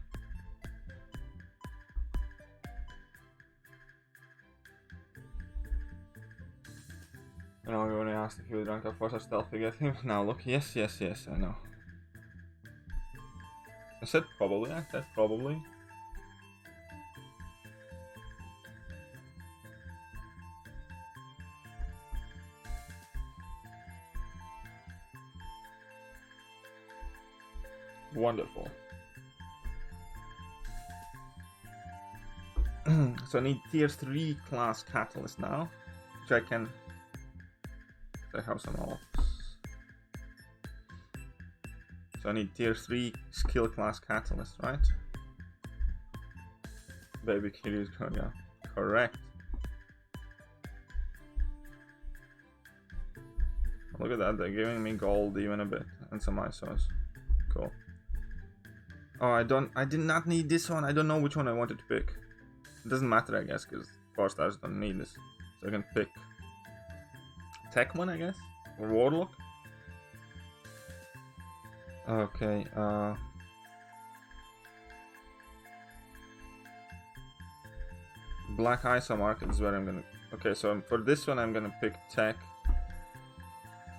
I know you only asked if you would rank up for stealth to get him. Now look, yes, I know. I said probably, Wonderful. So I need tier 3 class catalyst now, which I can. I have some off. So I need tier 3 skill class catalyst, right? Baby Kiryu is going, yeah. Correct. Look at that, they're giving me gold even a bit, and some ISOs. Cool. Oh, I did not need this one. I don't know which one I wanted to pick. It doesn't matter, I guess, because 4 stars don't need this. So I can pick Tech one, I guess? Or Warlock? Okay, Black ISO market is where I'm gonna... Okay, so for this one I'm gonna pick Tech.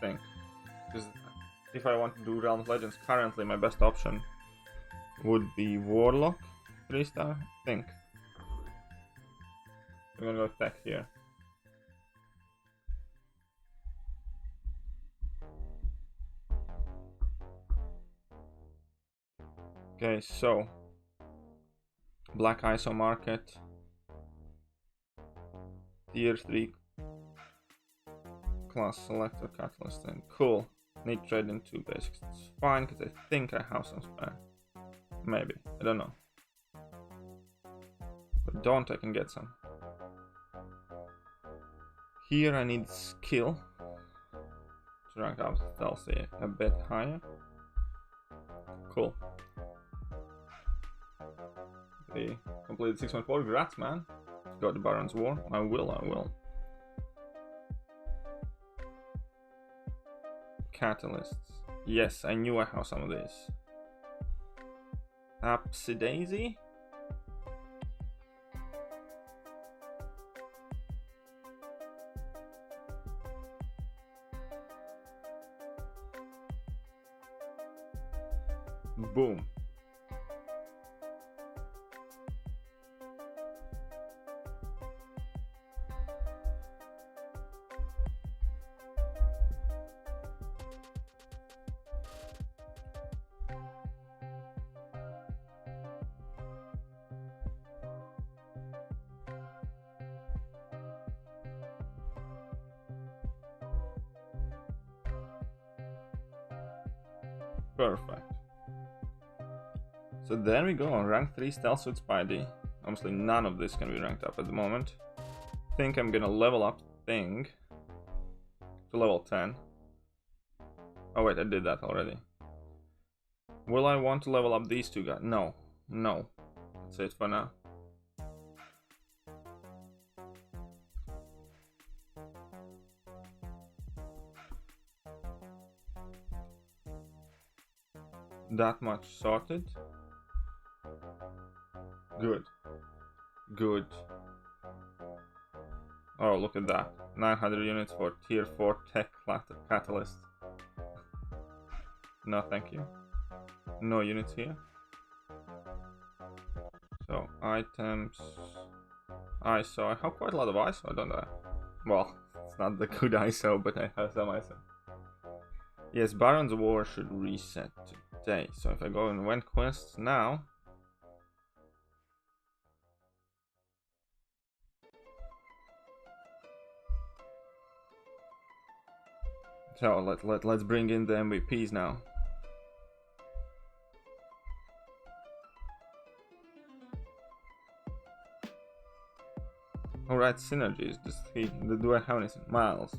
Think. Because if I want to do Realms Legends, currently my best option would be Warlock 3 star. Think. I'm gonna go Tech here. Okay, so Black ISO market, tier 3 class selector catalyst, and cool. Need trade in 2 basics. It's fine because I think I have some spare. Maybe, I don't know. But don't I can get some. Here I need skill to rank up, I'll say a bit higher. Cool. Okay, completed 6.4. Grats, man. Got the Baron's War. I will. Catalysts. Yes, I knew I have some of these. Apsidaisy? Boom. Perfect. So there we go, rank 3 stealth suit Spidey. Obviously none of this can be ranked up at the moment. Think I'm gonna level up Thing to level 10. Oh wait, I did that already. Will I want to level up these two guys? No. That's it for now. That much sorted. Good. Oh, look at that. 900 units for tier 4 tech catalyst. No, thank you. No units here. So, items. ISO. I have quite a lot of ISO, don't I? Well, it's not the good ISO, but I have some ISO. Yes, Baron's War should reset today. So if I go in Went quests now. So let's bring in the MVPs now. Alright, synergies. Do I have anything? Miles.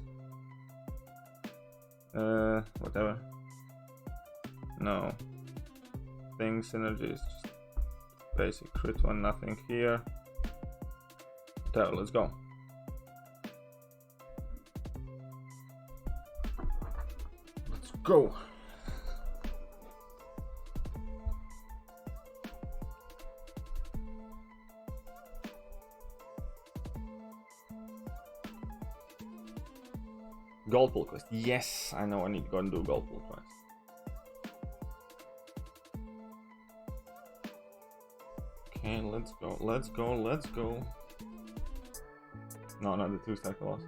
Whatever. No. Thing synergies. Just basic crit one, nothing here. So let's go. Let's go. Gold pool quest. Yes, I know I need to go and do gold pool quest. Okay, let's go. No, not the 2-stack loss.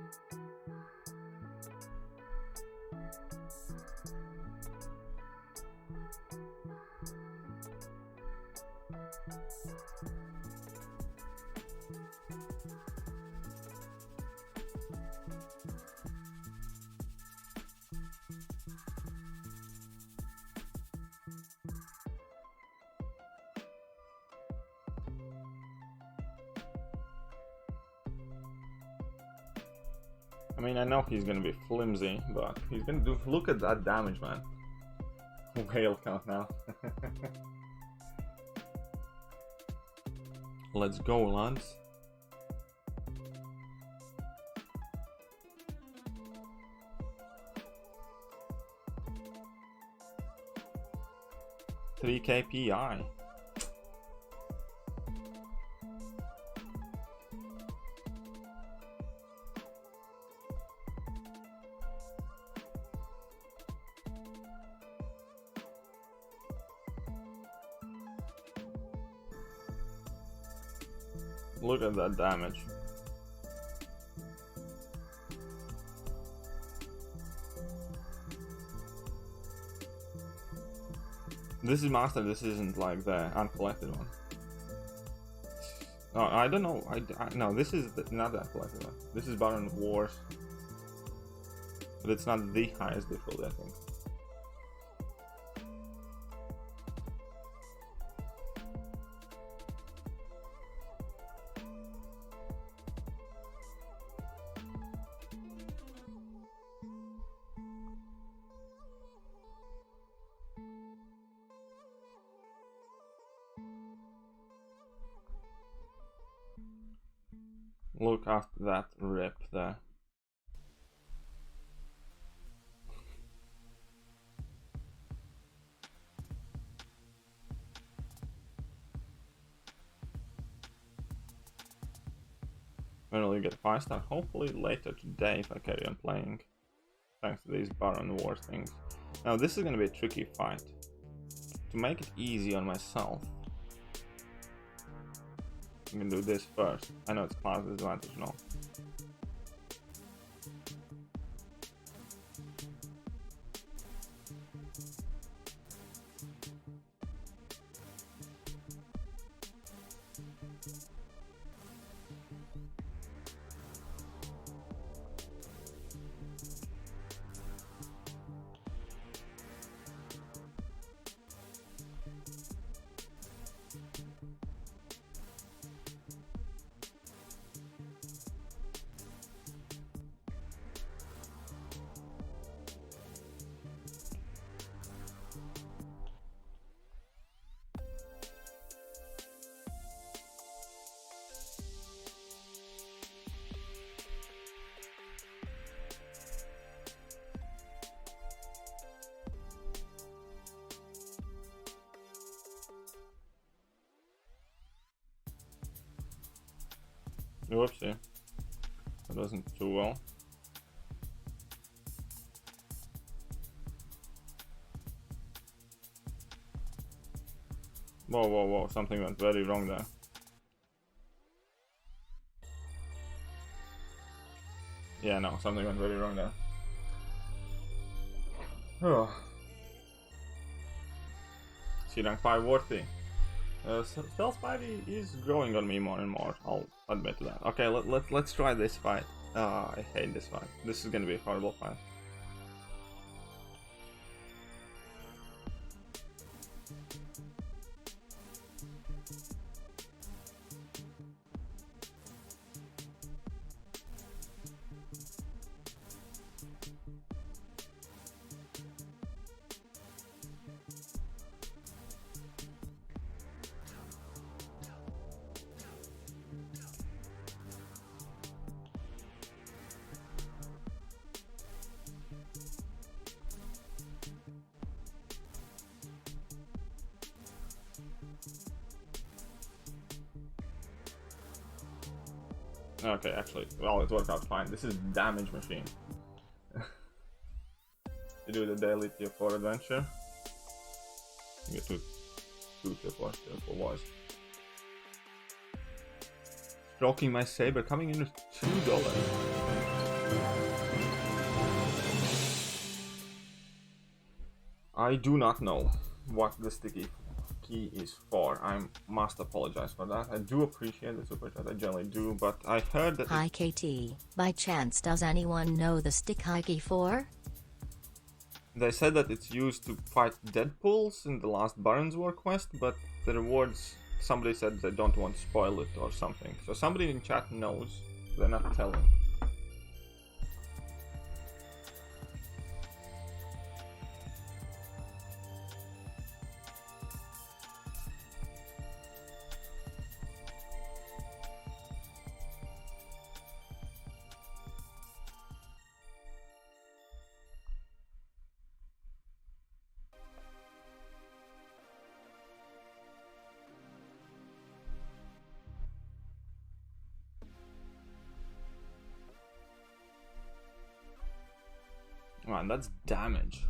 I mean, I know he's gonna be flimsy, but he's gonna do. Look at that damage, man. Whale count now. Let's go, lads. $3 KPI. Look at that damage. This is master, this isn't like the uncollected one. No, I don't know. No, this is not the uncollected one. This is Baron Wars. But it's not the highest difficulty, I think. Look at that rip there. When will you get a 5-star? Hopefully later today if I carry on playing. Thanks to these Baron Wars things. Now this is gonna be a tricky fight. To make it easy on myself, I'm gonna do this first. I know it's class disadvantage, no. Whoopsie. That wasn't too well. Whoa, whoa, whoa. Something went very wrong there. Yeah, no, something went very wrong there. Oh. See, rank 5 worthy. Stealth Spidey is growing on me more and more, I'll admit to that. Okay, let's try this fight. I hate this fight. This is gonna be a horrible fight. Okay, actually, well, it worked out fine. This is damage machine. You do the daily tier 4 adventure. You get two tier 4 boys. Stroking my saber, coming in with $2. I do not know what the sticky key is for. I must apologize for that. I do appreciate the super chat, I generally do, but I heard that— Hi KT, by chance does anyone know the sticky key for? They said that it's used to fight Deadpools in the last Baron's War quest, but the rewards, somebody said they don't want to spoil it or something. So somebody in chat knows, they're not telling. Man, that's damage.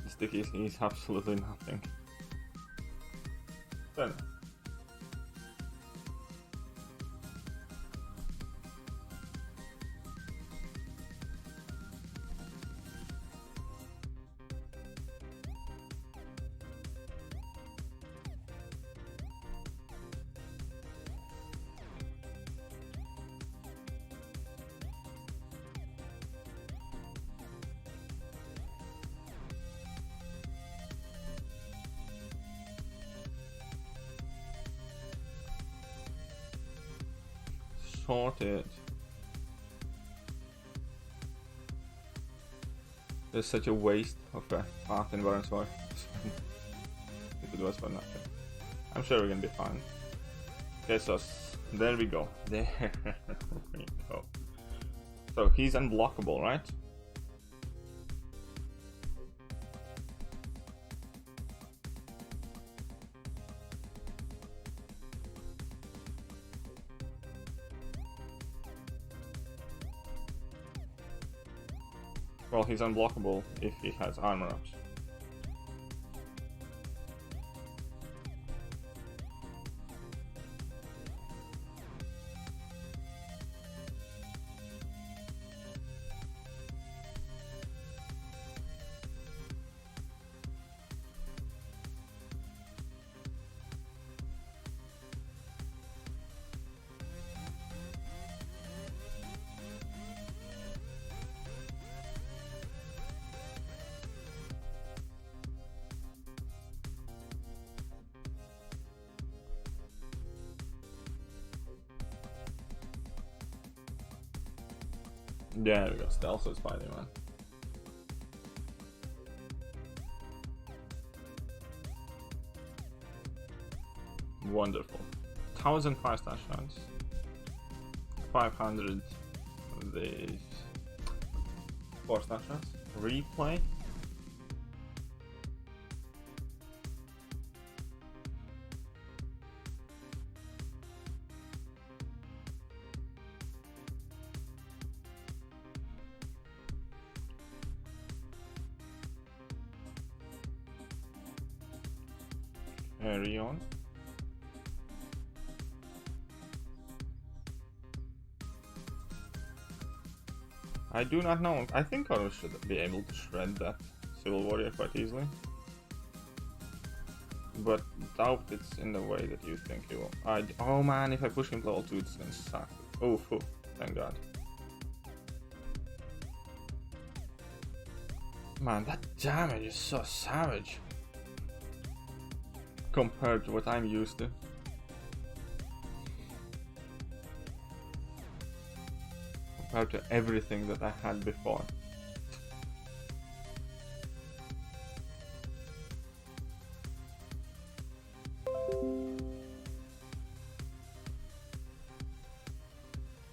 The stick is absolutely nothing. Fair enough. Sorted. There's such a waste of a path in Varensborg. If it was for nothing. I'm sure we're gonna be fine. Okay, so there we go. There we go. So he's unblockable, right? Well, he's unblockable if he has armor ups. There we go, stealth is Spider-Man. Wonderful. 1005 touchdowns. 500 these 4 touchdowns. Replay. Carry on. I do not know. I think I should be able to shred that Civil Warrior quite easily. But doubt it's in the way that you think you will. Oh man, if I push him to level 2, it's gonna suck. Oh, thank god. Man, that damage is so savage. Compared to what I'm used to. Compared to everything that I had before.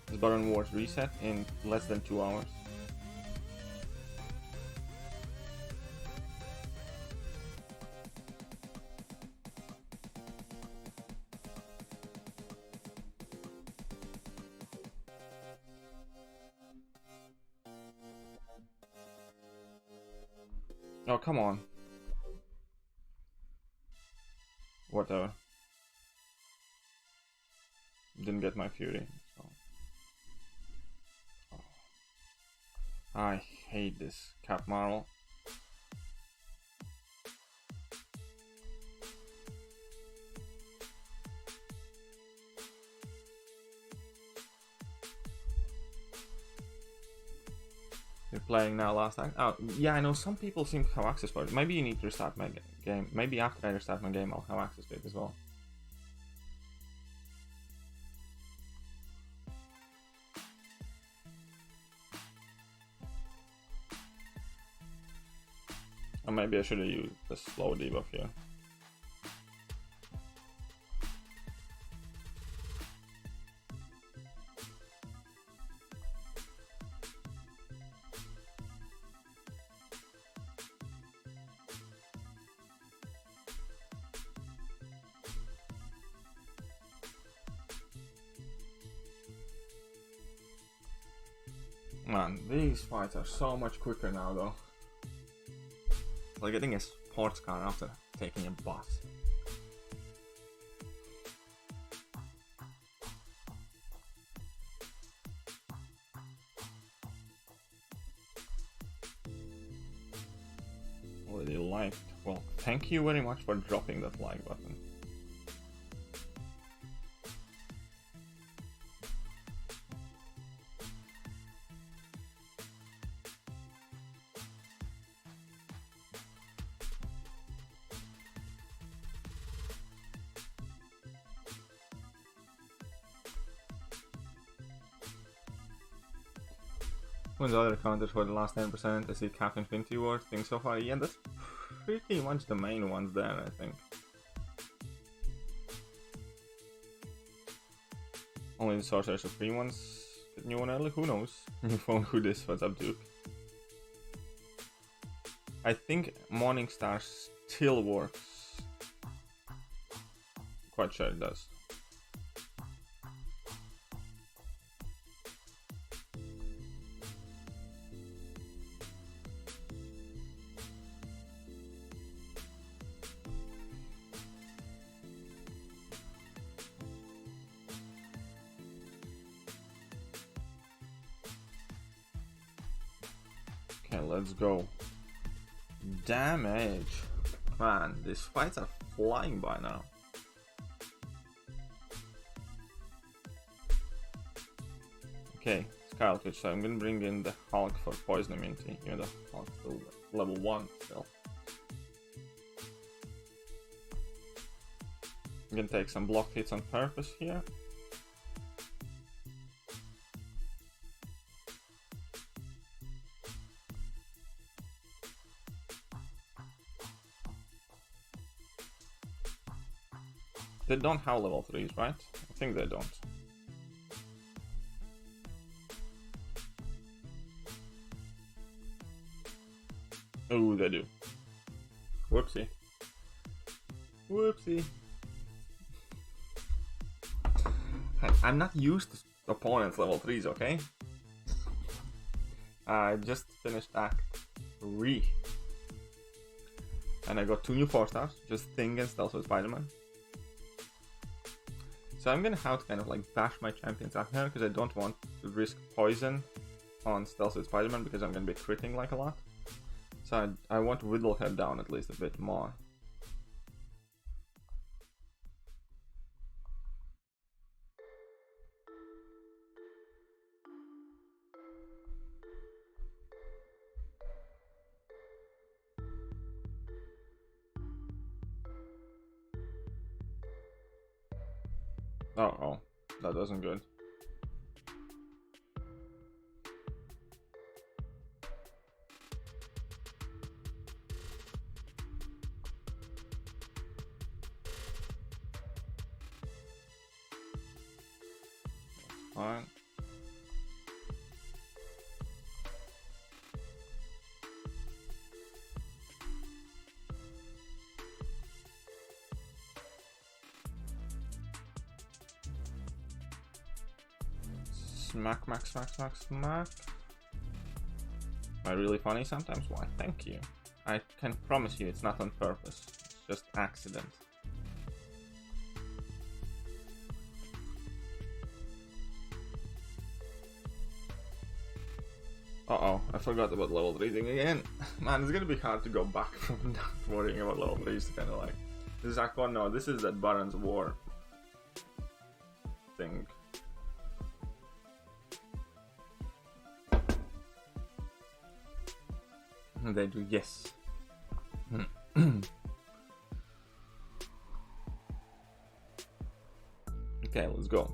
This Baron Wars reset in less than 2 hours. Oh, come on. Whatever. Didn't get my fury, so. Oh. I hate this cap marvel. You're playing now last time? Oh, yeah, I know some people seem to have access for it. Maybe you need to restart my game. Maybe after I restart my game, I'll have access to it as well. Or maybe I should have used the slow debuff here. Man, these fights are so much quicker now though. It's like getting a sports car after taking a bus. Already liked. Well, thank you very much for dropping that like button. When's the other counters for the last 10%? I see Cap Infinity War thing so far. Yeah, that's pretty much the main ones there, I think. Only the Sorcerer Supreme ones get new one early, who knows? New phone, who this, what's up, Duke? I think Morningstar still works. Quite sure it does. Okay, let's go. Damage. Man, these fights are flying by now. Okay, Skyletwitch, so I'm gonna bring in the Hulk for poison immunity, even though Hulk's still level 1 still. I'm gonna take some blocked hits on purpose here. They don't have level 3s, right? I think they don't. Oh, they do. Whoopsie. Whoopsie. I'm not used to opponents level 3s, okay? I just finished Act 3. And I got 2 new 4-stars, just Thing and Stealth with Spider-Man. So I'm gonna have to kind of like bash my champions up here because I don't want to risk poison on Stealth with Spider-Man because I'm gonna be critting like a lot. So I want to whittle her down at least a bit more. Oh, that wasn't good. Fine. Smack, smack, smack, smack, smack. Am I really funny sometimes? Why, thank you. I can promise you it's not on purpose. It's just accident. Uh-oh, I forgot about level 3 thing again. Man, it's gonna be hard to go back from not worrying about level 3s to kind of like... This is Act 1, no, this is that Baron's War thing. They do, yes. Okay, let's go.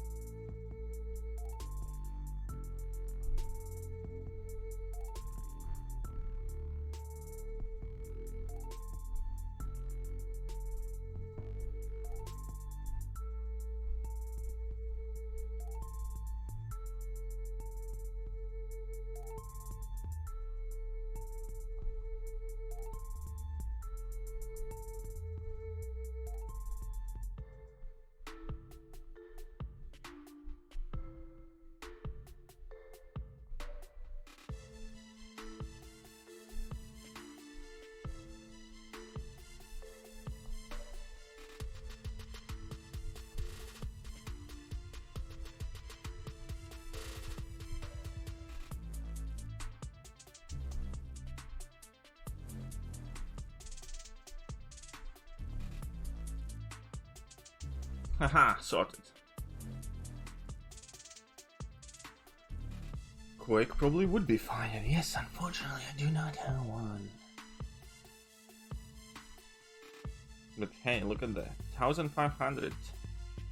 Haha, sorted. Quake probably would be fine. Yes, unfortunately, I do not have one. But hey, look at that. 1,500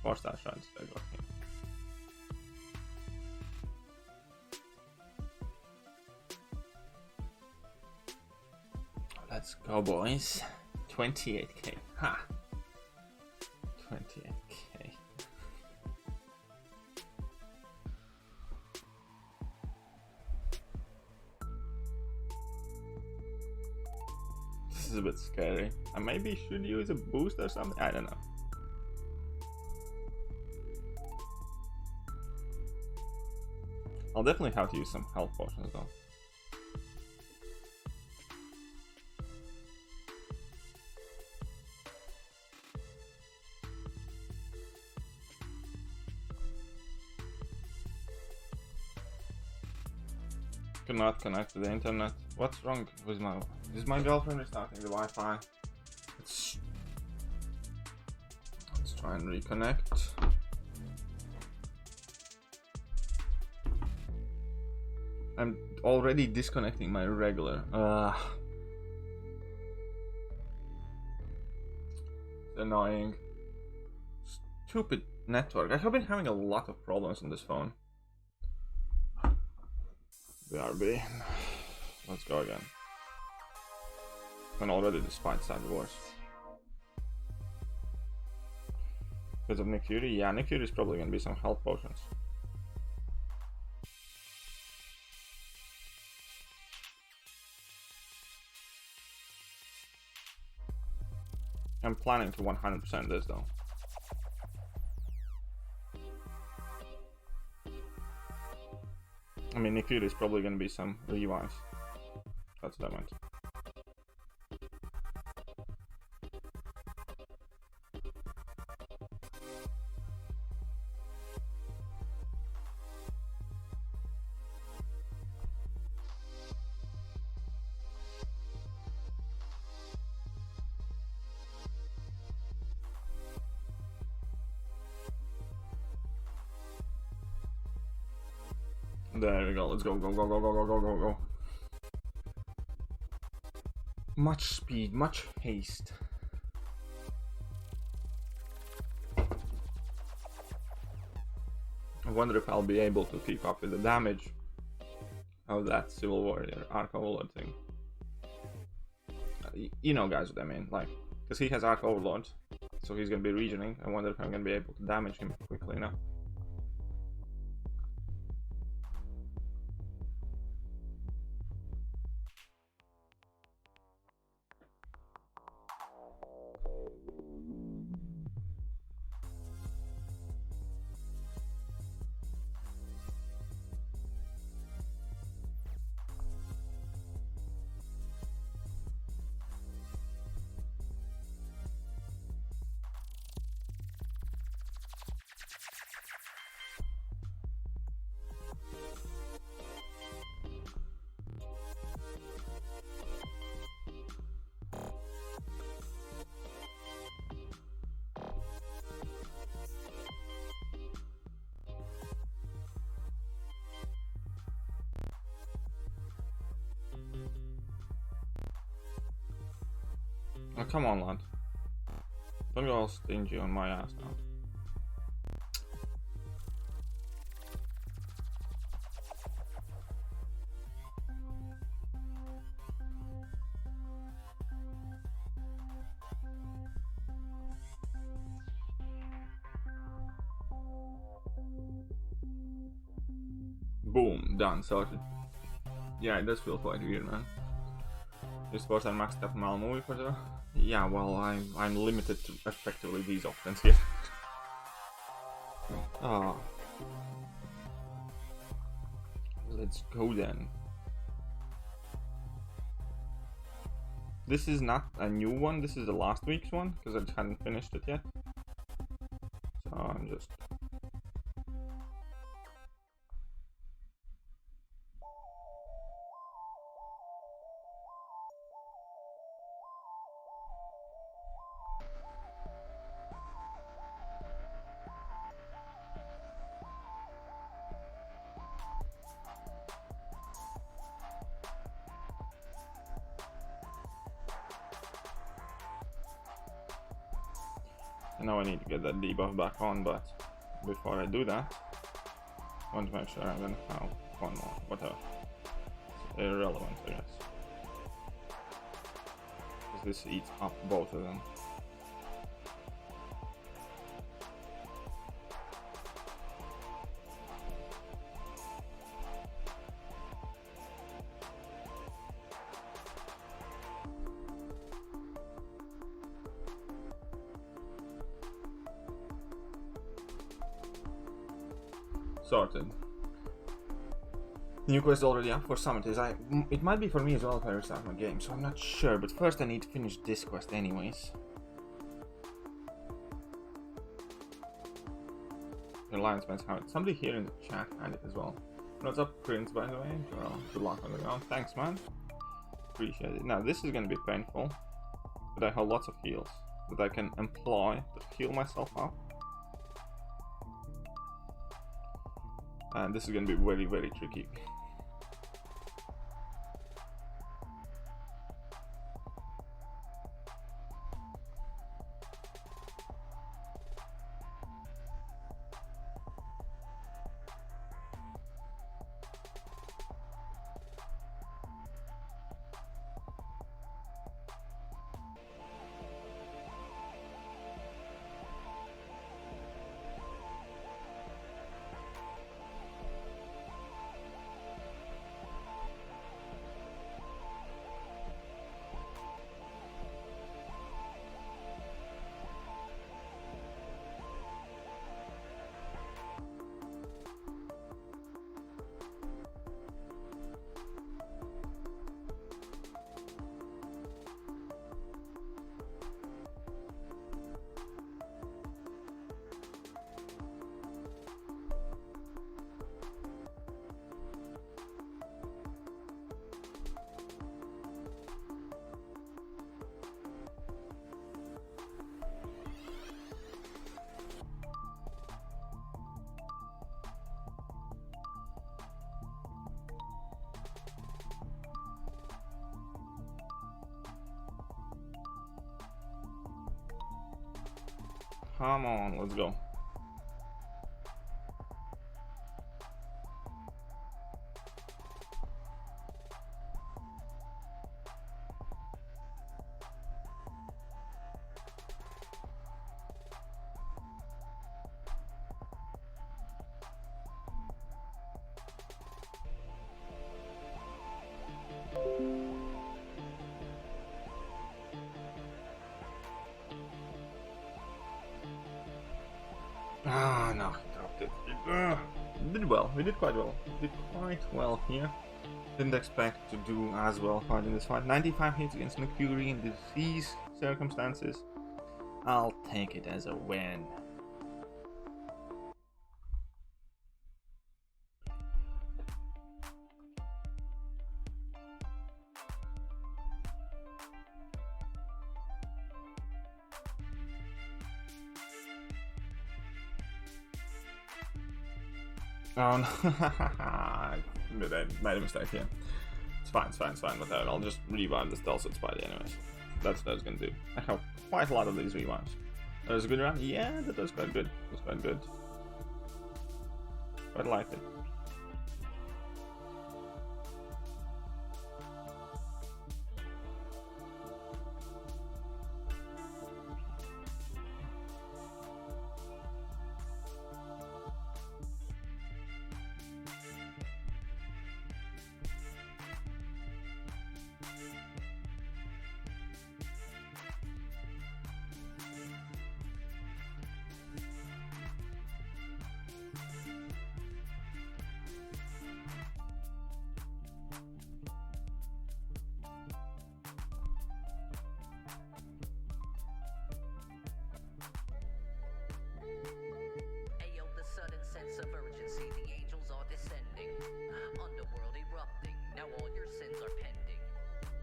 4-star shots I got here. Let's go, boys. 28k. Ha! 28k. This is a bit scary. I maybe should use a boost or something. I don't know. I'll definitely have to use some health potions though. Cannot connect to the internet. What's wrong with my... Is my girlfriend restarting the Wi-Fi? Let's try and reconnect. I'm already disconnecting my regular. It's annoying. Stupid network. I have been having a lot of problems on this phone. BRB. Let's go again. And already this fight started worse. Because of Nick Fury? Yeah, Nick Fury is probably gonna be some health potions. I'm planning to 100% this though. I mean, Nick Fury is probably gonna be some revives. That's what I meant. There we go, let's go, go, go, go, go, go, go, go, go. Much speed, much haste. I wonder if I'll be able to keep up with the damage of that Civil Warrior Arc Overlord thing. You know, guys, what I mean, like, because he has Arc Overlord, so he's gonna be regioning. I wonder if I'm gonna be able to damage him quickly enough. Oh, come on, lad. Don't go all stingy on my ass now. Boom, done, sorted. Yeah, it does feel quite weird, man. You suppose I maxed up my movie for the... Yeah, well, I'm limited to effectively these options here. Ah. Let's go then. This is not a new one, this is the last week's one, because I hadn't finished it yet. So I'm just... I know I need to get that debuff back on, but before I do that, I want to make sure I'm gonna have one more. Whatever. It's irrelevant, I guess. Because this eats up both of them. Sorted. New quest already up for Summit. It might be for me as well if I restart my game, so I'm not sure. But first I need to finish this quest anyways. The Alliance Man's Hound. Somebody here in the chat had it as well. What's up, Prince, by the way? Well, good luck on the ground. Thanks, man. Appreciate it. Now, this is going to be painful, but I have lots of heals that I can employ to heal myself up. And this is going to be very, very tricky. Come on, let's go. Ah, no, dropped it. Did well. We did quite well. Did quite well here. Didn't expect to do as well fighting this fight. 95 hits against Thekiryu in these circumstances. I'll take it as a win. Oh no, I made a mistake here. It's fine, whatever. I'll just revive the stealth spider anyways. That's what I was gonna do. I have quite a lot of these revives. That was a good round? Yeah, that was quite good. It was quite good. Quite like it.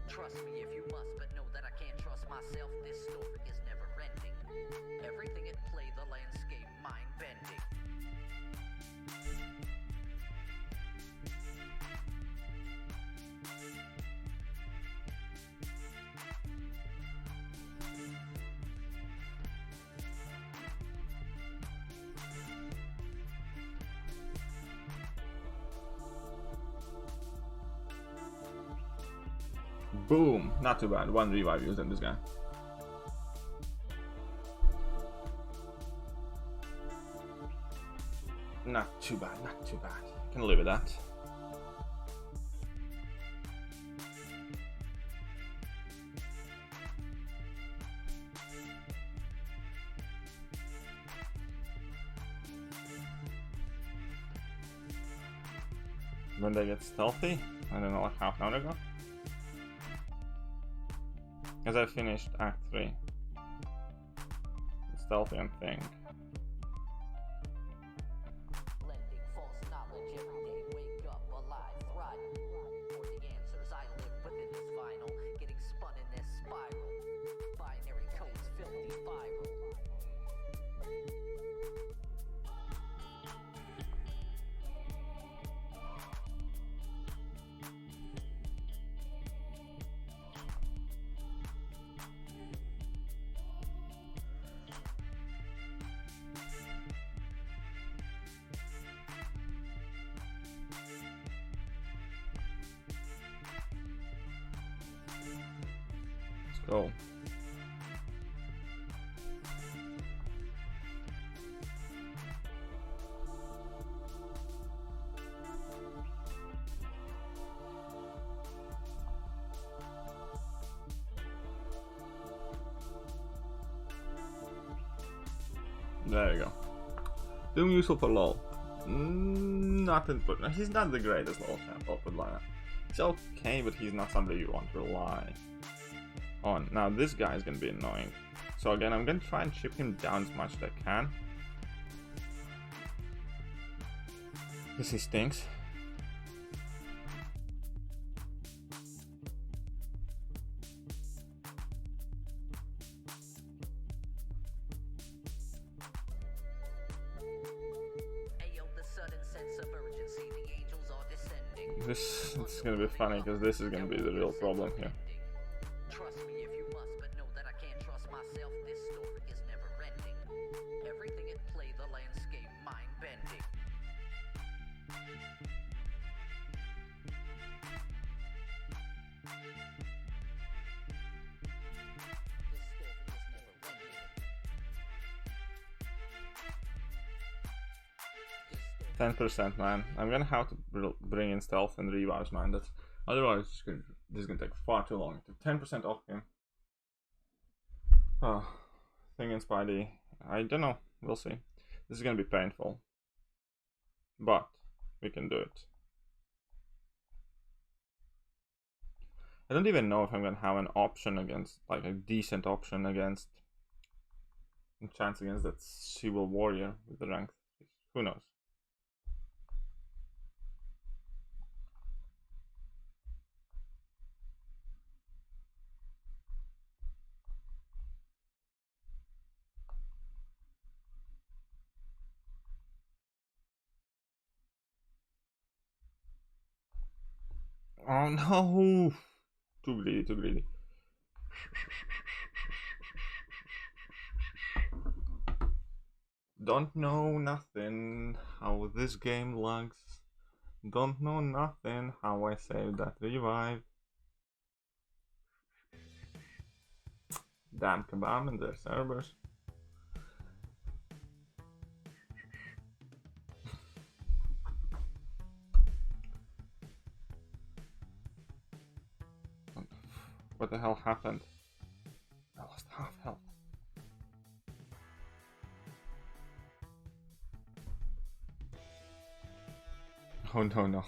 Trust me if you must, but know that I can't trust myself. This story is never ending. Everything at play, the landscape, mind bending. Boom! Not too bad. 1 revive used on this guy. Not too bad, not too bad. Can live with that. When they get stealthy, I don't know, like half an hour ago. As I finished Act 3. Stealthy and thing. Lending false knowledge every day, wake up alive, thrive. For the answers I live within this vinyl, getting spun in this spiral. Binary codes filthy viral. Let's go. There you go. Doom useful for LOL. Nothing, but he's not the greatest LOL champ, I'll put like that. He's okay, but he's not somebody you want to rely on. Now this guy is gonna be annoying. So again, I'm gonna try and chip him down as much as I can. Because he stinks. Ayo, the sudden sense of urgency, the angels are descending. This is gonna be funny because this is gonna be the real problem here. Trust me if you must, but know that I can't trust myself. This story is never ending. Everything at play, the landscape, mind bending. This story is never ending. 10%, man. I'm gonna have to bring in stealth and revives, man. That's otherwise this is gonna take far too long. 10% off him. Oh, thing in Spidey. I don't know. We'll see. This is gonna be painful, but we can do it. I don't even know if I'm gonna have an option against, like a decent option against, chance against that Civil Warrior with the rank. Who knows? Oh no! Too greedy, too greedy. Don't know nothing how this game lags. Don't know nothing how I saved that revive. Damn Kabam and their servers. What the hell happened? I lost half health. Oh no, no.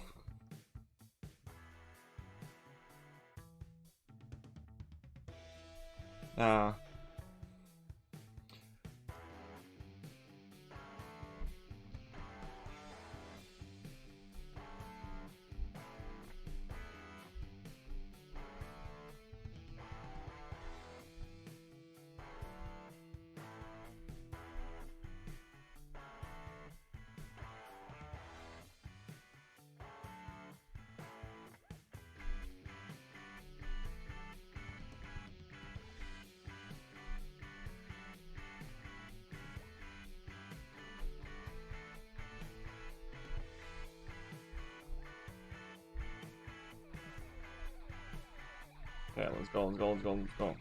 Okay, let's go, let's go, let's go, let's go.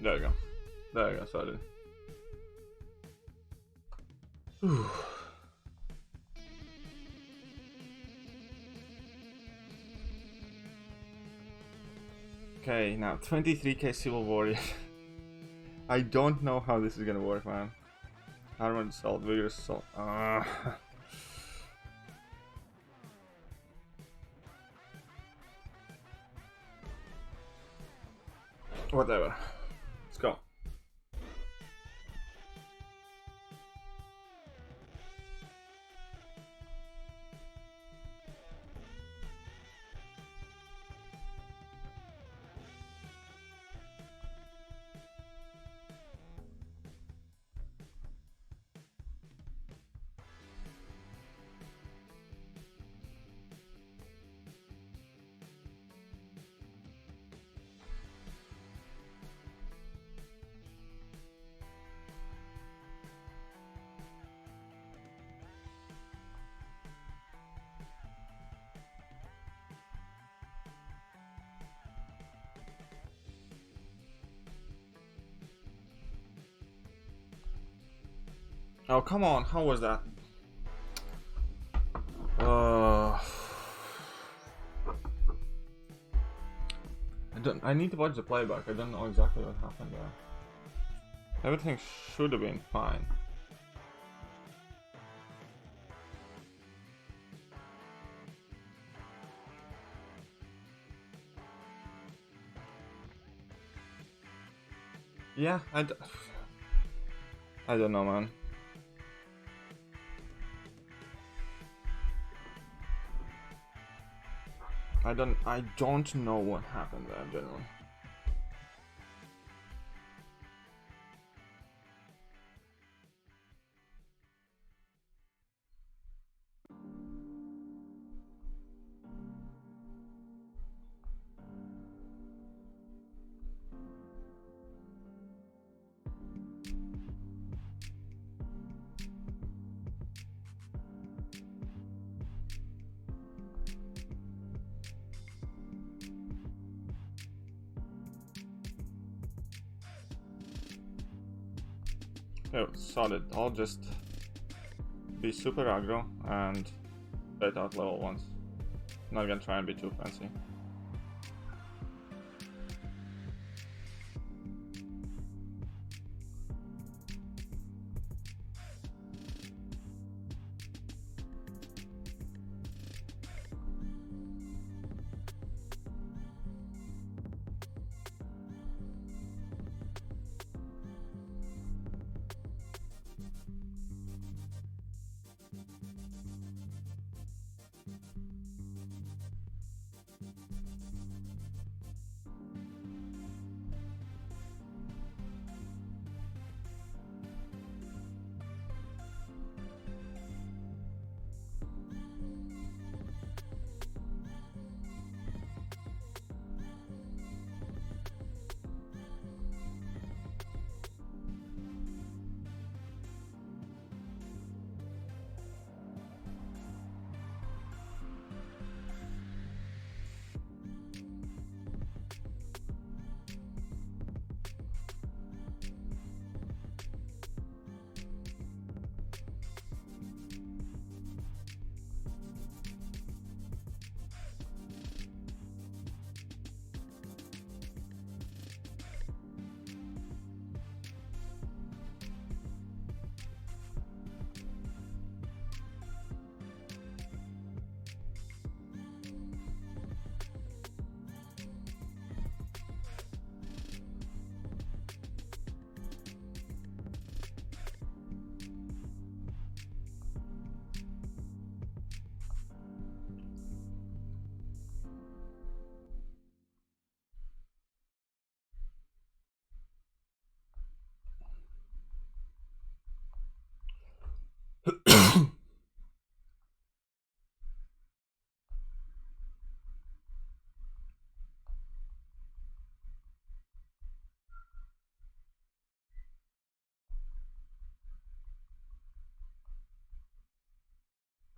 There you go. There you go, sorry. Whew. Okay, now 23k Civil Warrior. I don't know how this is gonna work, man. Armored Assault, Vigorous Assault. Whatever. Let's go. Oh, come on, how was that? I need to watch the playback. I don't know exactly what happened there. Everything should have been fine. Yeah, I don't know, man. I don't know what happened there, generally. Okay, solid. I'll just be super aggro and bait out level ones. Not gonna try and be too fancy.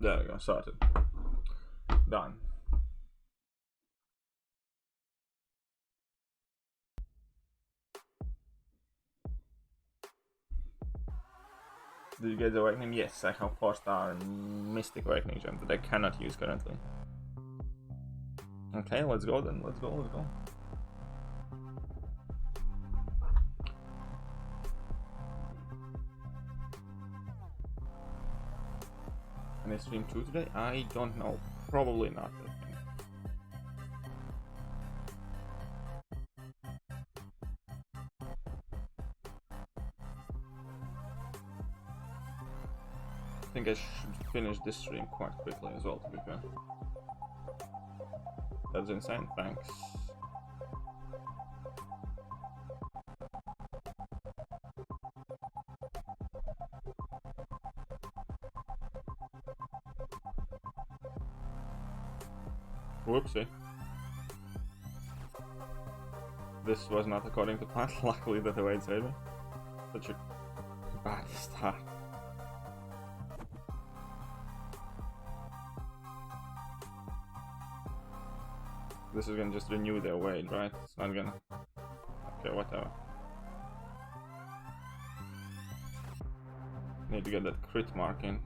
There we go, sorted. Done. Did you get the Awakening? Yes, I have 4-star Mystic Awakening gem that I cannot use currently. Okay, let's go then, let's go. Can I stream 2 today? I don't know. Probably not, I think. I think I should finish this stream quite quickly as well, to be fair. That's insane, thanks. Whoopsie. This was not according to plan. Luckily that awaits saved me. Such a bad start. This is gonna just renew their weight, right? It's not gonna... Okay, whatever. Need to get that crit mark in.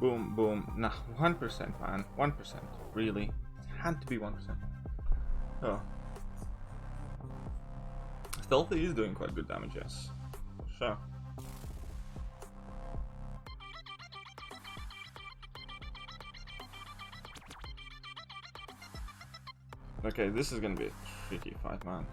Boom, boom. Nah, 1%, man. 1%. Really? It had to be 1%. Oh. Stealthy is doing quite good damage, yes. For sure. Okay, this is gonna be a tricky fight, man.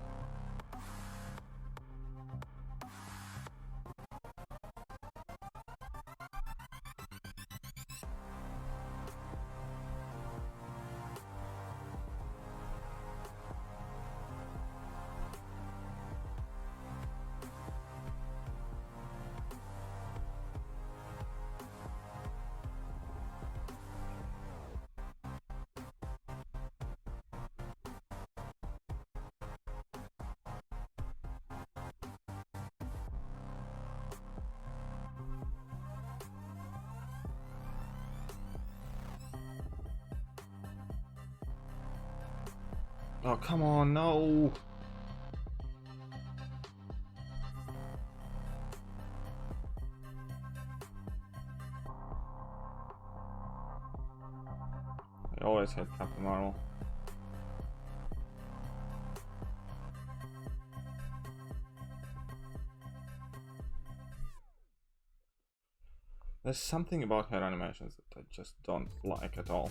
Oh, come on, no! I always hit Captain Marvel. There's something about her animations that I just don't like at all.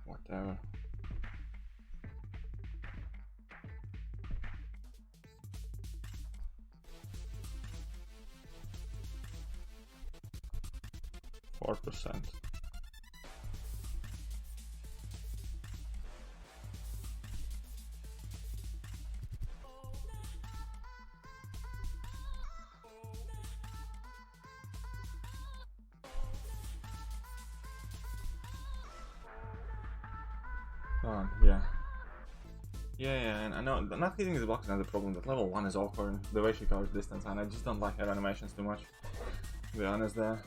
Whatever. %. Oh, yeah. Yeah, and I know not hitting the block is not the problem. That level 1 is awkward, the way she covers distance, and I just don't like her animations too much. To be honest there.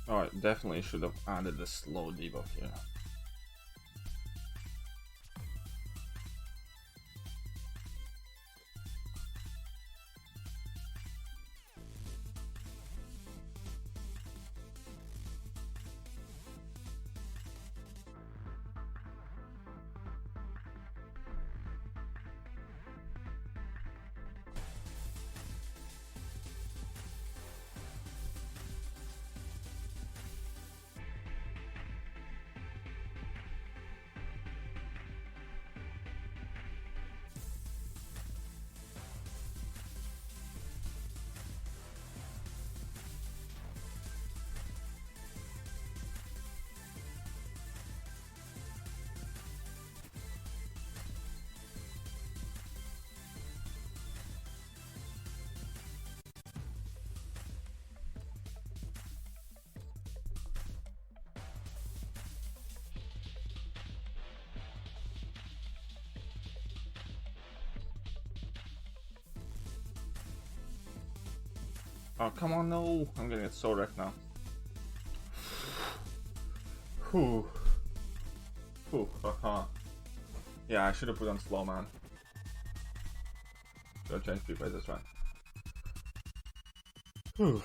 Alright, definitely should have added the slow debuff here. Oh, come on, no! I'm gonna get so wrecked now. Whew. Whew, haha. Yeah, I should have put on slow, man. Should have changed preplays, that's right. Whew.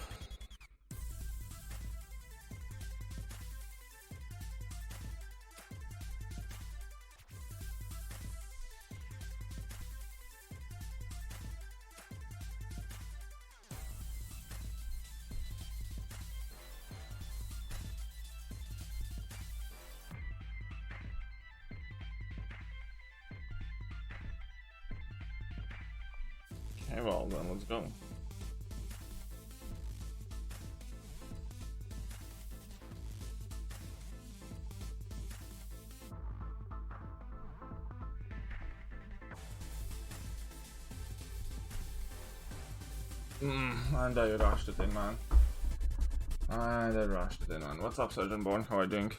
Okay, well then let's go. And I rushed it in, man. And I rushed it in, man. What's up, Surgeon Born? How are you doing?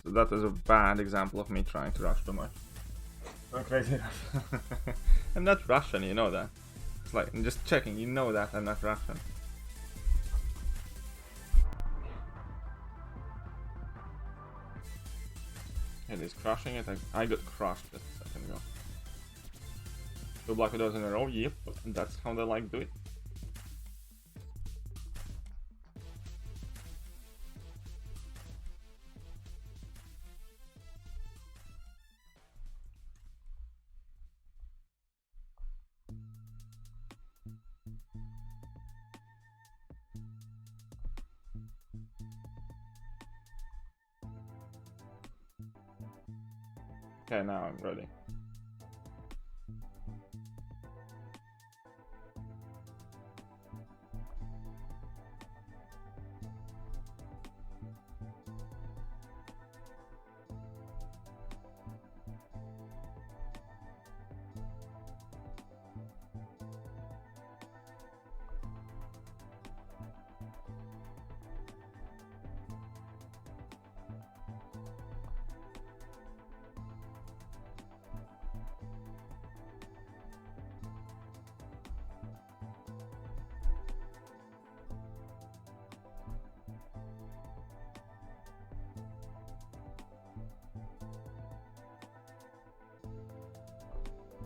So that is a bad example of me trying to rush too much. I'm crazy enough. I'm not Russian, you know that. It's like, I'm just checking, you know that I'm not Russian. It is crushing it. I got crushed just a second ago. 2 Black Widows in a row, yep, that's how they like do it. Okay, now I'm ready.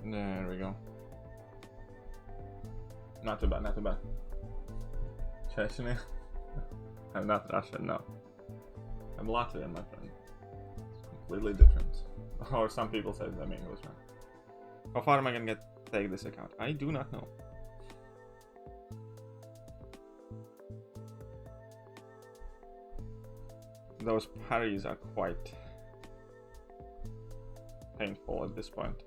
There we go. Not too bad, not too bad. Chechnya? I'm not Russian, no. I'm Latvian, my friend. It's completely different. Or some people say I'm Englishman. How far am I gonna take this account? I do not know. Those parries are quite painful at this point.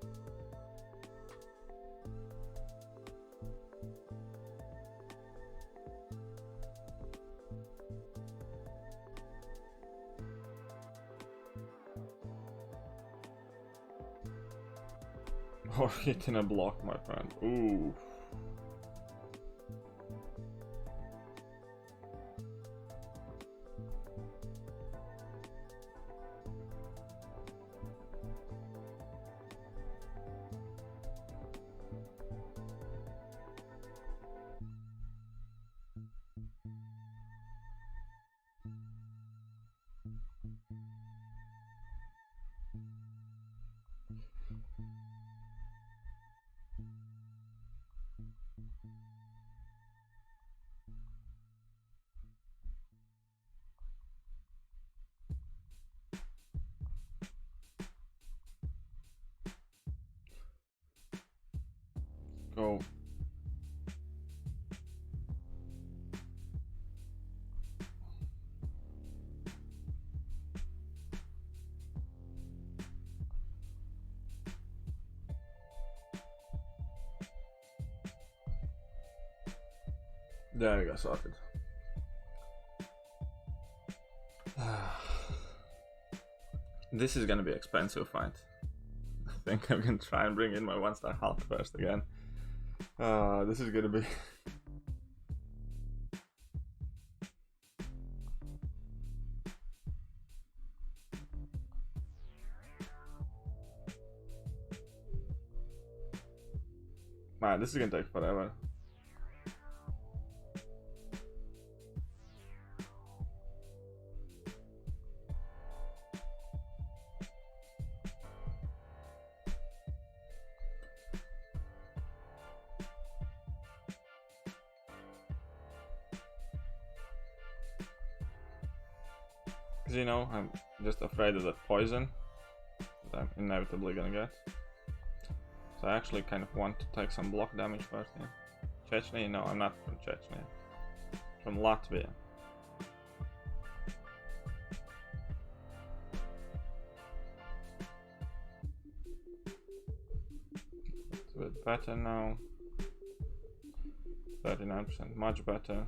Or hitting a block, my friend. Ooh. Go. There we go, sorted. This is gonna be expensive fight. I think I'm gonna try and bring in my 1-star Hulk first again. This is gonna be... Man, this is gonna take forever. Because, you know, I'm just afraid of that poison that I'm inevitably gonna get. So I actually kind of want to take some block damage first here. Chechnya? No, I'm not from Chechnya. From Latvia. It's a bit better now. 39%, much better.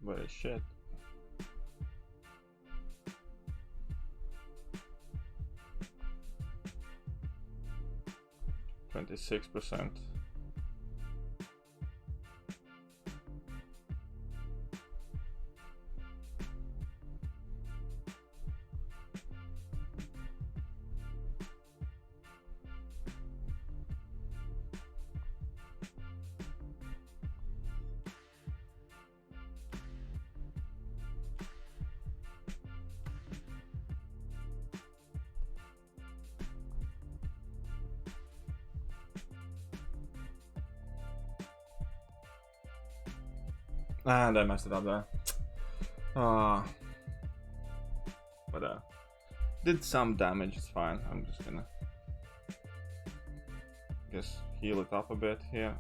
But shit. %. And I messed it up there. But did some damage, it's fine. I'm just gonna guess heal it up a bit here.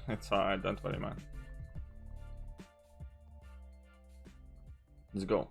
It's alright, don't worry, man. Let's go.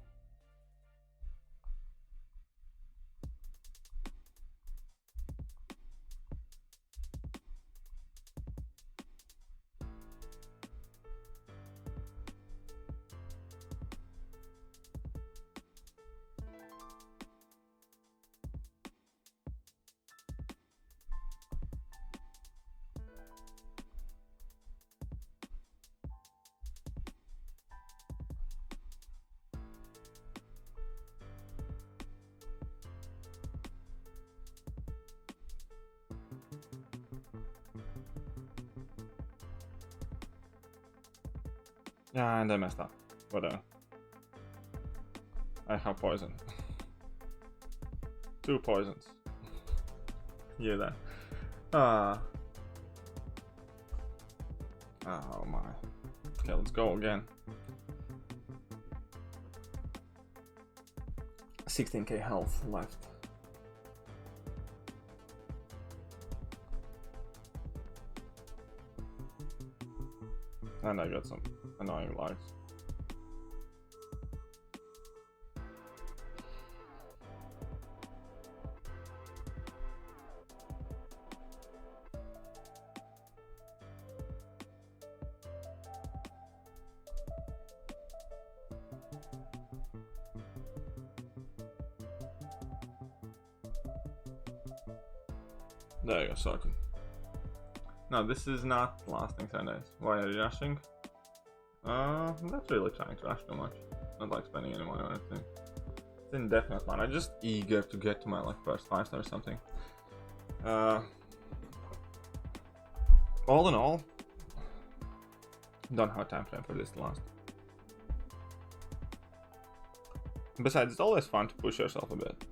Yeah, and I messed up. Whatever. I have poison. 2 poisons. Yeah, that. Oh my. Okay, let's go again. 16k health left. And I got some annoying lags. There you go, sorted. No, this is not lasting 10 days. Why are you rushing? I'm not really trying to rush too much. Not like spending any money or anything. It's indefinite, man. I'm just eager to get to my like first 5-star or something. All in all, don't have time frame for this to last. Besides, it's always fun to push yourself a bit.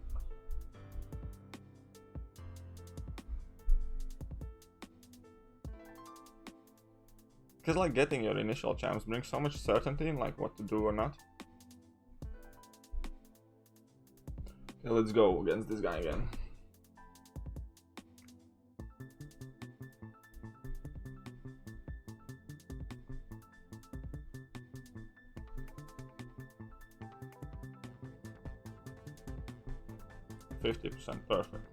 Because like getting your initial champs brings so much certainty in like what to do or not. Okay, let's go against this guy again. %, perfect.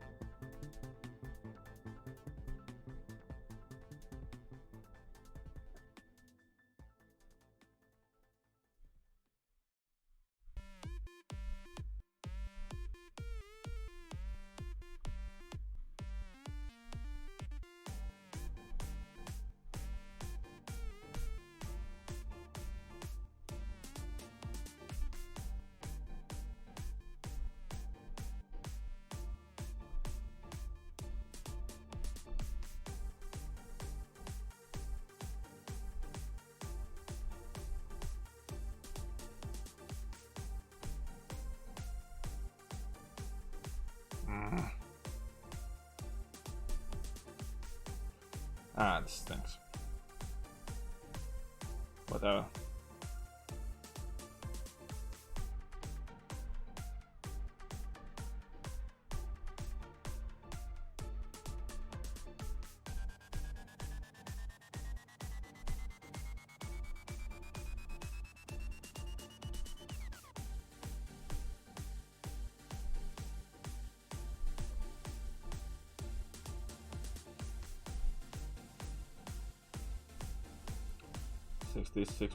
Ah, this stinks. Whatever.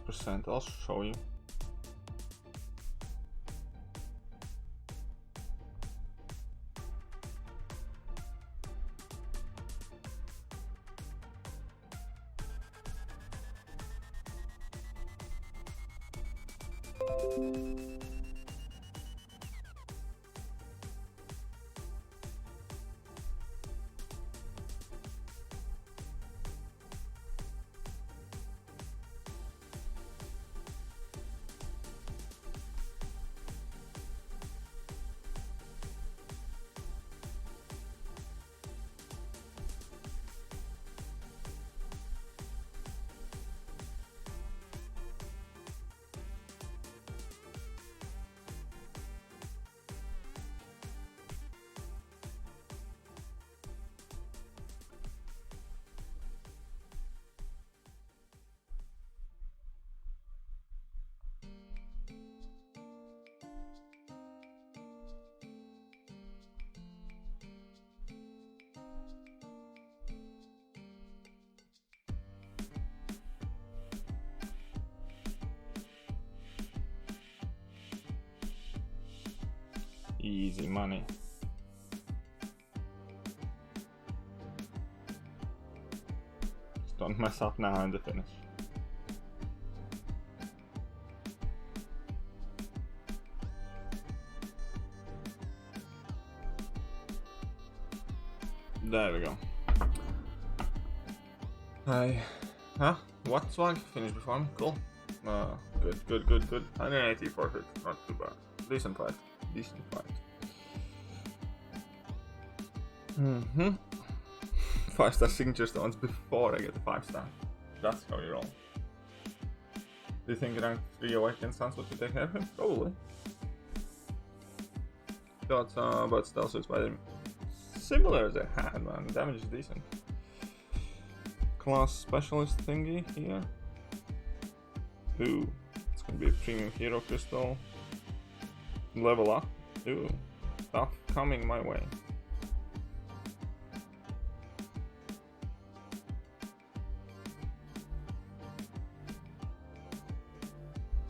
%, I'll show you. Easy money. Just don't mess up now in the finish. There we go. Huh? What swag? Finished before me? Cool. Good. 180 forfeit. Not too bad. Decent fight. 5-star signature stones before I get the 5-star. That's how you roll. Do you think rank 3 awakened suns would take care of him? Probably. Thoughts about stealth suits by them? Similar as I had, man. Damage is decent. Class specialist thingy here. Ooh, it's gonna be a premium hero crystal. Level up. Ooh, stuff coming my way.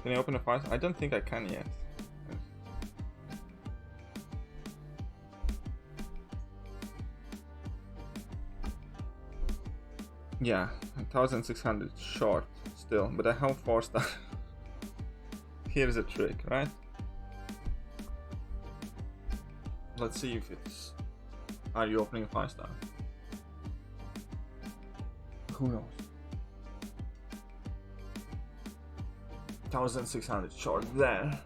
Can I open a 5? I don't think I can yet. Yeah, 1600 short still, but I have 4-star. Here's a trick, right? Let's see if it's... Are you opening a 5-star? who knows? 1600 short there.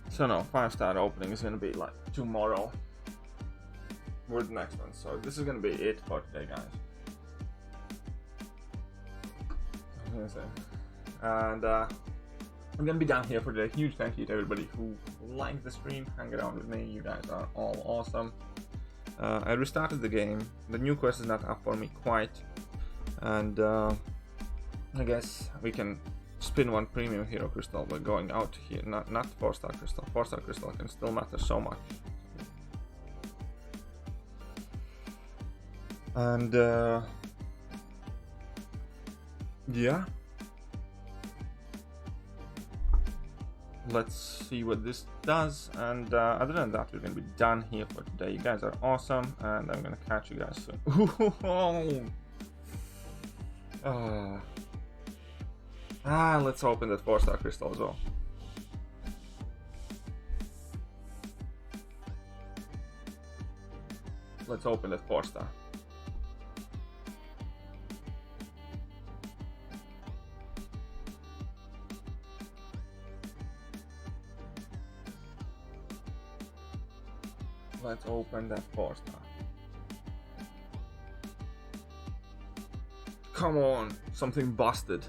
So no, 5-star opening is gonna be like tomorrow with the next one. So this is gonna be it for today, guys. And I'm gonna be done here for today. Huge thank you to everybody who liked the stream, hang around with me. You guys are all awesome. I restarted the game. The new quest is not up for me quite, and I guess we can spin one premium hero crystal by going out here. Not 4-star crystal. 4-star crystal can still matter so much. And yeah, let's see what this does. And other than that, we're gonna be done here for today. You guys are awesome, and I'm gonna catch you guys soon. Let's open that 4-star crystal as well. Let's open that 4-star. Let's open that 4-star. Come on, something busted.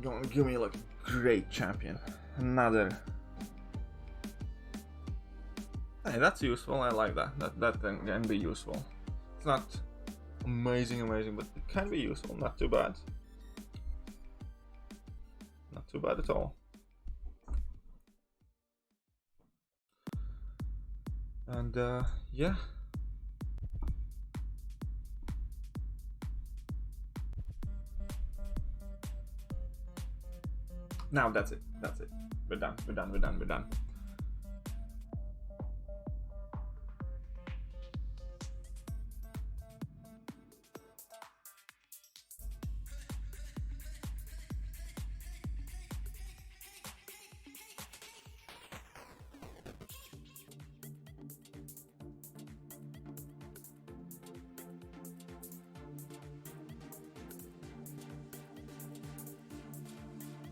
Don't give me like a great champion. Another. Hey, that's useful. I like that. That can be useful. It's not amazing, but it can be useful. Not too bad. Not too bad at all. And yeah. Now that's it. We're done.